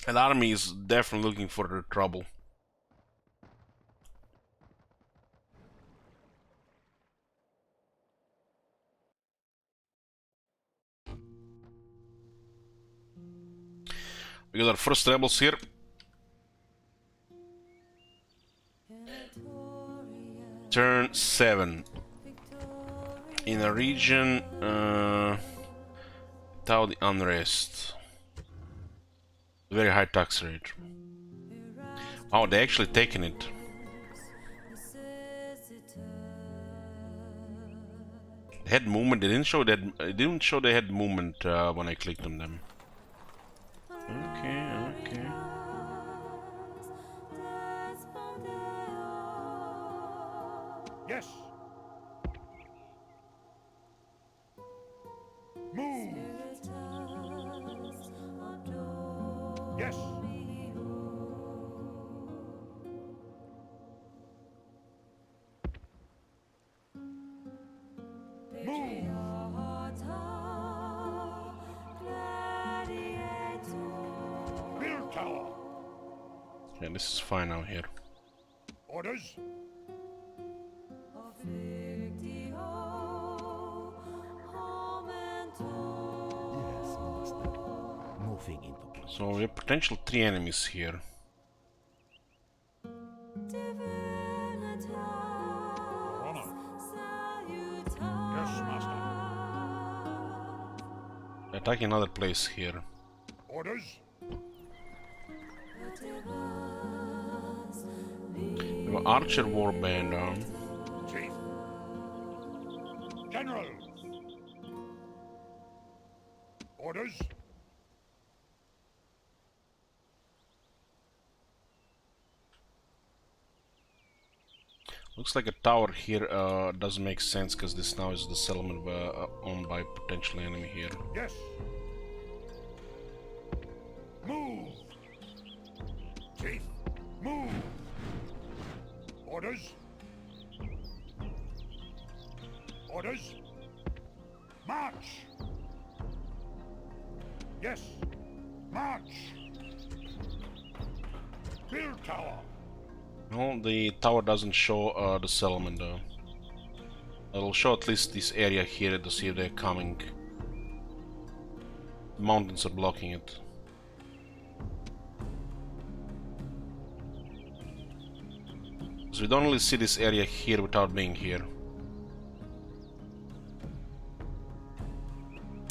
And the army is definitely looking for the trouble. We got our first rebels here. Turn 7. In a region without the unrest. Very high tax rate. Oh, they actually taken it. They had movement. They didn't show that. It didn't show they had movement when I clicked on them. Okay, okay. Yes. Move. Yes. Move. Yeah, this is fine now here. Orders? Yes, master. Moving into position. So we have potential 3 enemies here. Your honor. Yes, master. Attacking another place here. Orders? We have an archer warband on. Chief. General. Orders? Looks like a tower here doesn't make sense because this now is the settlement owned by potential enemy here. Yes. Move. Chief, move. Orders? Orders? March. Yes. March. Build tower. No, the tower doesn't show the settlement though. It'll show at least this area here to see if they're coming. The mountains are blocking it. So we don't really see this area here without being here.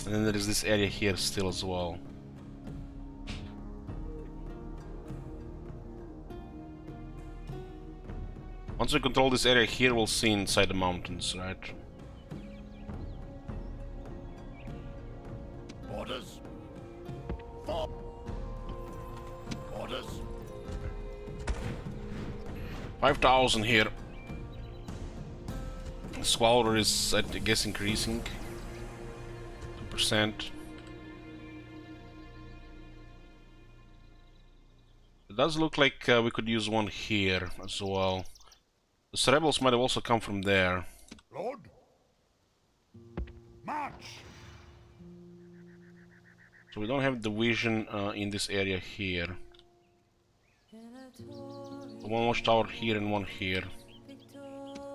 And then there is this area here still as well. Once we control this area here, we'll see inside the mountains, right? Orders. For. Orders. 5,000 here. Squalor is, I guess, increasing. 2%. It does look like we could use one here as well. The rebels might have also come from there. Lord. March. So we don't have division in this area here. One watchtower here and one here.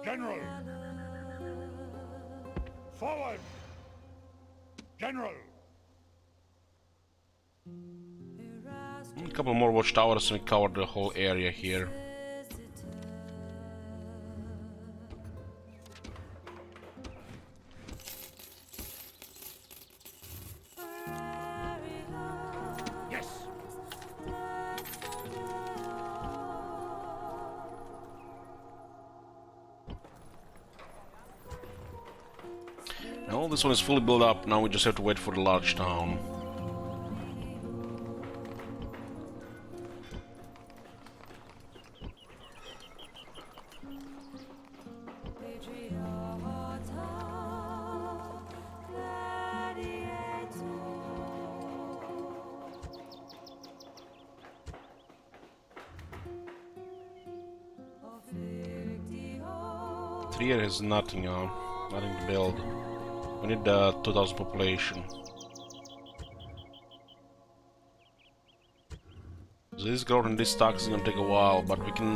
General. Forward. General. A couple more watchtowers and we covered the whole area here. Yes. Now this one is fully built up, now we just have to wait for the large town. Trier has nothing nothing to build. We need 2,000 population. So this growth and this tax is gonna take a while, but we can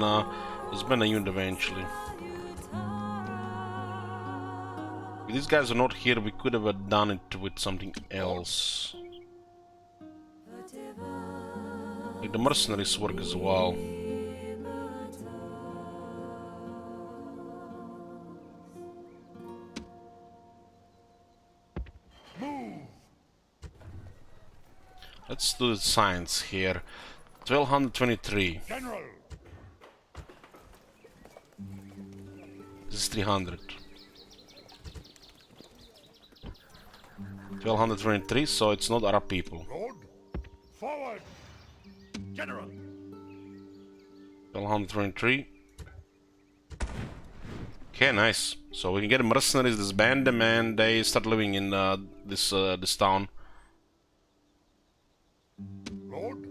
spend a unit eventually. If these guys are not here, we could have done it with something else. Like the mercenaries work as well. Let's do the science here. 1223. General. This is 300. 1223, so it's not Arab people. Lord. Forward. General. 1223. Okay, nice. So we can get mercenaries, disband them, and they start living in this town. Lord.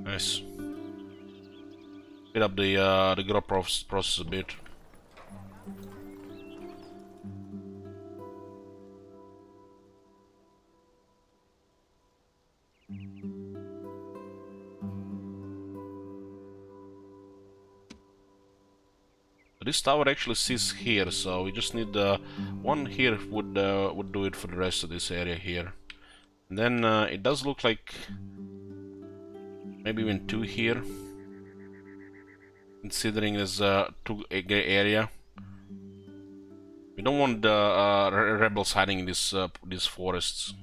Nice. Speed up the growth process a bit. This tower actually sits here, so we just need one here would do it for the rest of this area here. And then it does look like maybe even 2 here, considering there's 2 gray area. We don't want the rebels hiding in these forests.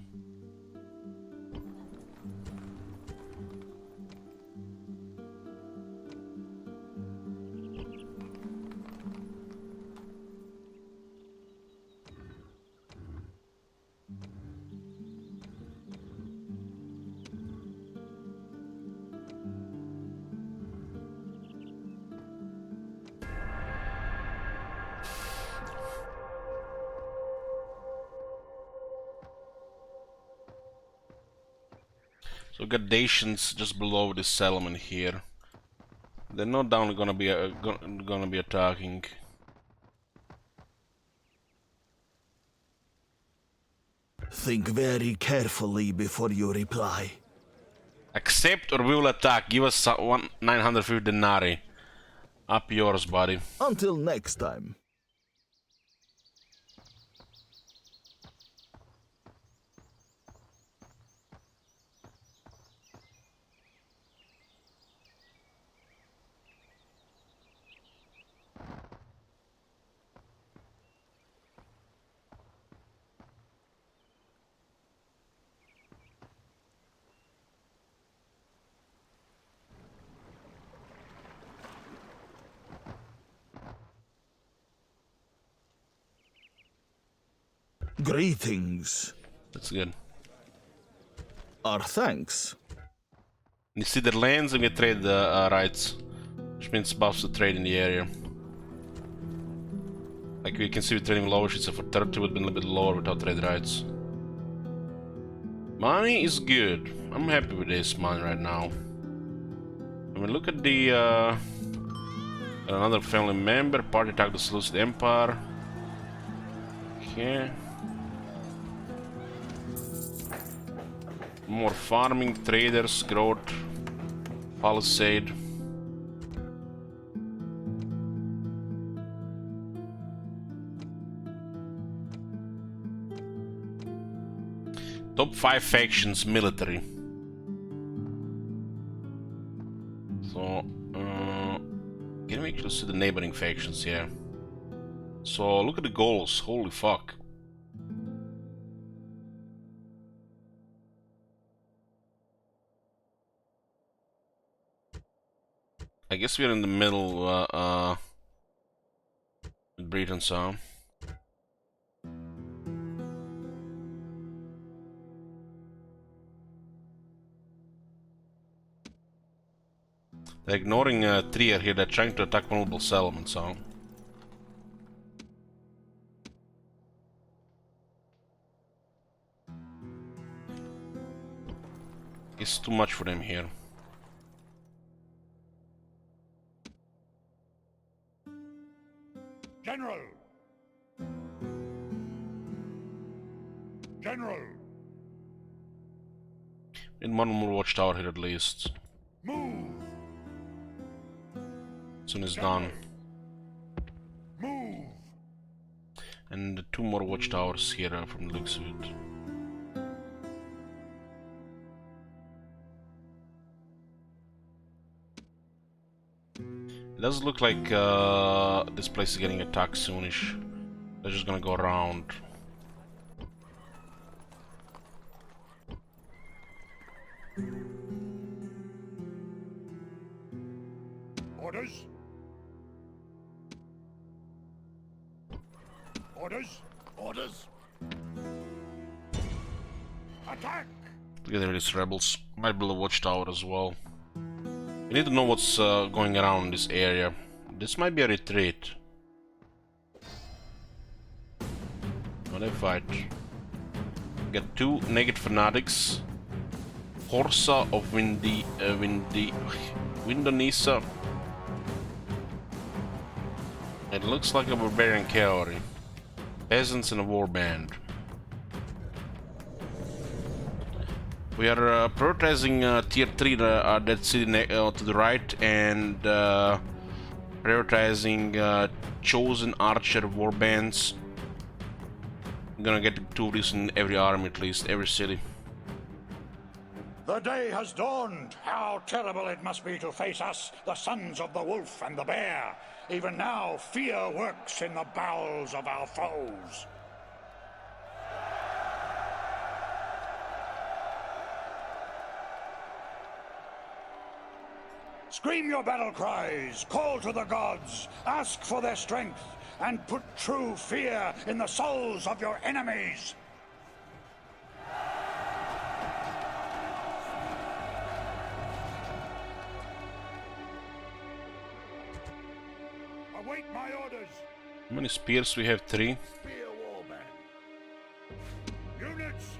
So we got Dacians just below this settlement here. They're not down gonna be attacking. Think very carefully before you reply. Accept or we will attack. Give us 950 denarii. Up yours, buddy. Until next time. Greetings. That's good. Our thanks. You see the lands and we trade rights, which means buffs to trade in the area. Like we can see we're trading lower, so for 30 would have been a little bit lower without trade rights. Money is good. I'm happy with this money right now. When we look at the another family member, party attack the Seleucid Empire. Okay. More farming, traders, growth, palisade. Top 5 factions, military. So, can we actually see the neighboring factions here? So, look at the goals, holy fuck. I guess we're in the middle with Britain, so. They're ignoring Trier here, they're trying to attack vulnerable settlements, so. It's too much for them here. General! General! In one more watchtower here at least. Move! Soon as done. Move! And 2 more watchtowers here from the looks of it. It does look like this place is getting attacked soonish. They're just gonna go around. Orders? Orders? Orders? Attack! Together with these rebels. Might build a watchtower as well. We need to know what's going around in this area. This might be a retreat. No, they fight. Got 2 naked fanatics. Horsa of Windonisa. It looks like a barbarian cavalry. Peasants and a war band. We are prioritizing tier 3, that city to the right, and Prioritizing chosen archer warbands. I'm gonna get 2 of these in every army, at least every city. The day has dawned. How terrible it must be to face us, the sons of the wolf and the bear. Even now, fear works in the bowels of our foes. Scream your battle cries, call to the gods, ask for their strength, and put true fear in the souls of your enemies. Await my orders. How many spears? We have 3. Spear warband. Units.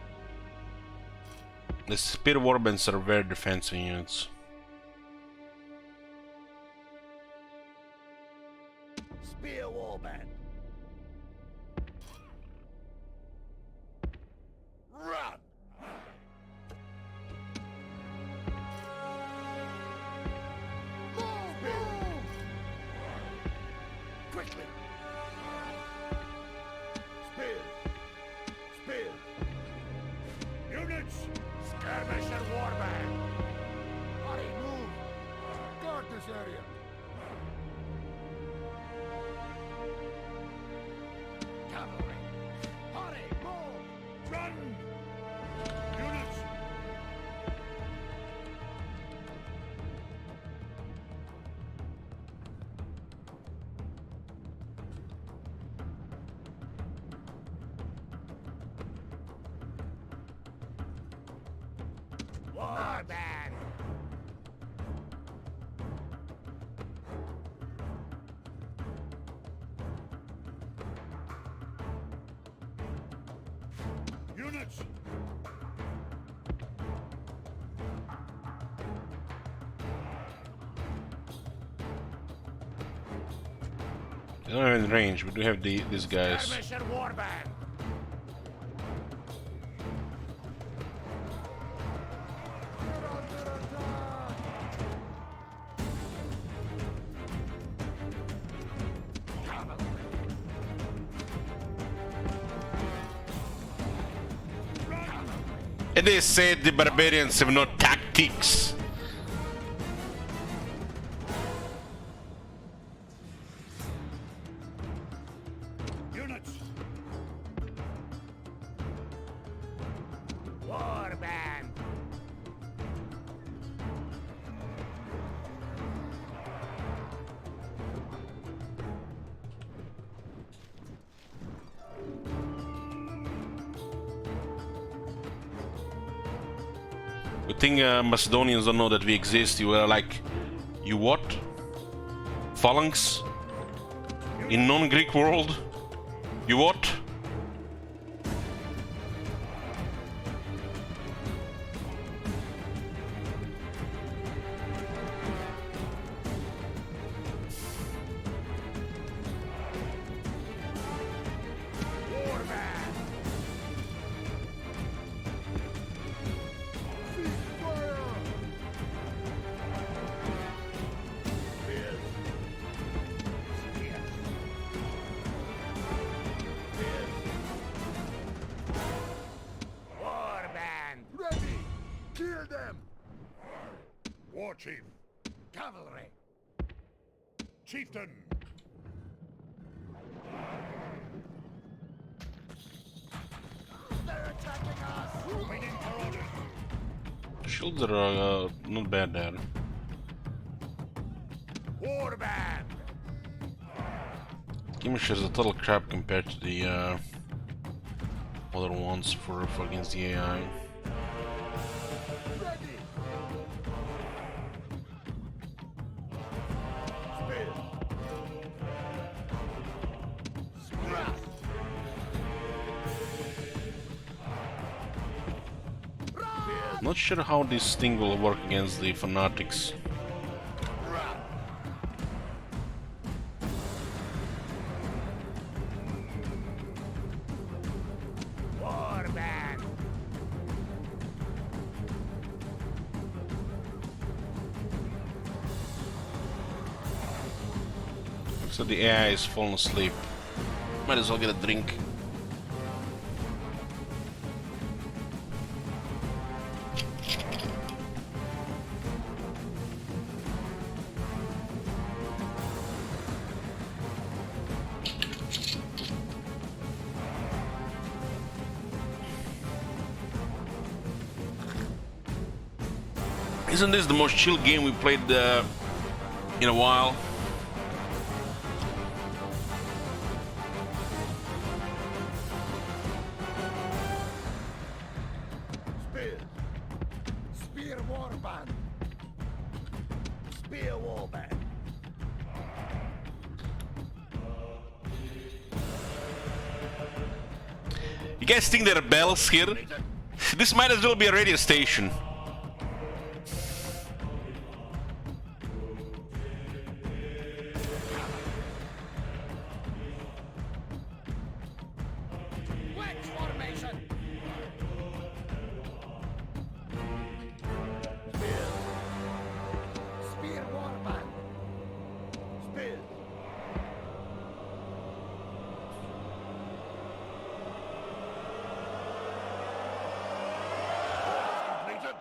The spear warbands are very defensive units. Spear warband. Run. Move. Quickly. Spears. Units. Skirmish and warband. Hurry, move. Guard this area. Cavalry. Hurry, move. Run. Units. Warband. Units. They don't have any range. We do have these guys. Skirmish and warband. And they said the barbarians have no tactics. Units. Warband. Good thing Macedonians don't know that we exist. You were like, you what? Phalanx? In non-Greek world? You what? Warband. Warband. Ready. Kill them. War chief. Cavalry. Chieftain. They're attacking us. Waiting for orders. Shields are not bad there. Warband. Skirmisher is a total crap compared to the other ones for against the AI. Ready. Spears. Not sure how this thing will work against the fanatics. Warband. So the AI is falling asleep. Might as well get a drink. Isn't this the most chill game we played in a while? Spear. Spear warband. Spear warband. You guys think there are bells here? This might as well be a radio station. Wedge formation. Spear. Spear warband. Spear. Completed.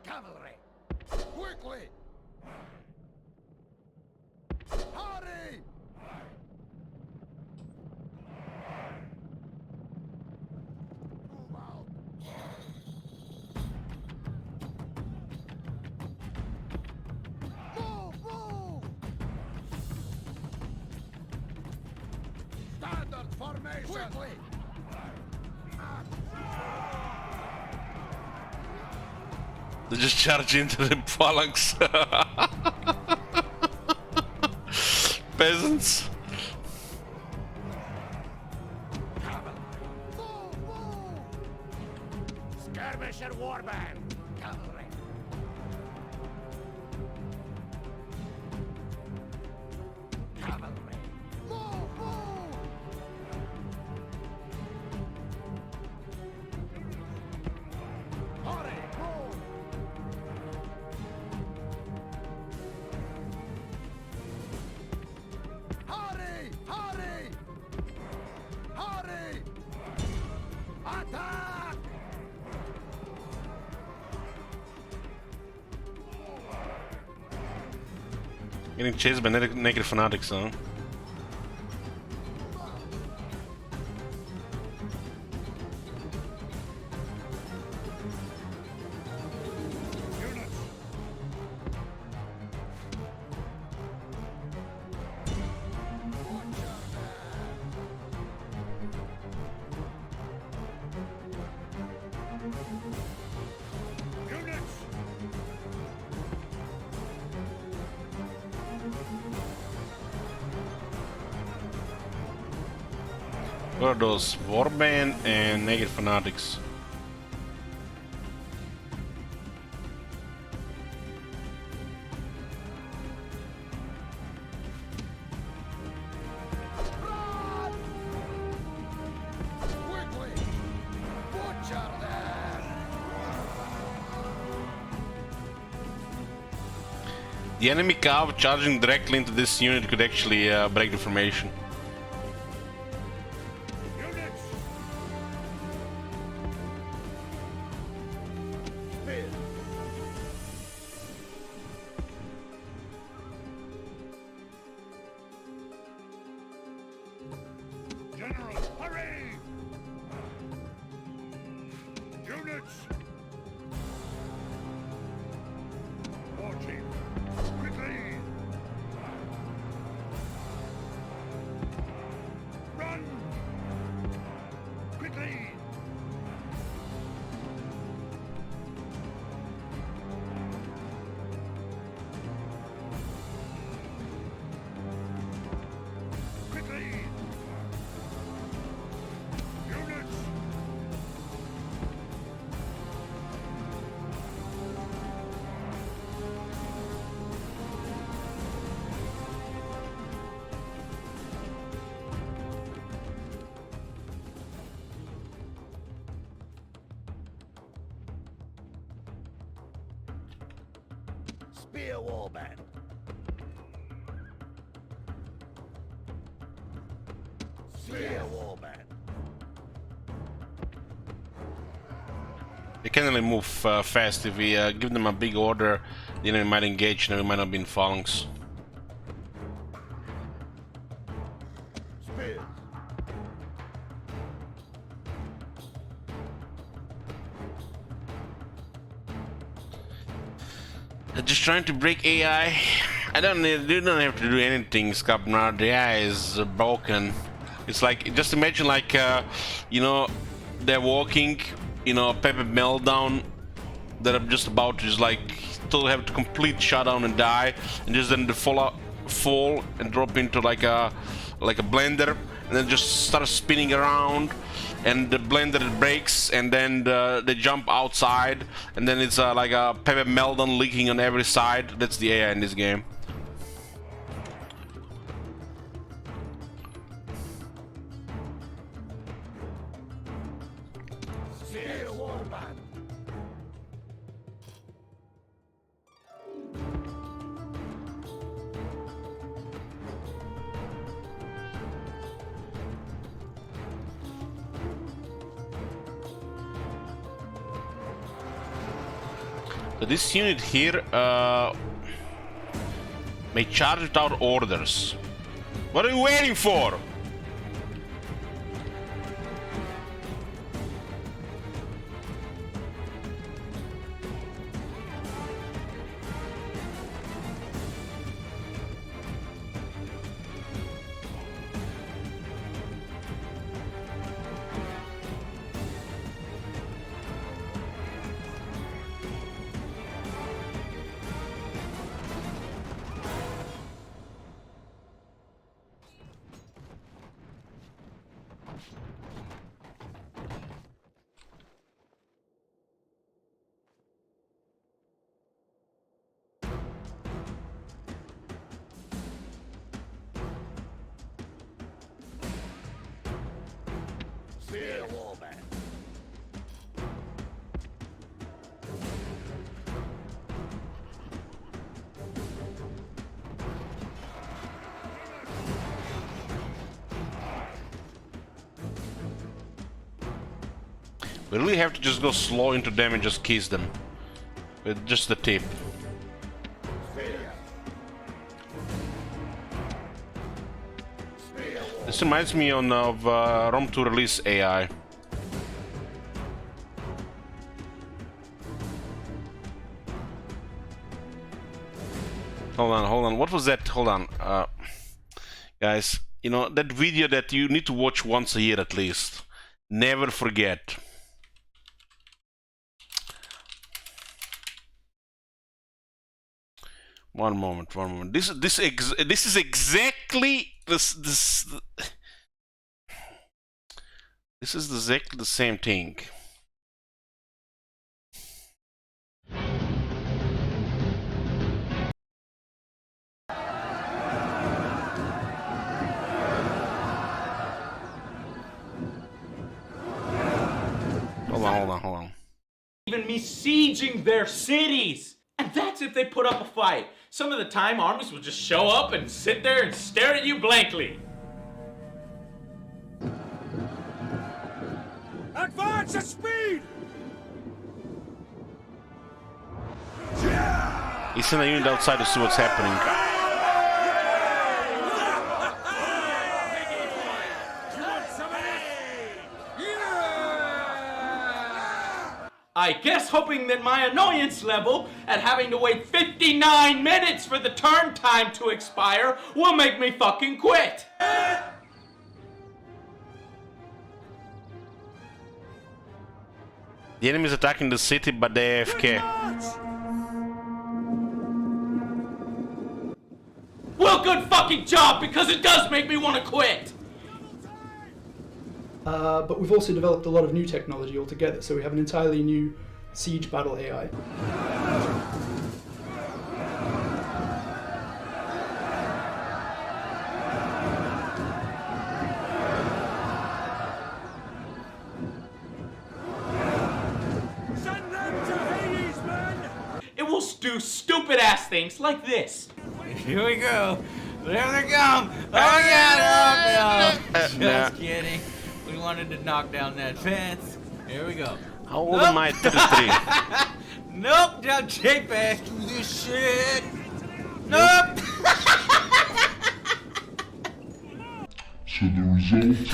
Cavalry. Quickly. Hurry. Move out. Move. Standard formation. Quickly. They just charge into the phalanx. Peasants. Move. Skirmisher warband. Cavalry. Cavalry. Move. Hurry. Move. Hurry. Attack. Getting chased by naked fanatics, huh? Units. What are those? Warband and naked fanatics. Run! Quickly! Butcher them! The enemy cav charging directly into this unit could actually break the formation. Units! Spear! General, hurry! Units! War Chief, quickly! Spear warband. Spear warband. They can only move fast. If we give them a big order, the enemy might engage and we might not be in phalanx. Spears. They're just trying to break AI. You don't have to do anything, Scapnar. The AI is broken. It's like, just imagine like, you know, they're walking, you know, Pepe meltdown. That I'm just about to just like still have to complete shutdown and die, and just then the fall and drop into like a blender, and then just start spinning around, and the blender breaks, and then they jump outside, and then it's like a Pepe meltdown leaking on every side. That's the AI in this game. Spear warband. So this unit here may charge without orders. What are you waiting for? Spear warband. We really have to just go slow into them and just kiss them with just the tip. This reminds me of ROM 2 release AI. Hold on. What was that? Hold on. Guys, you know, that video that you need to watch once a year at least. Never forget. One moment. This is exactly this is exactly the same thing. Hold on. Even besieging their cities. And that's if they put up a fight. Some of the time, armies will just show up and sit there and stare at you blankly. Advance at speed! He's sent a unit outside to see what's happening. I guess hoping that my annoyance level at having to wait 59 minutes for the turn time to expire will make me fucking quit. The enemy is attacking the city, but they AFK. Well, good fucking job, because it does make me want to quit. But we've also developed a lot of new technology altogether, so we have an entirely new siege battle AI. It will do stupid stupid ass things like this. Here we go. There they come. Oh yeah, no. Just kidding. We wanted to knock down that fence. Here we go. How old am I? 33. Nope, don't take back to this shit. Nope. So the result is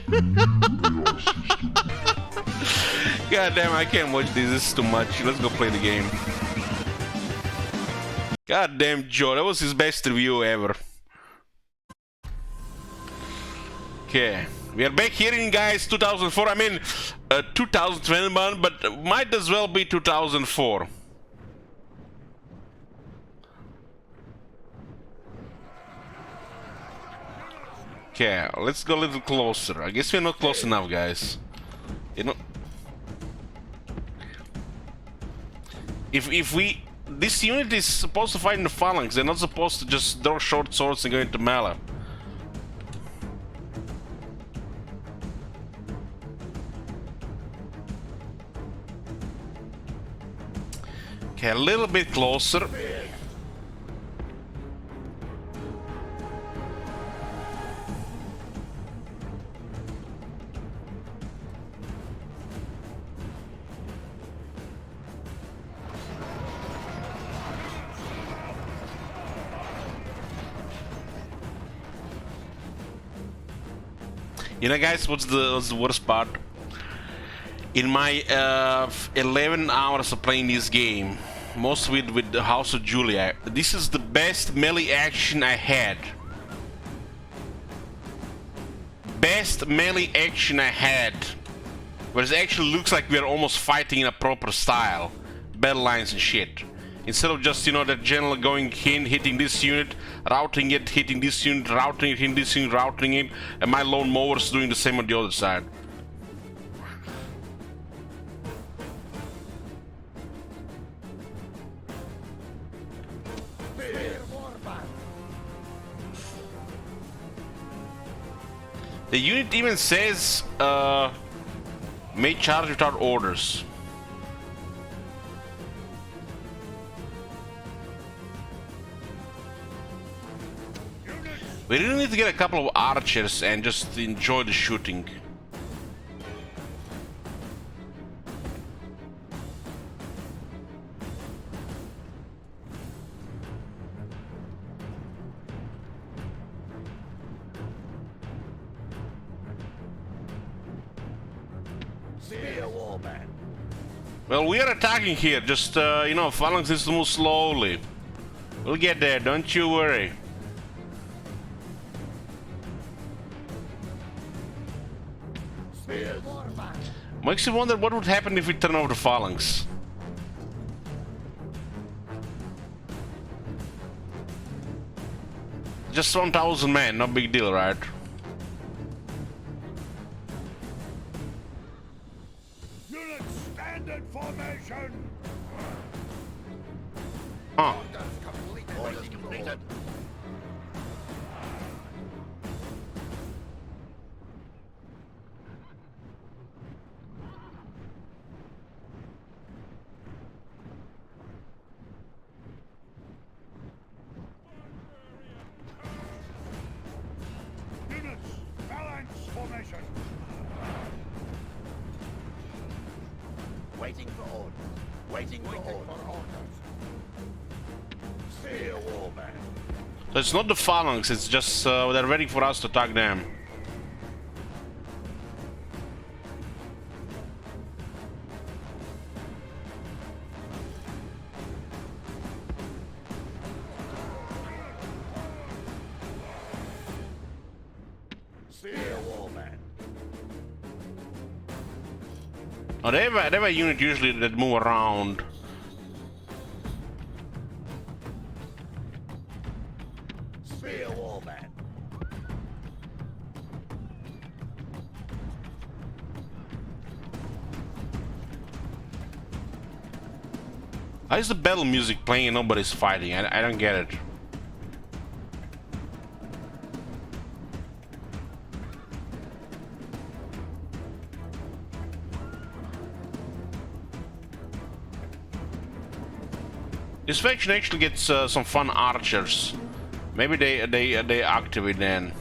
a new AR system. God damn, I can't watch this. This is too much. Let's go play the game. God damn, Joe, that was his best review ever. Okay, we are back here in, guys, 2004. I mean, 2021, but might as well be 2004. Okay, let's go a little closer. I guess we're not close enough, guys. You know, if we, this unit is supposed to fight in the phalanx. They're not supposed to just throw short swords and go into melee. Okay, a little bit closer. You know, guys, what's the worst part? In my 11 hours of playing this game, most with the House of Julia, this is the best melee action I had. Best melee action I had. Where it actually looks like we're almost fighting in a proper style. Battle lines and shit. Instead of just, you know, that general going in, hitting this unit, routing it, hitting this unit, routing it, hitting this unit, routing it, and my lone mowers doing the same on the other side. The unit even says, may charge without orders. We really need to get a couple of archers and just enjoy the shooting. Well, we are attacking here, just, you know, phalanx is to move slowly. We'll get there, don't you worry. Makes you wonder what would happen if we turn over the phalanx. Just 1,000 men, no big deal, right? Units, standard formation! Huh. Orders completed. Units, phalanx formation! Waiting for orders. Waiting for orders. See a warband. So it's not the phalanx, it's just they're waiting for us to attack them. See a warband. Oh, they have a unit usually that move around. Spear warband. Why is the battle music playing and nobody's fighting? I don't get it. This faction actually gets some fun archers. Maybe they activate then.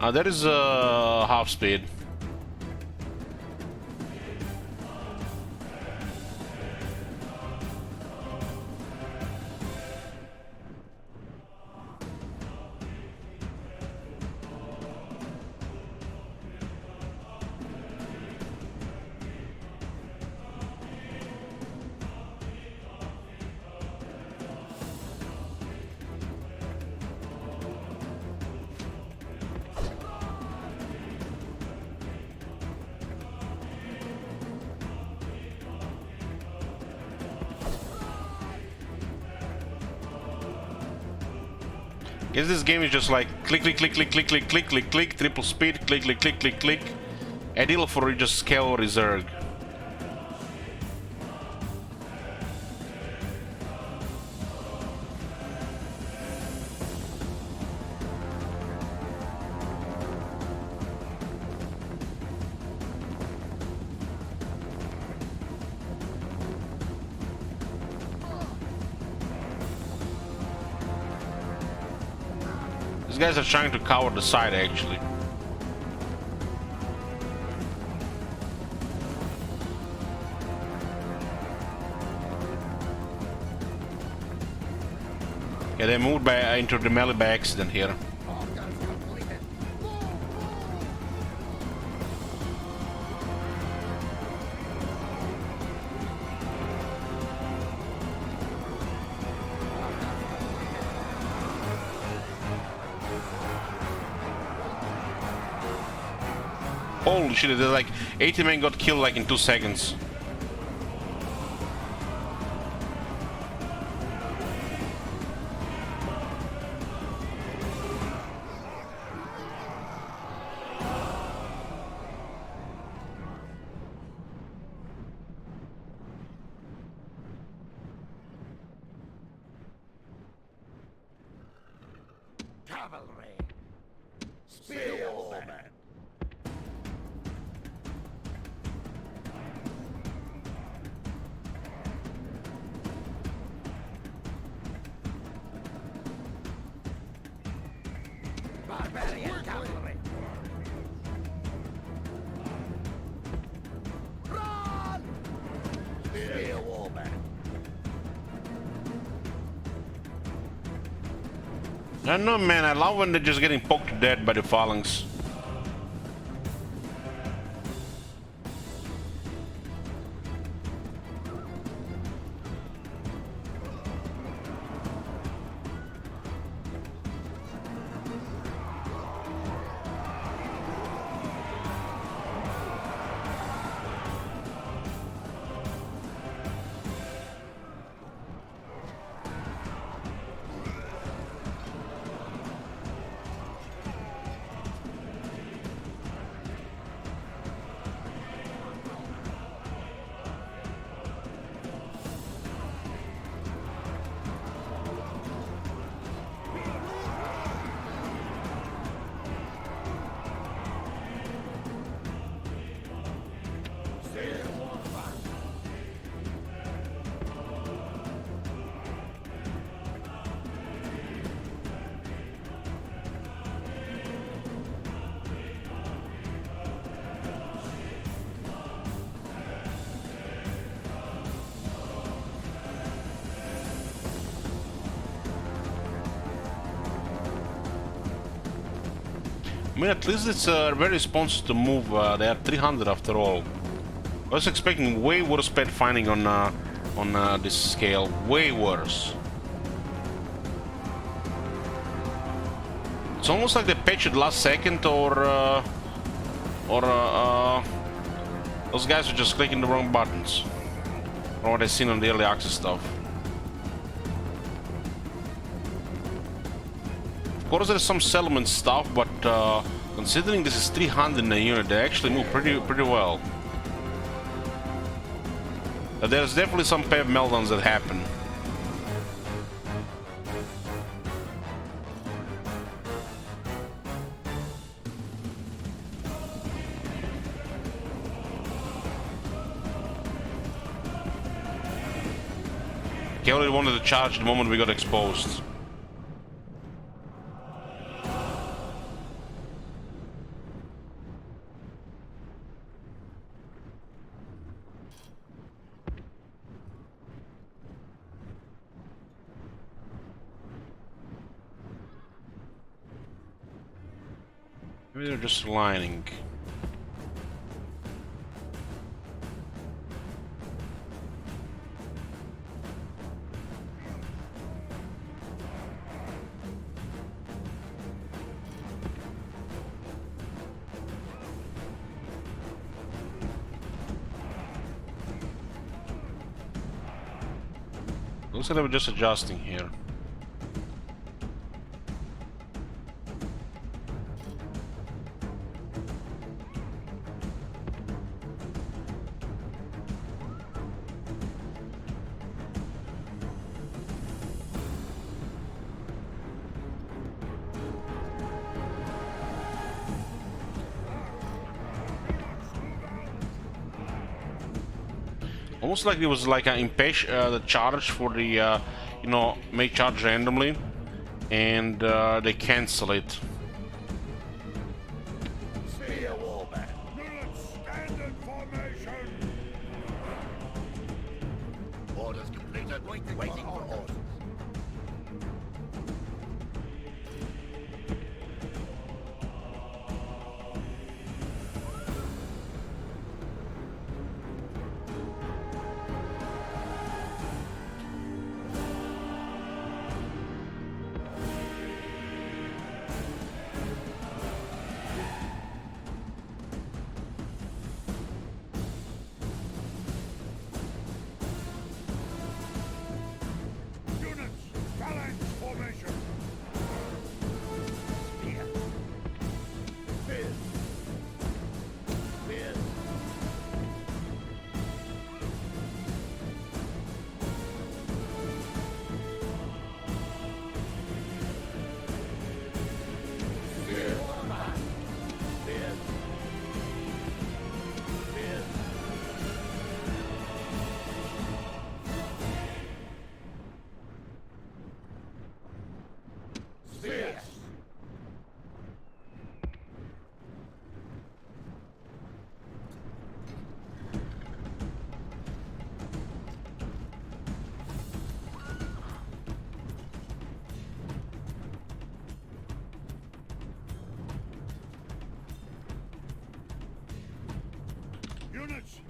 That is half speed. Guess this game is just like click, click, click, click, click, click, click, click, click, triple speed, click, click, click, click, click. Ideal for just scale reserve. These guys are trying to cover the side actually. Yeah, they moved into the melee by accident here. Holy shit, there's like 80 men got killed like in 2 seconds. Cavalry. Spear warband. Barbarian cavalry. Run! Spear warband. I don't know, man. I love when they're just getting poked to death by the phalanx. I mean, at least it's very responsive to move. They are 300 after all. I was expecting way worse pet finding on this scale. Way worse. It's almost like they patched it last second, or those guys are just clicking the wrong buttons. From what I've seen on the early access stuff. Of course, there's some settlement stuff, but considering this is 300 in a unit, they actually move pretty well. There's definitely some pave meltdowns that happen. already wanted to charge the moment we got exposed. Maybe they're just lining. Looks like they were just adjusting here. Almost like it was like an the charge for the, you know, may charge randomly, and they cancel it. Spear warband. Standard formation. Orders completed. Waiting for orders. Units.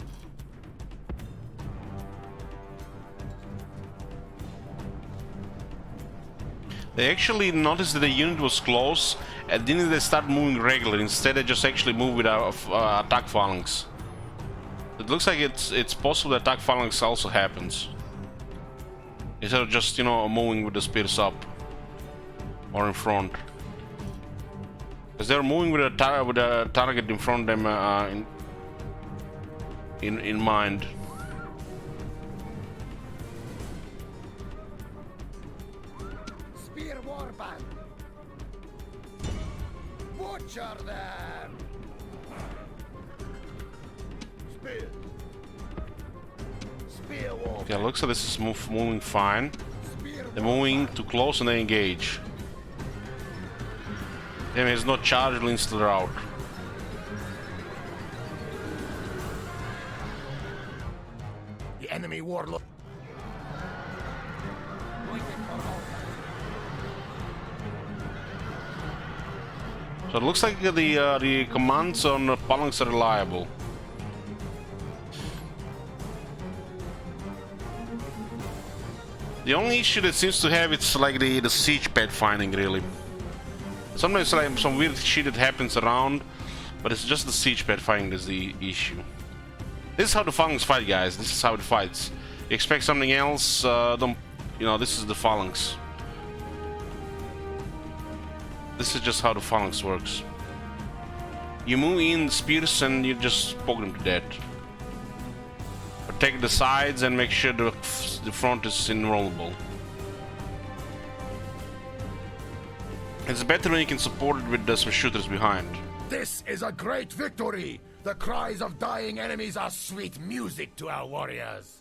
They actually noticed that the unit was close, and didn't they start moving regularly? Instead, they just actually move with attack phalanx. It looks like it's possible that attack phalanx also happens, instead of just, you know, moving with the spears up or in front. Because they're moving with a target in front of them in mind. Spear warband. Butcher them. Spear. Spear warband. Okay, looks like this is moving fine. They're moving too close and they engage. Damn, there's no charge links to the route. The enemy warlord. So it looks like the commands on phalanx are reliable. The only issue that seems to have it's like the siege pad finding, really. Sometimes like some weird shit that happens around, but it's just the siege pad finding that's the issue. This is how the phalanx fight, guys. This is how it fights. You expect something else, don't, you know, this is the phalanx. This is just how the phalanx works. You move in spears and you just poke them to death. Protect the sides and make sure the front is invulnerable. It's better when you can support it with some shooters behind. This is a great victory! The cries of dying enemies are sweet music to our warriors.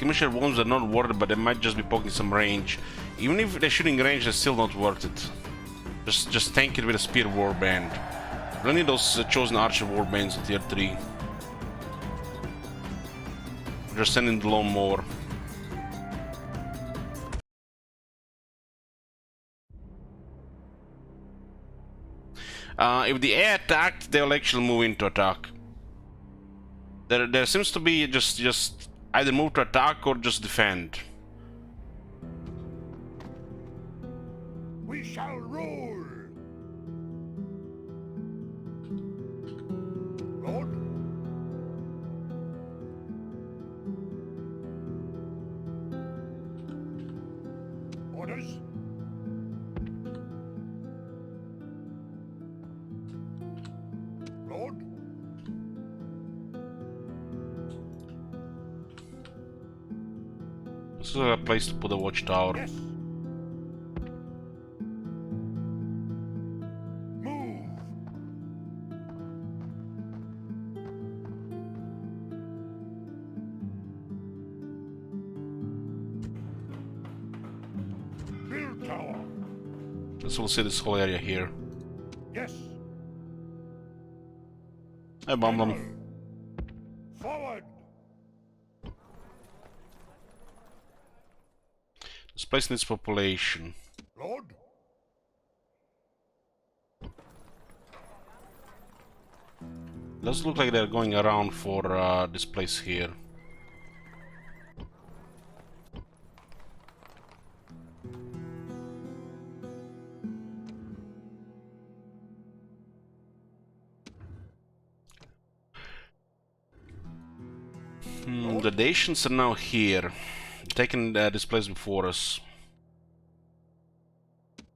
Skirmisher wounds are not worth it, but they might just be poking some range. Even if they're shooting range, they're still not worth it. Just tank it with a spear warband. We don't need those chosen archer warbands at tier 3. Just sending the lone more. If the AI attacked, they'll actually move into attack. There seems to be just either move to attack or just defend. We shall rule. Lord. Orders. Lord. This is a place to put a watchtower. Yes. Move. Build tower. Let's all see this whole area here. Yes. I bomb them. Forward. This place needs population. Lord. Does look like they're going around for this place here. The Dacians are now here, taking this place before us.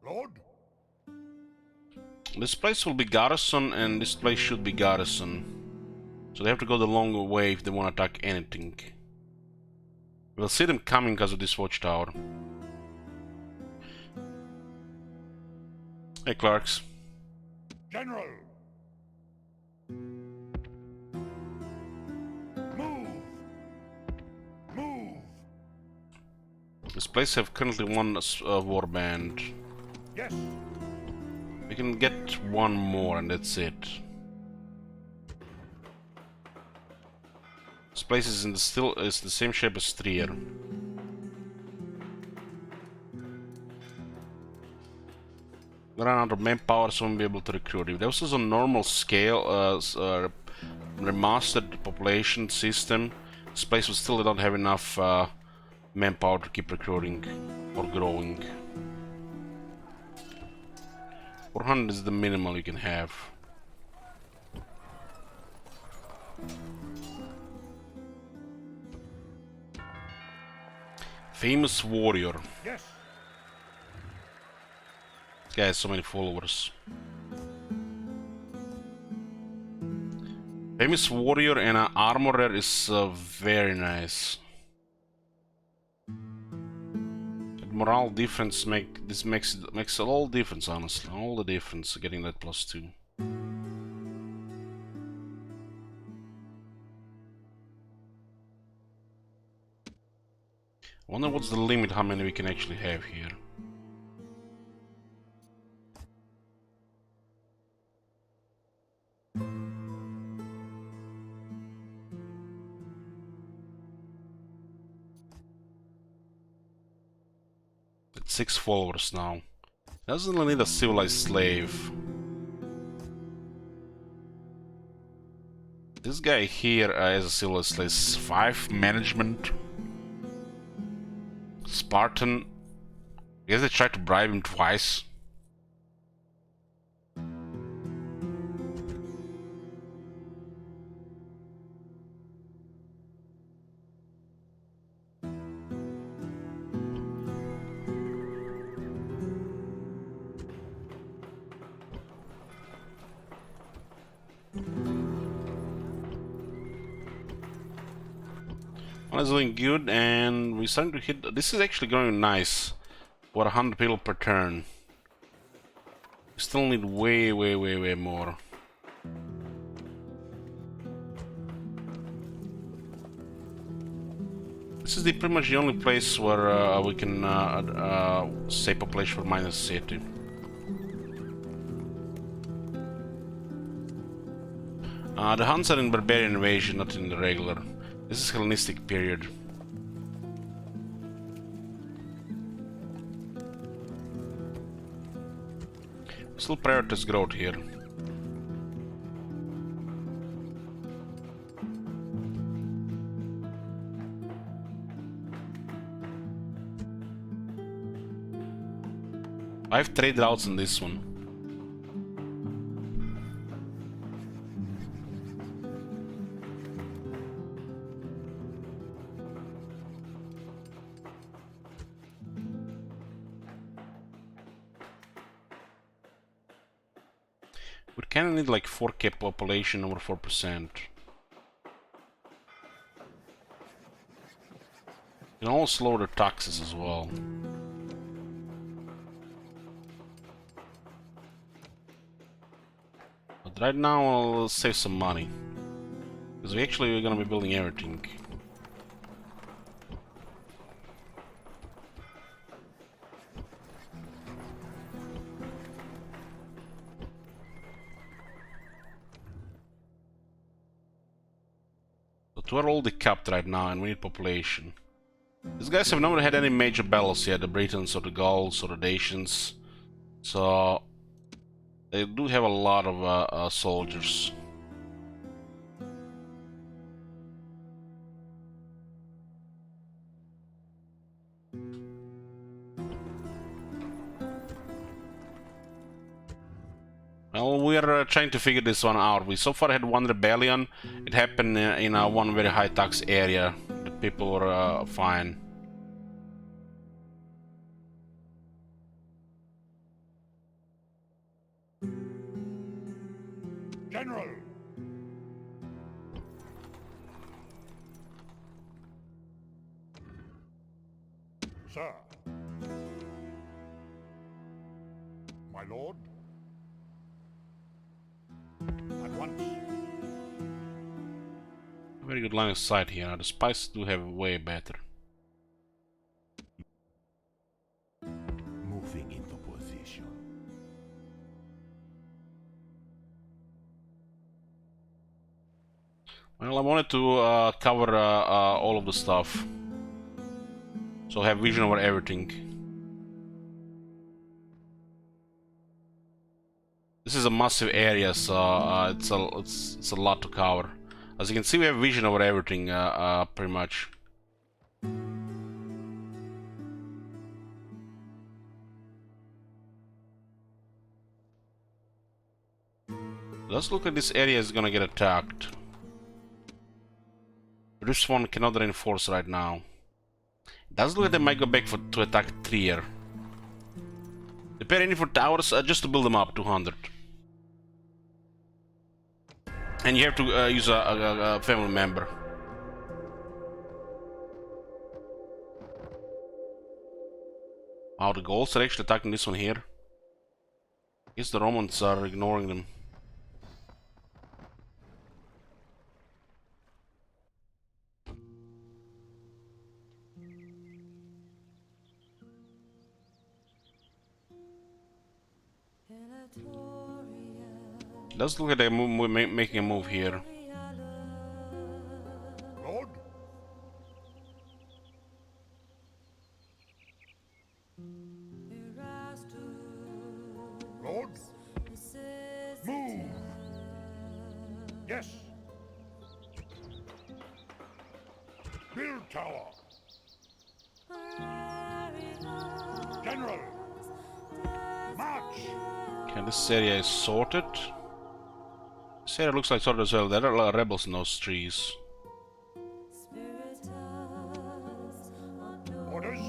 Lord. This place will be garrison, and this place should be garrison. So they have to go the long way if they want to attack anything. We'll see them coming because of this watchtower. Hey, Clarks. General. Move. Move. This place have currently one warband. Yes. We can get one more, and that's it. This place is in the same shape as Trier. We run out of manpower, so we won't be able to recruit. If this was a normal scale, remastered population system, this place would still not have enough manpower to keep recruiting or growing. 400 is the minimal you can have. Famous warrior. Yes. This guy has so many followers. Famous warrior and an armorer is very nice. Morale difference makes all difference, honestly. All the difference getting that +2. I wonder what's the limit how many we can actually have here. It's 6 followers now. Doesn't really need a civilized slave. This guy here is a civilized slave. 5 management. Spartan. I guess they tried to bribe him twice. One is doing good, and we're starting to hit. This is actually going nice. What, 100 people per turn. We still need way more. This this is pretty much the only place where we can save population for minus city. The Huns are in barbarian invasion, not in the regular. This is Hellenistic period. Still prioritize growth here. I have trade routes in this one. We kinda need like 4k population over 4%. You can also lower the taxes as well. But right now I'll save some money. Because we're gonna be building everything. But we're already capped right now and we need population. These guys have never had any major battles yet, the Britons or the Gauls or the Dacians. So they do have a lot of soldiers. Well, we're trying to figure this one out. We so far had one rebellion. It happened in one very high tax area. The people were fine. General! Sir. My lord? At once. Very good line of sight here. The spies do have way better. Moving into position. Well, I wanted to cover all of the stuff. So have vision over everything. This is a massive area, so it's a lot to cover. As you can see, we have vision over everything, pretty much. Let's look at this area is gonna get attacked. This one cannot reinforce right now. It does look like they might go back to attack Trier. Prepare any for towers, just to build them up, 200. And you have to use a family member. Wow, the Gauls are actually attacking this one here. I guess the Romans are ignoring them. Let's look at them making a move here. Lord? Lord? Move! Yes! Build tower! General! March! Okay, this area is sorted. This area looks like sorted as well. There are a lot of rebels in those trees. Orders?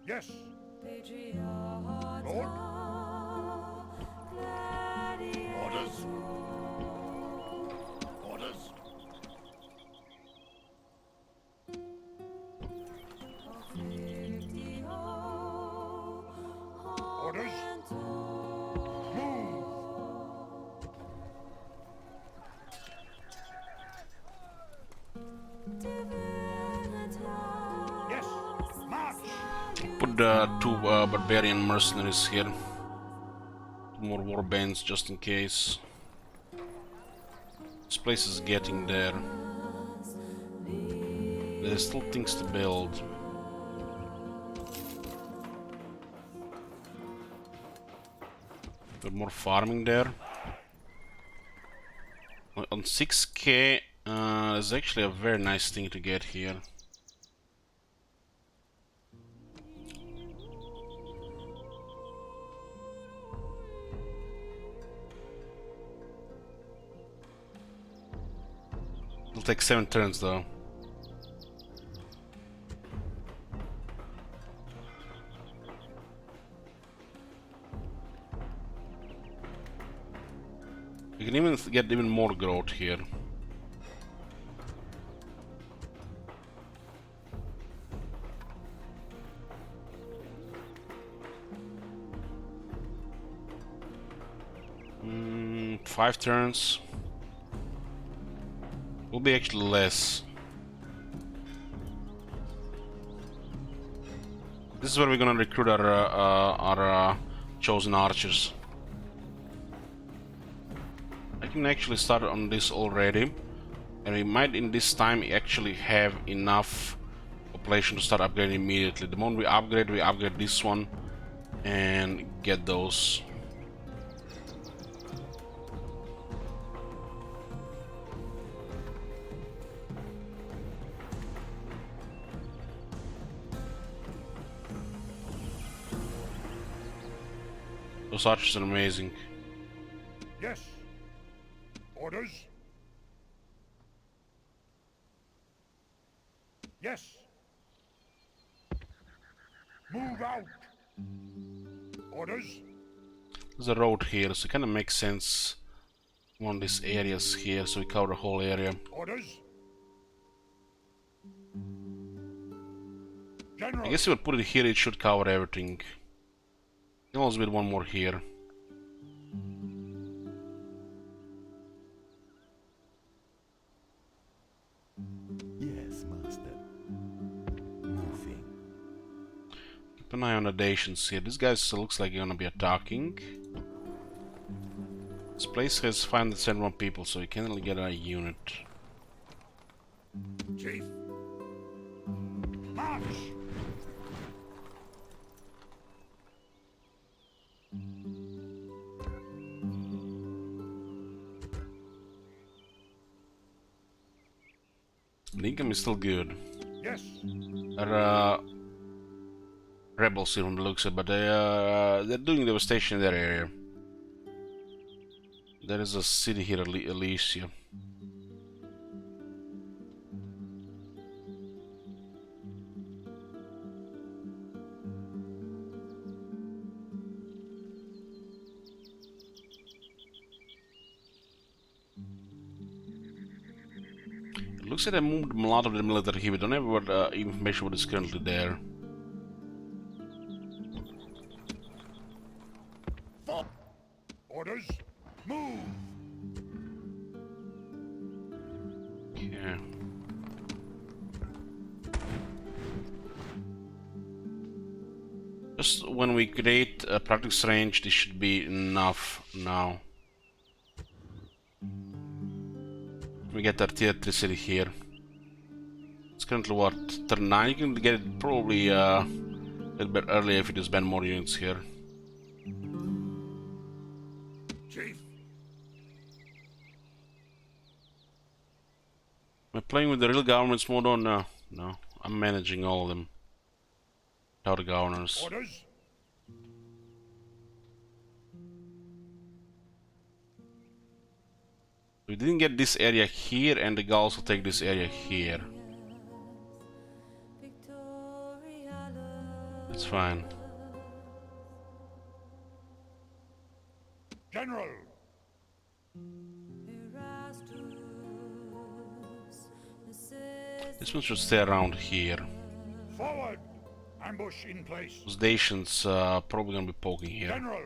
Yes. Lord? Orders? Orders? Orders? Move! Yes, march! Put two barbarian mercenaries here. Two more warbands just in case. This place is getting there. There's still things to build. Got more farming there. On 6k, is actually a very nice thing to get here. It'll take 7 turns though. You can even get even more growth here. Mm, 5 turns. Will be actually less. This is where we're gonna recruit our chosen archers. I can actually start on this already, and we might in this time actually have enough population to start upgrading immediately. The moment we upgrade this one and get those. Those archers are amazing. Yes. Orders? Yes. Move out. Orders? There's a road here, so it kind of makes sense. On these areas here, so we cover the whole area. Orders? General. I guess if we put it here, it should cover everything. Can always build one more here. Yes, master. Moving. Keep an eye on the Dacians here. This guy looks like he's gonna be attacking. This place has 571 people, so you can't really get a unit. Chief. March. The income is still good. Yes. There are rebels here from the looks of it, but they're doing devastation in their area. There is a city here, Elysia. Looks like I moved a lot of the military here. We don't have what information what is currently there. Orders? Move! Yeah. Just when we create a practice range, this should be enough now. We get our tier 3 city here. It's currently what? Turn 9? You can get it probably a little bit earlier if you just spend more units here. Chief. Am I playing with the real governments mode or no? No. I'm managing all of them. Without the governors. Orders? We didn't get this area here, and the Gauls will take this area here. That's fine. General. This one should stay around here. Forward. Ambush in place. Those Dacians probably gonna be poking here. General.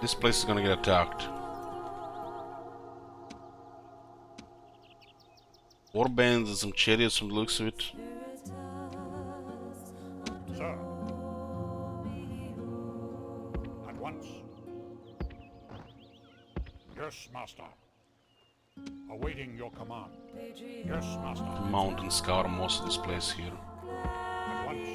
This place is gonna get attacked. Warbands and some chariots from the looks of it. Sir. At once. Yes, master. Awaiting your command. Yes, master. The mountains cover most of this place here. At once.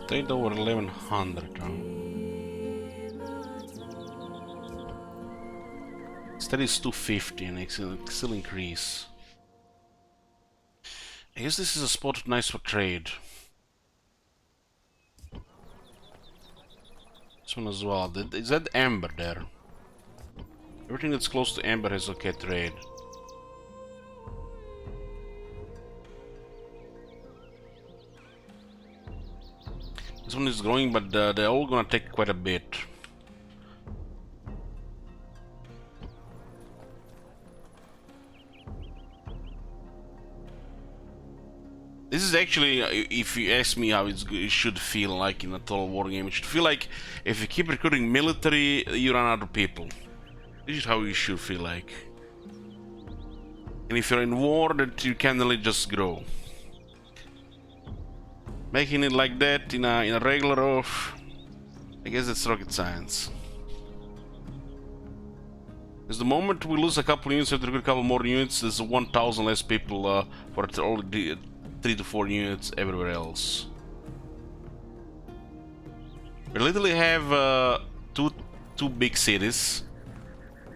Trade over 1100. Instead it's 250 and it still increase. I guess this is a spot nice for trade. This one as well. Is that amber there? Everything that's close to amber has okay trade. This one is growing, but they're all gonna take quite a bit. This is actually, if you ask me how it should feel like in a total war game, it should feel like if you keep recruiting military, you run out of people. This is how it should feel like. And if you're in war, that you can really just grow. Making it like that in a regular off, I guess that's rocket science. Because the moment we lose a couple units, we have to recruit a couple more units, there's 1,000 less people for all the 3 to 4 units everywhere else. We literally have two big cities,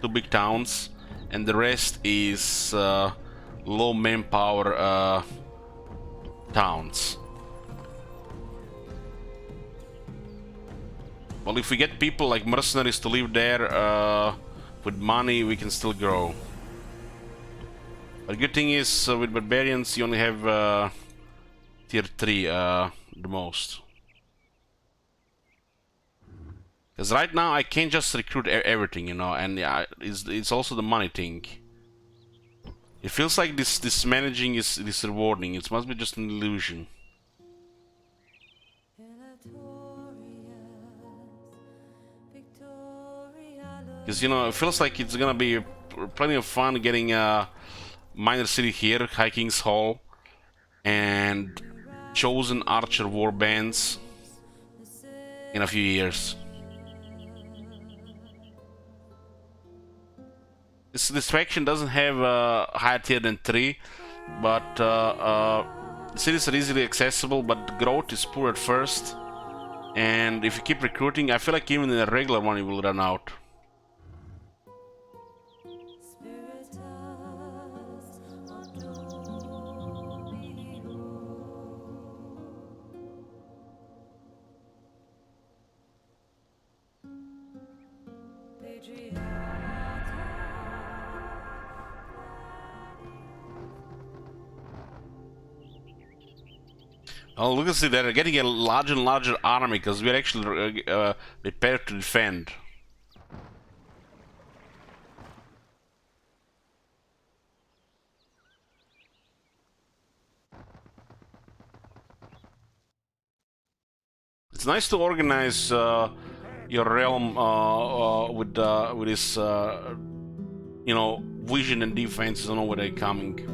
2 big towns, and the rest is low manpower towns. Well, if we get people like mercenaries to live there with money, we can still grow. But the good thing is, with barbarians, you only have tier 3 the most. Because right now I can't just recruit everything, you know, and it's also the money thing. It feels like this managing is rewarding. It must be just an illusion. Because, you know, it feels like it's gonna be plenty of fun getting a minor city here, High King's Hall, and chosen archer war bands in a few years. This faction doesn't have a higher tier than 3, but cities are easily accessible, but growth is poor at first. And if you keep recruiting, I feel like even in a regular one you will run out. Oh, look at this, they're getting a larger and larger army because we're actually prepared to defend. It's nice to organize your realm with this, you know, vision and defense. I know where they're coming.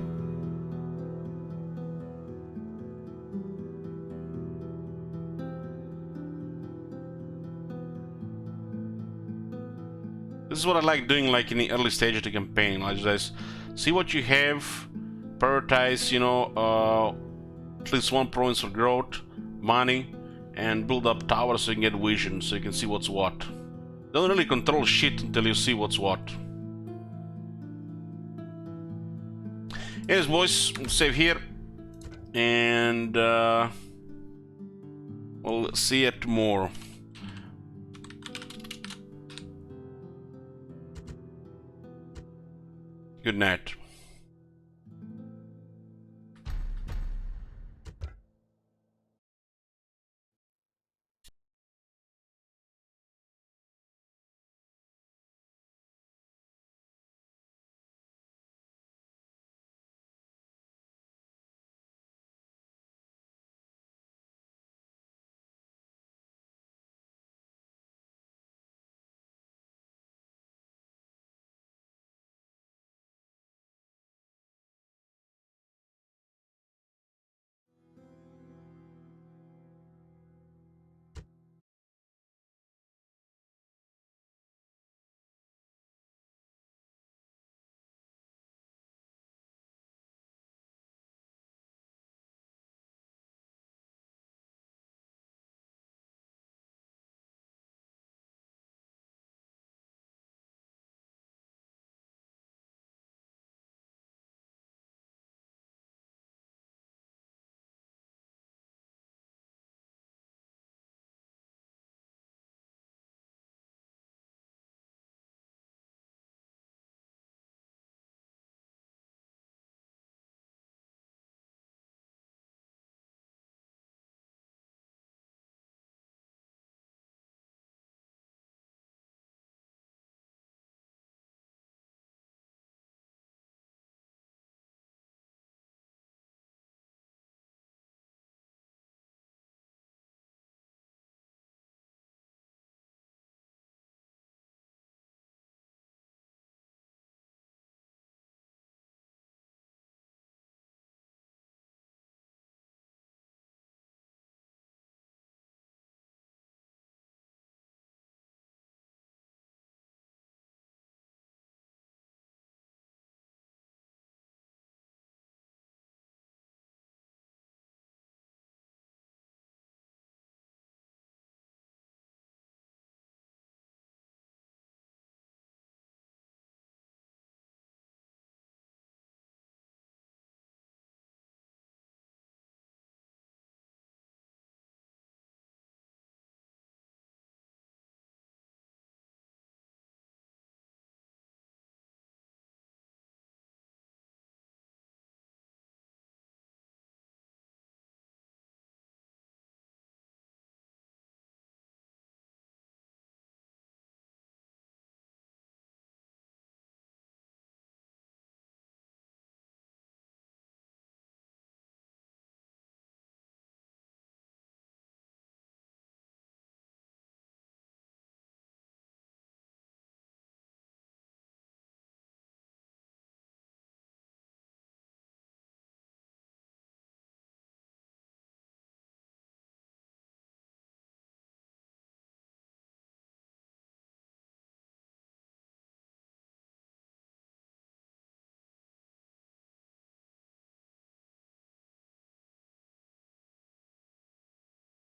This is what I like doing, like in the early stage of the campaign. I just see what you have, prioritize, you know, at least one province for growth, money, and build up towers so you can get vision, so you can see what's what. Don't really control shit until you see what's what. Anyways, boys, we'll save here, and we'll see you tomorrow. Good night.